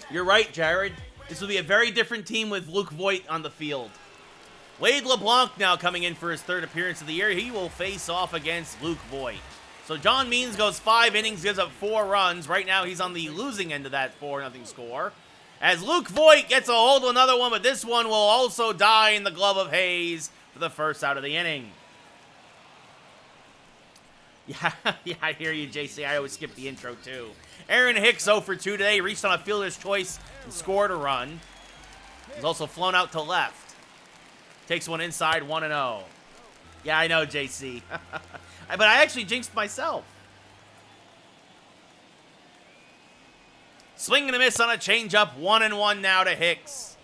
S1: You're right, Jared. This will be a very different team with Luke Voigt on the field. Wade LeBlanc now coming in for his 3rd appearance of the year. He will face off against Luke Voigt. So John Means goes 5 innings, gives up 4 runs. Right now he's on the losing end of that 4-0 score. As Luke Voigt gets a hold of another one, but this one will also die in the glove of Hayes for the first out of the inning. Yeah, I hear you, JC. I always skip the intro, too. Aaron Hicks 0 for 2 today. Reached on a fielder's choice and scored a run. He's also flown out to left. Takes one inside, 1-0. Yeah, I know, JC. But I actually jinxed myself. Swing and a miss on a changeup. 1-1 now to Hicks.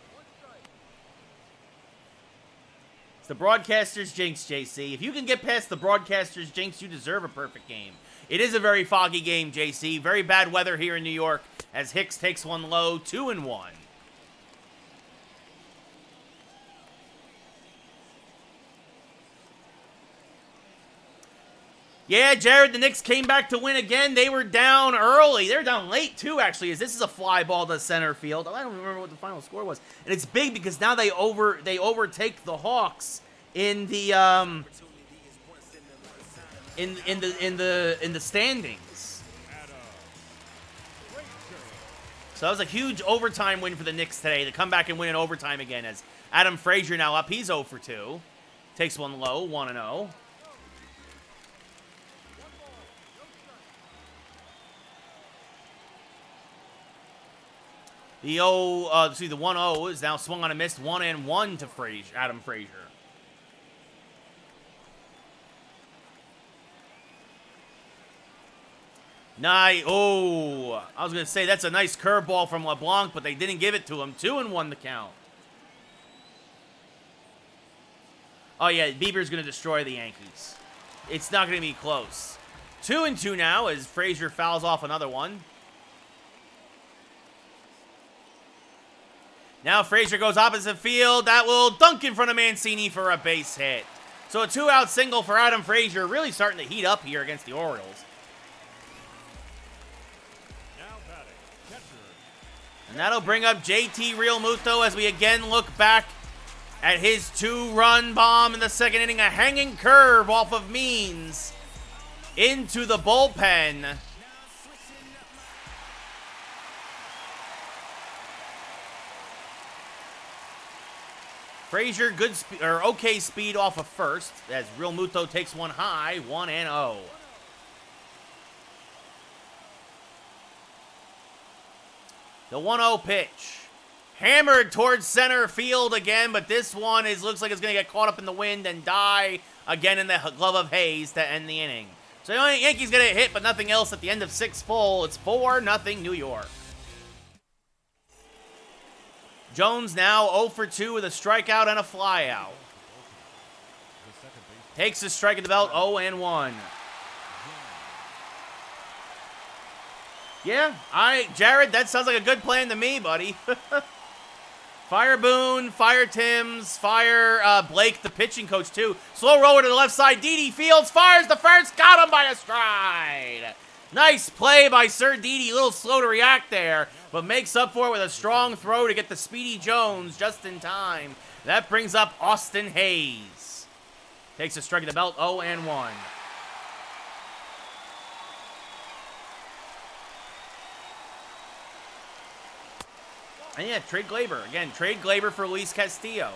S1: It's the broadcaster's jinx, JC. If you can get past the broadcaster's jinx, you deserve a perfect game. It is a very foggy game, JC. Very bad weather here in New York as Hicks takes one low, 2-1. Yeah, Jared, the Knicks came back to win again. They were down early. They were down late, too, actually, as this is a fly ball to center field. I don't remember what the final score was. And it's big because now they overtake the Hawks in the in the standings. So that was a huge overtime win for the Knicks today to come back and win in overtime again as Adam Frazier now up. He's 0 for 2. Takes one low, 1-0. The 1-0 is now swung on a miss, 1-1 to Adam Frazier. I was going to say that's a nice curveball from LeBlanc, but they didn't give it to him. 2-1 the count. Oh, yeah, Bieber's going to destroy the Yankees. It's not going to be close. 2-2 now as Frazier fouls off another one. Now Frazier goes opposite field. That will dunk in front of Mancini for a base hit. So a 2-out single for Adam Frazier, really starting to heat up here against the Orioles. And that'll bring up JT Realmuto as we again look back at his 2-run bomb in the second inning. A hanging curve off of Means into the bullpen. Frazier, good okay speed off of first as Realmuto takes one high, 1-0. The 1-0 pitch. Hammered towards center field again, but this one looks like it's going to get caught up in the wind and die again in the glove of Hayes to end the inning. So the only Yankees get a hit, but nothing else at the end of 6 full. It's 4-0 New York. Jones now 0 for 2 with a strikeout and a flyout. Takes a strike at the belt, 0-1. Yeah, Jared, that sounds like a good plan to me, buddy. Fire Boone, fire Timms, fire Blake, the pitching coach, too. Slow roller to the left side. Didi Fields fires the first. Got him by a stride. Nice play by Sir Didi. A little slow to react there. but makes up for it with a strong throw to get the Speedy Jones just in time. That brings up Austin Hayes. Takes a strike at the belt, 0-1. And yeah, trade Glaber. Again, trade Glaber for Luis Castillo.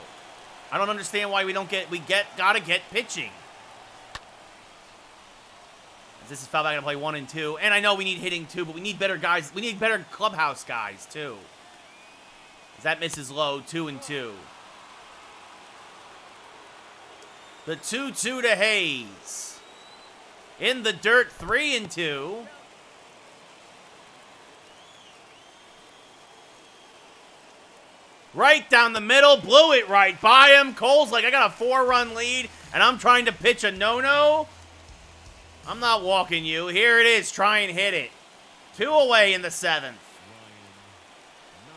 S1: I don't understand why we gotta get pitching. This is foul back to play 1 and 2. And I know we need hitting too, but we need better guys. We need better clubhouse guys too. As that misses low, 2 and 2. The 2-2 to Hayes. In the dirt, 3 and 2. Right down the middle, blew it right by him. Cole's like, I got a 4-run lead, and I'm trying to pitch a no-no. I'm not walking you. Here it is. Try and hit it. 2 away in the 7th.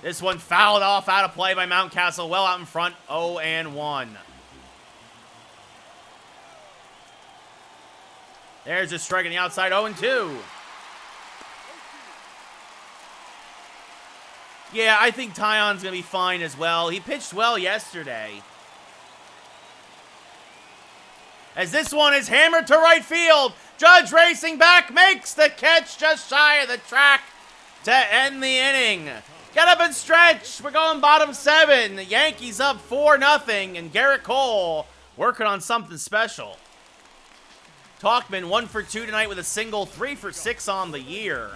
S1: This one fouled off out of play by Mountcastle. Well out in front. 0-1. There's a strike on the outside. 0-2. Yeah, I think Tyone's going to be fine as well. He pitched well yesterday. As this one is hammered to right field. Judge racing back, makes the catch just shy of the track to end the inning. Get up and stretch. We're going bottom 7. The Yankees up 4-0, and Gerrit Cole working on something special. Talkman 1 for 2 tonight with a single, 3 for 6 on the year.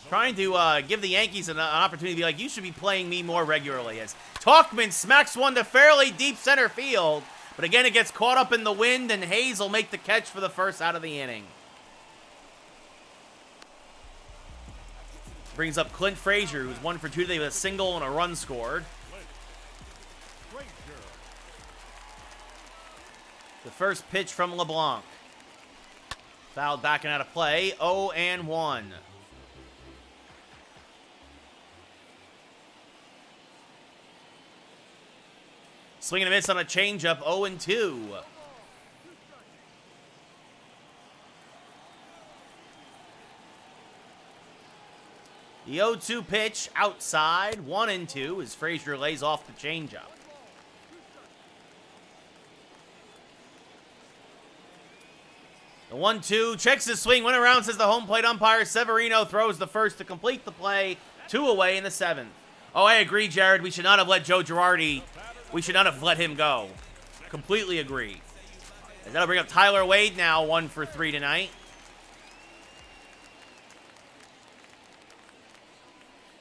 S1: Trying to give the Yankees an opportunity to be like, you should be playing me more regularly. As Talkman smacks one to fairly deep center field. But again, it gets caught up in the wind, and Hayes will make the catch for the first out of the inning. Brings up Clint Frazier, who's 1 for 2 today with a single and a run scored. The first pitch from LeBlanc. Fouled back and out of play, 0-1. Swing and a miss on a changeup, 0-2. The 0-2 pitch outside, 1-2 as Frazier lays off the changeup. The 1-2 checks his swing, went around, says the home plate umpire. Severino throws the first to complete the play. 2 away in the 7th. Oh, I agree, Jared. We should not have let Joe Girardi. We should not have let him go. Completely agree. And that'll bring up Tyler Wade now, 1 for 3 tonight.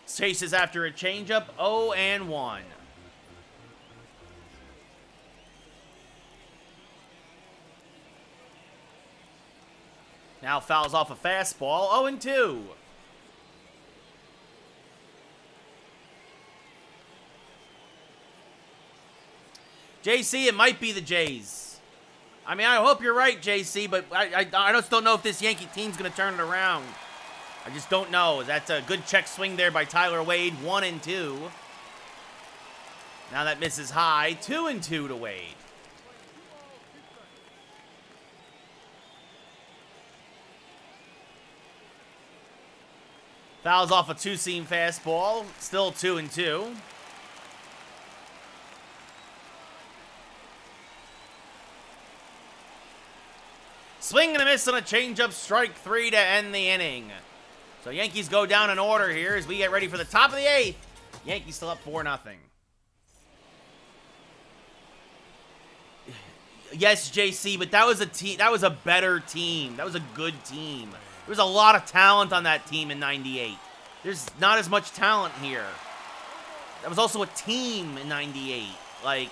S1: Chases after a changeup, 0-1. Now fouls off a fastball, 0-2. JC, it might be the Jays. I mean, I hope you're right, JC, but I just don't know if this Yankee team's going to turn it around. I just don't know. That's a good check swing there by Tyler Wade, 1-2. Now that misses high, 2-2 to Wade. Fouls off a two-seam fastball, still 2-2. Swing and a miss on a changeup, strike 3 to end the inning. So Yankees go down in order here as we get ready for the top of the 8th. Yankees still up 4-0. Yes, JC, but that was a team. That was a better team. That was a good team. There was a lot of talent on that team in '98. There's not as much talent here. That was also a team in '98. Like,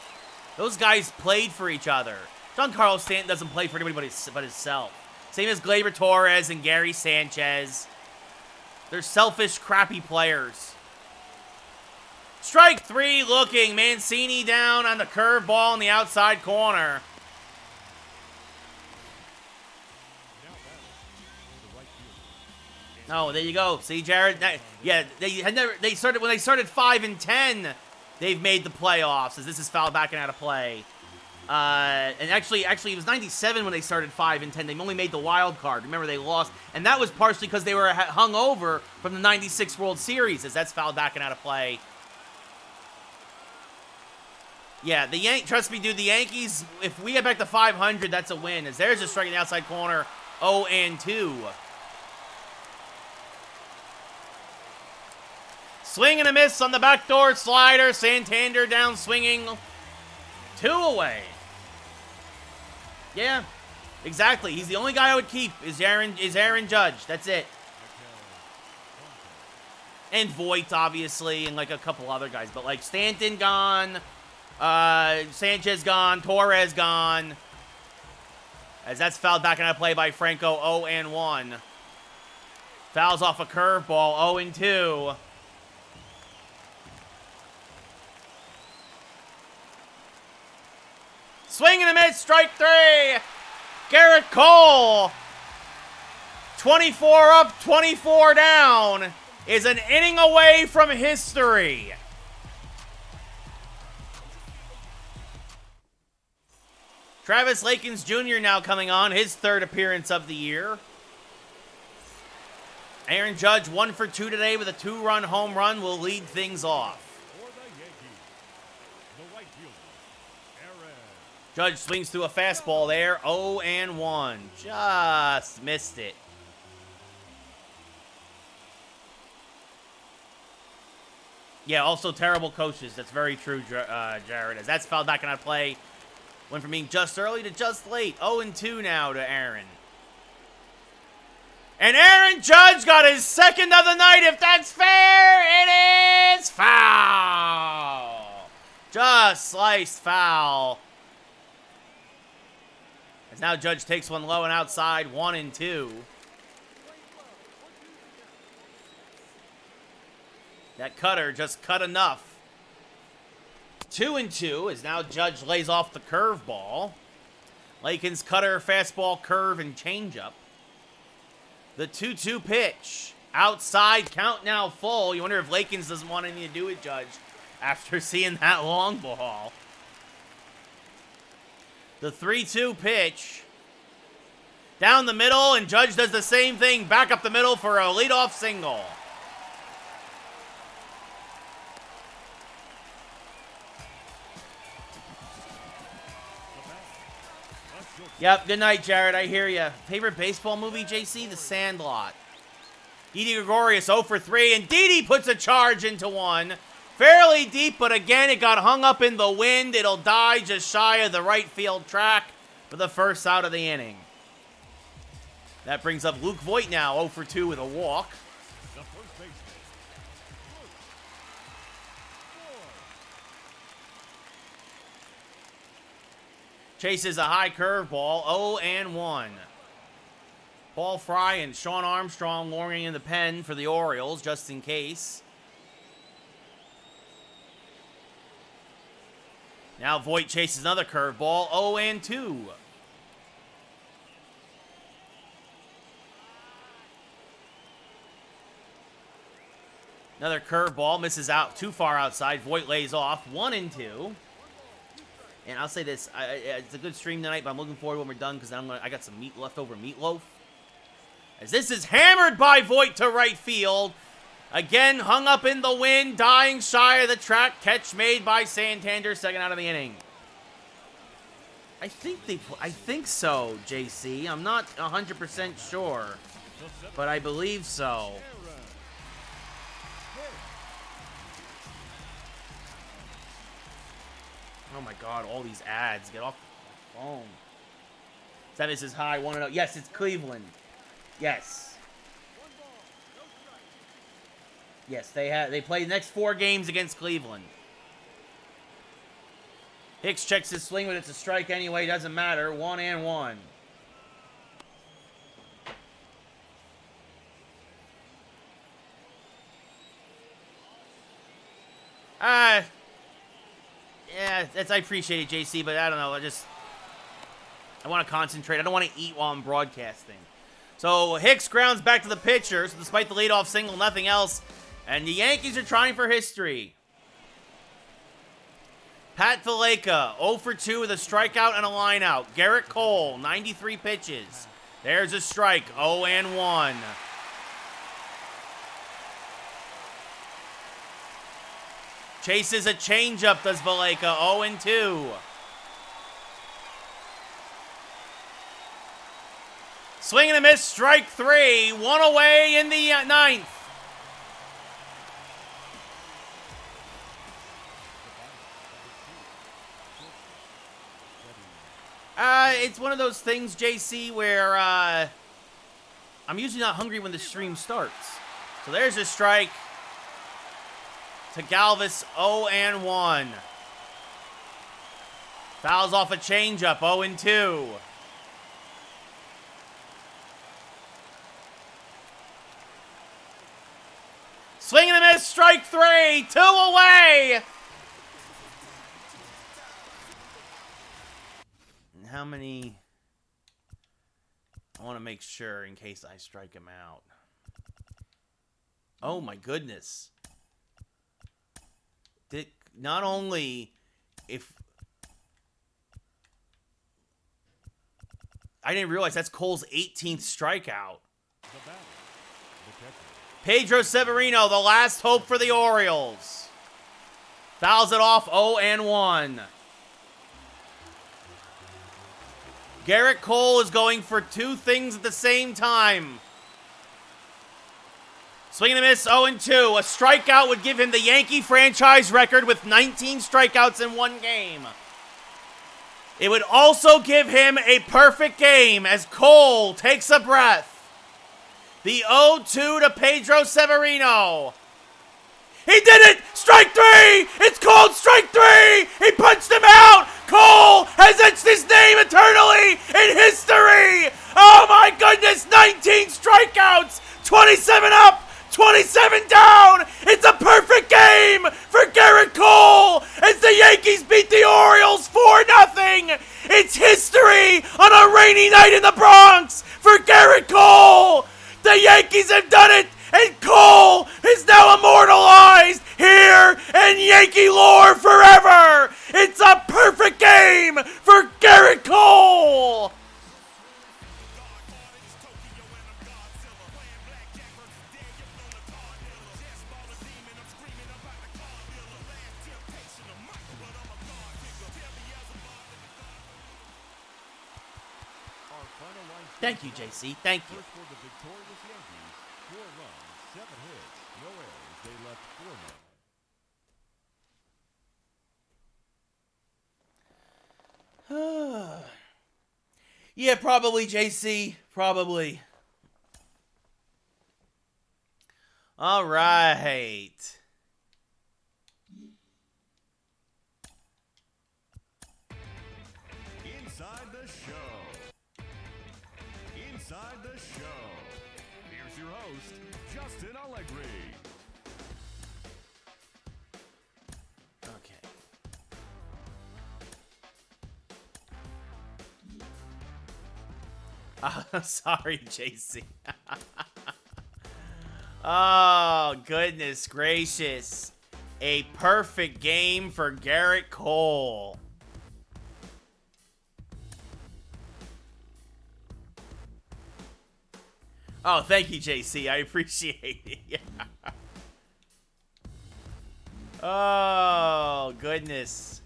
S1: those guys played for each other. Giancarlo Stanton doesn't play for anybody but himself. Same as Gleyber Torres and Gary Sanchez. They're selfish, crappy players. Strike 3 looking. Mancini down on the curveball in the outside corner. Oh, there you go. See, Jared? Yeah, they started when they started 5-10. They've made the playoffs as this is fouled back and out of play. And actually, it was 97 when they started 5-10. They only made the wild card. Remember, they lost, and that was partially because they were hung over from the 96 World Series, as that's fouled back and out of play. Yeah, trust me, dude, the Yankees, if we get back to 500, that's a win, as there's a strike in the outside corner, 0-2. Swing and a miss on the backdoor slider. Santander down swinging. 2 away. Yeah, exactly. He's the only guy I would keep is Aaron Judge. That's it. And Voit, obviously, and like a couple other guys. But like Stanton gone. Sanchez gone. Torres gone. As that's fouled back into play by Franco. 0-1. Fouls off a curveball. 0-2. Swing and a miss, strike 3. Gerrit Cole, 24 up, 24 down, is an inning away from history. Travis Lakins Jr. now coming on, his 3rd appearance of the year. Aaron Judge 1 for 2 today with a 2-run home run will lead things off. Judge swings through a fastball there. 0-1. Just missed it. Yeah, also terrible coaches. That's very true, Jared. As that's fouled back and out of play. Went from being just early to just late. 0-2 now to Aaron. And Aaron Judge got his 2nd of the night. If that's fair, it is foul. Just sliced foul. As now Judge takes one low and outside, 1-2. That cutter just cut enough. 2-2 as now Judge lays off the curveball. Lakins cutter, fastball, curve, and changeup. The 2-2 pitch. Outside, count now full. You wonder if Lakins doesn't want anything to do with Judge after seeing that long ball. The 3-2 pitch. Down the middle, and Judge does the same thing. Back up the middle for a leadoff single. Yep, good night, Jared. I hear ya. Favorite baseball movie, JC? The Sandlot. Didi Gregorius 0 for 3, and Didi puts a charge into one. Fairly deep, but again, it got hung up in the wind. It'll die just shy of the right field track for the first out of the inning. That brings up Luke Voit now, 0 for 2 with a walk. Chases a high curveball, 0-1. Paul Fry and Sean Armstrong warming in the pen for the Orioles, just in case. Now Voit chases another curveball, 0-2. Another curveball, misses out too far outside. Voit lays off, 1-2. And I'll say this, it's a good stream tonight, but I'm looking forward when we're done because I got some leftover meatloaf. As this is hammered by Voit to right field. Again, hung up in the wind, dying shy of the track. Catch made by Santander, 2nd out of the inning. I think so, JC. I'm not 100% sure, but I believe so. Oh my God, all these ads. Get off the phone. Tennis is high, 1-0. Yes, it's Cleveland. Yes. Yes, they play the next 4 games against Cleveland. Hicks checks his swing, but it's a strike anyway. Doesn't matter. 1-1. Yeah, I appreciate it, JC, but I don't know. I want to concentrate. I don't want to eat while I'm broadcasting. So Hicks grounds back to the pitcher. So despite the leadoff single, nothing else. And the Yankees are trying for history. Pat Valaika, 0 for 2 with a strikeout and a lineout. Gerrit Cole, 93 pitches. There's a strike, 0 and 1. Chases a changeup, does Valaika, 0 and 2. Swing and a miss, strike 3. One away in the ninth. It's one of those things, JC, where I'm usually not hungry when the stream starts. So there's a strike to Galvis, 0 and 1. Fouls off a changeup, 0 and 2. Swing and a miss, strike 3, 2 away. How many? I want to make sure in case I strike him out. Oh my goodness. Not only if I didn't realize that's Cole's 18th strikeout. Pedro Severino, the last hope for the Orioles. Fouls it off, 0 and 1. Gerrit Cole is going for two things at the same time. Swing and a miss, 0 and 2. A strikeout would give him the Yankee franchise record with 19 strikeouts in one game. It would also give him a perfect game as Cole takes a breath. The 0-2 to Pedro Severino. He did it! Strike 3! It's called strike 3! He punched him out! Cole has etched his name eternally in history! Oh my goodness! 19 strikeouts! 27 up! 27 down! It's a perfect game for Gerrit Cole as the Yankees beat the Orioles 4-0! It's history on a rainy night in the Bronx for Gerrit Cole! The Yankees have done it! And Cole is now immortalized here in Yankee lore forever! It's a perfect game for Gerrit Cole! Thank you, JC. Thank you.
S2: For the victorious Yankees, 4 runs, 7 hits, no errors. They left 4 men.
S1: Yeah, probably, JC. Probably. All right.
S2: Inside the show. Inside the show. Here's your host, Justin Allegri.
S1: Okay. Sorry, JC. Oh, goodness gracious. A perfect game for Gerrit Cole. Oh, thank you, JC. I appreciate it. Yeah. Oh, goodness.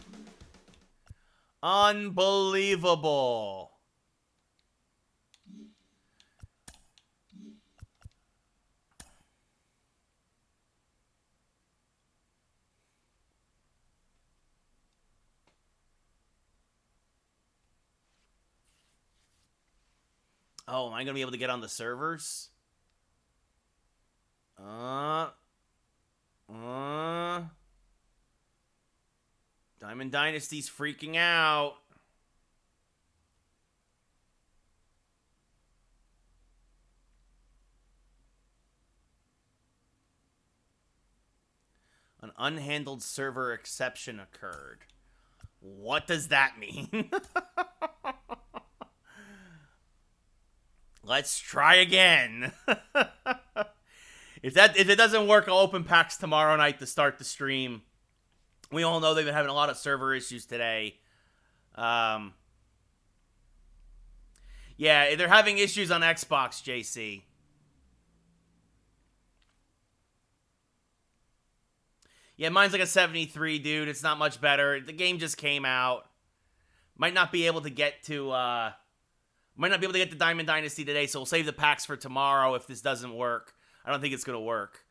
S1: Unbelievable. Oh, am I going to be able to get on the servers? Diamond Dynasty's freaking out. An unhandled server exception occurred. What does that mean? Let's try again. If it doesn't work, I'll open packs tomorrow night to start the stream. We all know they've been having a lot of server issues today. Yeah, they're having issues on Xbox, JC. Yeah, mine's like a 73, dude. It's not much better. The game just came out. Might not be able to get to Diamond Dynasty today, so we'll save the packs for tomorrow if this doesn't work. I don't think it's gonna work.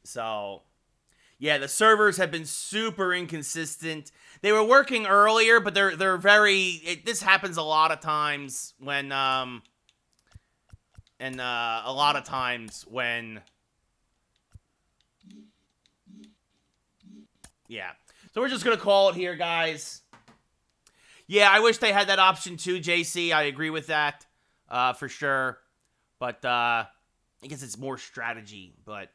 S1: So, yeah, the servers have been super inconsistent. They were working earlier, but they're very. This happens a lot of times when yeah. So we're just gonna call it here, guys. Yeah, I wish they had that option too, JC. I agree with that, for sure. But I guess it's more strategy. But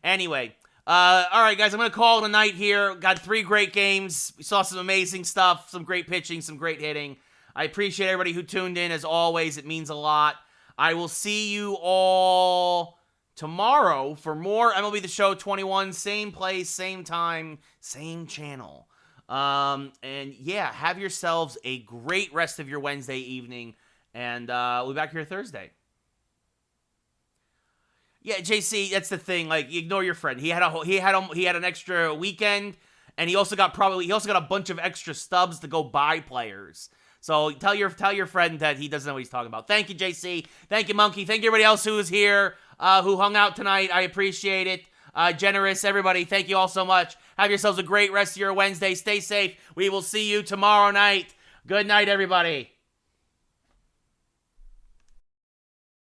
S1: anyway, all right, guys, I'm gonna call it a night here. Got 3 great games. We saw some amazing stuff, some great pitching, some great hitting. I appreciate everybody who tuned in. As always, it means a lot. I will see you all tomorrow for more MLB The Show 21. Same place, same time, same channel. And yeah, have yourselves a great rest of your Wednesday evening. And we'll be back here Thursday. Yeah, JC, that's the thing. Like, ignore your friend. He had an extra weekend, and he also got a bunch of extra stubs to go buy players. So tell your friend that he doesn't know what he's talking about. Thank you, JC. Thank you, Monkey. Thank you, everybody else who was here, who hung out tonight. I appreciate it. Generous, everybody. Thank you all so much. Have yourselves a great rest of your Wednesday. Stay safe. We will see you tomorrow night. Good night, everybody.